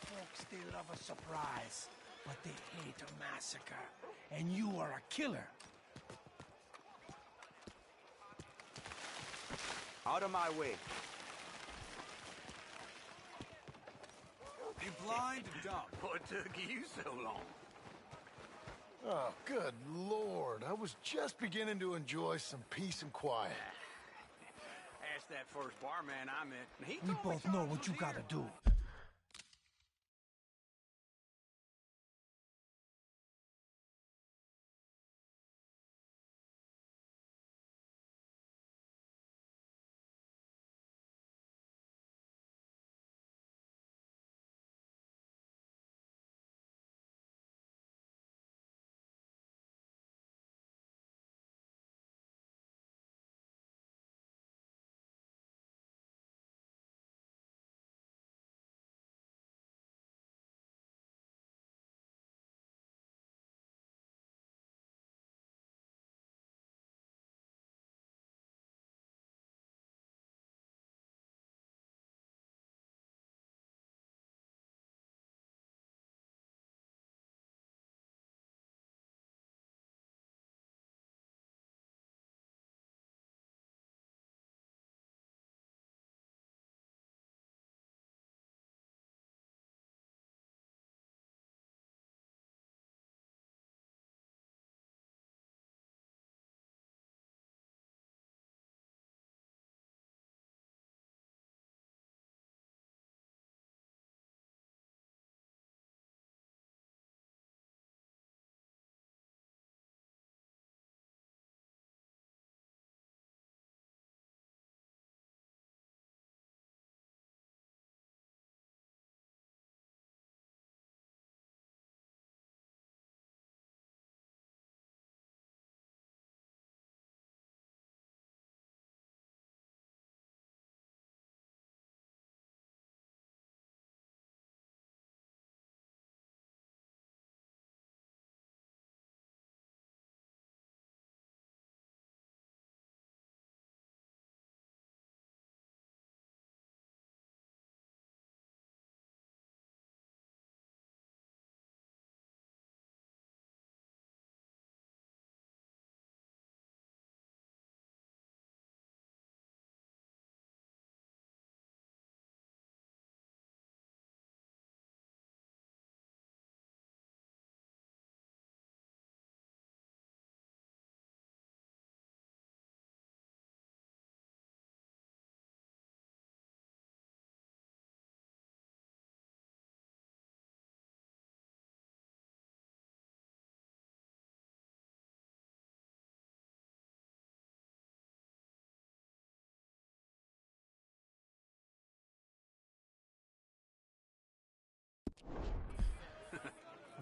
S12: Folks, they love a surprise, but they hate a massacre. And you are a killer.
S15: Out of my way.
S12: You blind dumb.
S2: What took you so long?
S18: Oh, good Lord. I was just beginning to enjoy some peace and quiet.
S2: Ask that first barman I met. He
S12: We
S2: told me
S12: both know what you gotta do.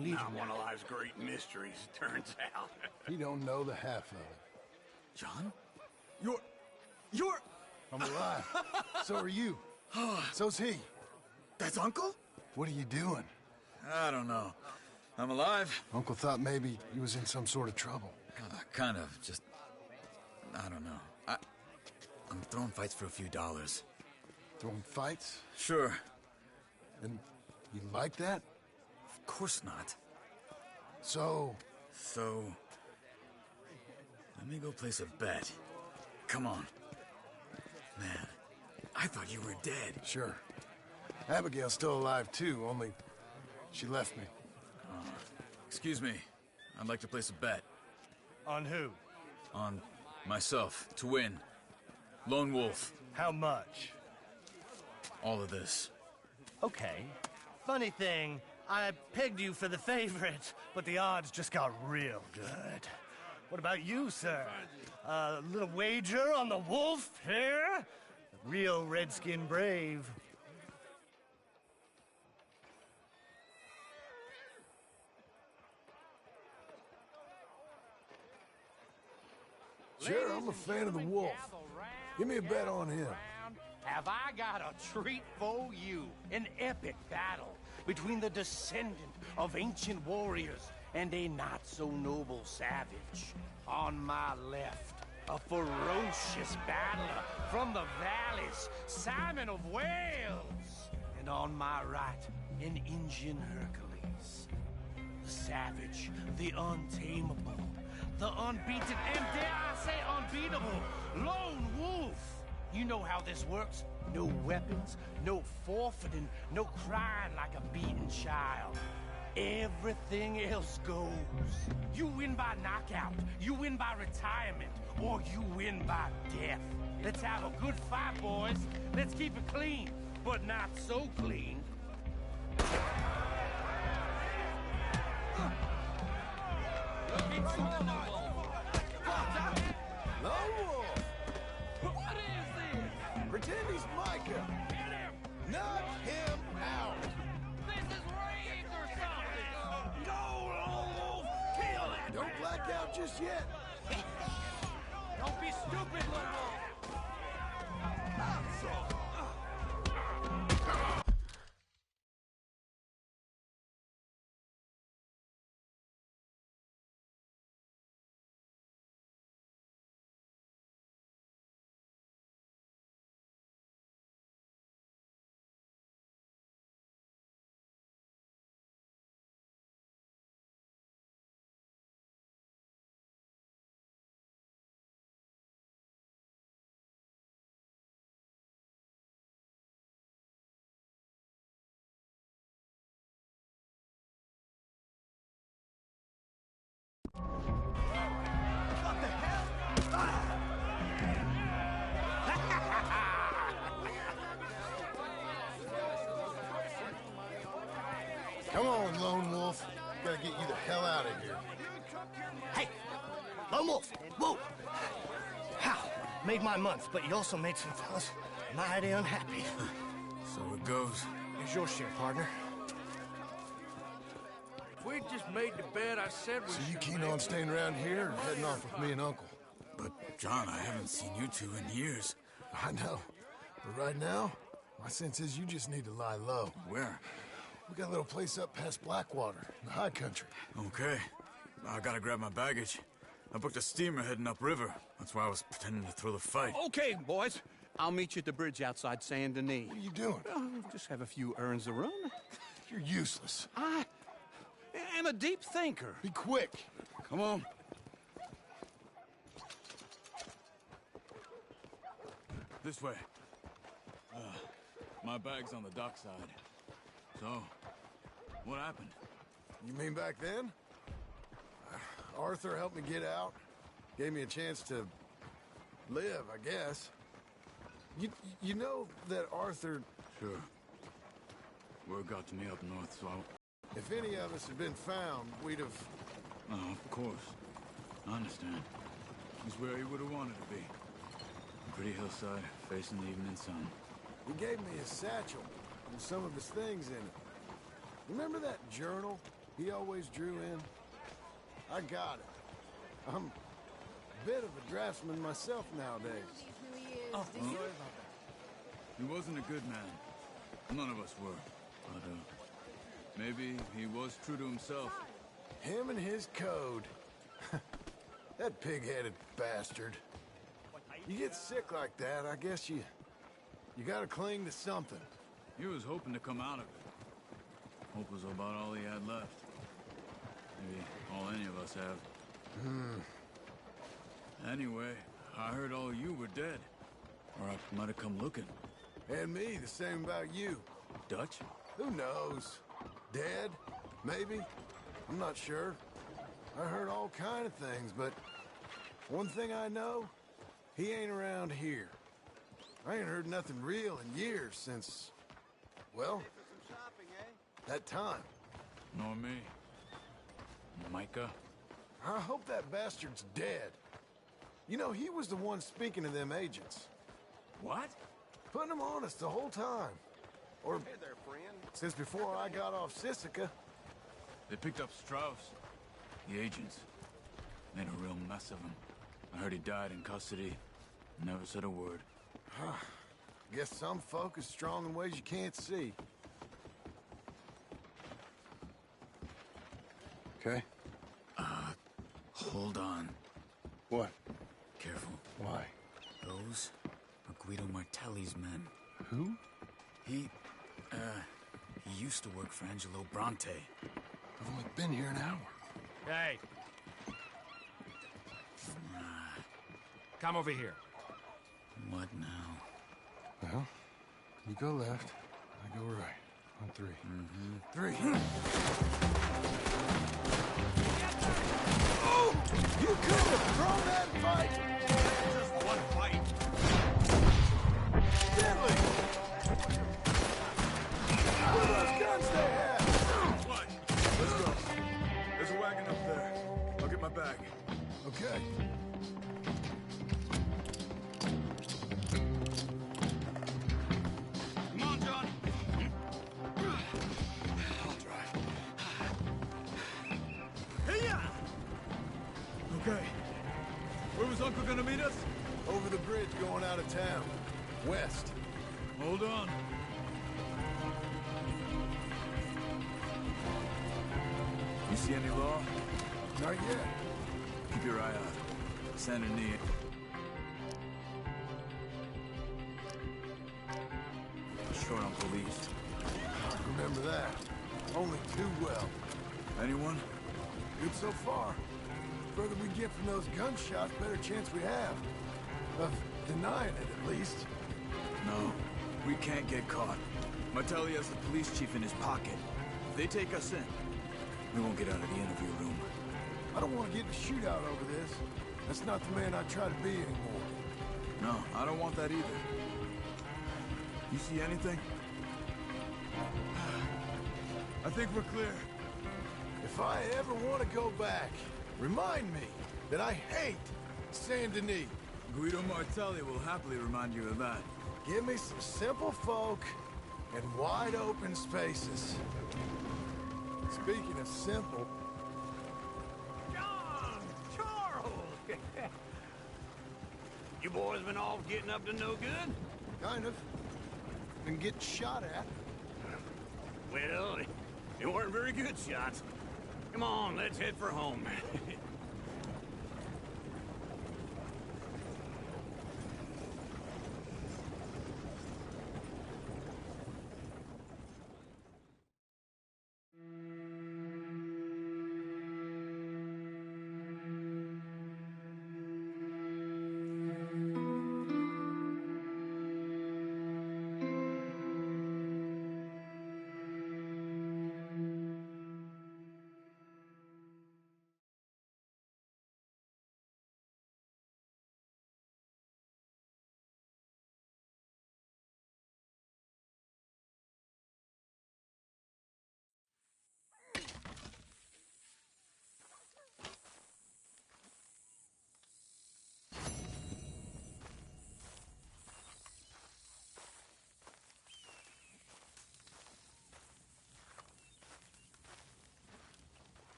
S4: Not one of life's great mysteries, turns out.
S18: You don't know the half of it.
S4: John? You're...
S18: I'm alive. So are you. So's he.
S4: That's Uncle?
S18: What are you doing?
S14: I don't know. I'm alive.
S18: Uncle thought maybe you was in some sort of trouble.
S14: Kind of. Just... I don't know. I'm throwing fights for a few dollars.
S18: Throwing fights?
S14: Sure.
S18: And you like that?
S14: Of course not.
S18: So,
S14: let me go place a bet. Come on. Man, I thought you were dead.
S18: Sure. Abigail's still alive too, only she left me.
S14: Excuse me. I'd like to place a bet.
S12: On who?
S14: On myself, to win. Lone Wolf.
S12: How much?
S14: All of this.
S12: Okay. Funny thing, I pegged you for the favorite, but the odds just got real good. What about you, sir? A little wager on the wolf here? Real redskin brave.
S13: Sure, I'm a fan of the wolf. Give me a bet on him.
S16: Have I got a treat for you? An epic battle between the descendant of ancient warriors and a not-so-noble savage. On my left, a ferocious battler from the valleys, Simon of Wales. And on my right, an Indian Hercules. The savage, the untamable, the unbeaten, and dare I say unbeatable, Lone Wolf. You know how this works. No weapons, no forfeiting, no crying like a beaten child. Everything else goes. You win by knockout, you win by retirement, or you win by death. Let's have a good fight, boys. Let's keep it clean, but not so clean.
S13: Lone Wolf! What is this? Pretend he's Micah. Knock him out.
S16: This is rigged or something.
S13: Go, Lone Wolf! Kill it! Don't black out just yet.
S16: Don't be stupid, Lone Wolf.
S18: Come on, Lone Wolf. Gotta get you the hell out of here.
S12: Hey, Lone Wolf, whoa! How? Made my month, but you also made some fellas mighty unhappy.
S14: So it goes.
S12: Here's your share, partner.
S10: If we just made the bet I said we
S18: So
S10: should
S18: you keen on staying around here or heading off with me and Uncle?
S14: But, John, I haven't seen you two in years.
S18: I know. But right now, my sense is you just need to lie low.
S14: Where?
S18: We got a little place up past Blackwater, in the high country.
S14: Okay. I gotta grab my baggage. I booked a steamer heading upriver. That's why I was pretending to throw the fight.
S4: Okay, boys. I'll meet you at the bridge outside Saint Denis.
S18: What are you doing?
S4: Just have a few errands to run.
S18: You're useless.
S4: I am a deep thinker.
S18: Be quick.
S14: Come on. This way. My bag's on the dockside. So, what happened?
S13: You mean back then? Arthur helped me get out. Gave me a chance to live, I guess. You know that Arthur...
S14: Sure. Word got to me up north, so
S13: If any of us had been found, we'd have...
S14: Oh, of course. I understand. He's where he would have wanted to be. Pretty hillside, facing the evening sun.
S13: He gave me his satchel with some of his things in it. Remember that journal he always drew in? I got it. I'm a bit of a draftsman myself nowadays.
S9: Oh,
S14: Well, sorry about that. He wasn't a good man. None of us were. But, maybe he was true to himself.
S13: Him and his code. That pig-headed bastard. You get sick like that, I guess you gotta cling to something.
S14: He was hoping to come out of it. Hope was about all he had left. Maybe all any of us have. Anyway, I heard all you were dead. Or I might have come looking.
S13: And me, the same about you.
S14: Dutch?
S13: Who knows? Dead? Maybe? I'm not sure. I heard all kind of things, but one thing I know, he ain't around here. I ain't heard nothing real in years since, well, that time.
S14: Nor me. Micah?
S13: I hope that bastard's dead. You know, he was the one speaking to them agents.
S14: What?
S13: Putting them on us the whole time. Or,
S17: Hey there, friend.
S13: since before I got off Sqaud.
S14: They picked up Strauss. The agents. Made a real mess of him. I heard he died in custody. Never said a word.
S13: Guess some folk is strong in ways you can't see.
S2: Okay?
S14: Hold on.
S2: What?
S14: Careful.
S2: Why?
S14: Those are Guido Martelli's men.
S2: Who?
S14: He used to work for Angelo Bronte.
S2: I've only been here an hour.
S19: Hey. Come over here.
S14: What now?
S2: Well, you go left, I go right. On three.
S13: Three. Oh! You could have thrown that fight!
S14: Just one fight.
S13: Deadly! What are those guns they have?
S14: What? Let's go. There's a wagon up there. I'll get my bag.
S13: Okay.
S14: Come on, Johnny. I'll drive. Hey-ya! Okay. Where was Uncle gonna meet us?
S13: Over the bridge going out of town. West.
S14: Hold on. You see any law?
S13: Not yet.
S14: Keep your eye out. Send a knee. Short on police.
S13: Remember that. Only too well.
S14: Anyone?
S13: Good so far. Further we get from those gunshots, better chance we have. Of denying it, at least.
S14: No. We can't get caught. Martelli has the police chief in his pocket. If they take us in, we won't get out of the interview room.
S13: I don't want to get in a shootout over this. That's not the man I try to be anymore.
S14: No, I don't want that either. You see anything? I think we're clear.
S13: If I ever want to go back, remind me that I hate Saint Denis.
S14: Guido Martelli will happily remind you of that.
S13: Give me some simple folk and wide open spaces. Speaking of simple...
S4: John! Charles! You boys been all getting up to no good?
S13: Kind of. Been getting shot at.
S4: Well, they weren't very good shots. Come on, let's head for home.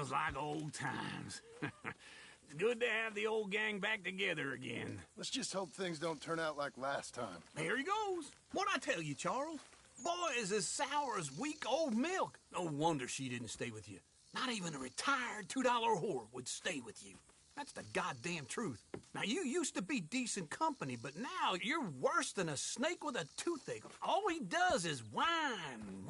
S4: Sounds like old times. It's good to have the old gang back together again.
S18: Let's just hope things don't turn out like last time.
S4: Here he goes. What'd I tell you, Charles? Boy is as sour as week-old milk. No wonder she didn't stay with you. Not even a retired $2 whore would stay with you. That's the goddamn truth. Now, you used to be decent company, but now you're worse than a snake with a toothache. All he does is whine,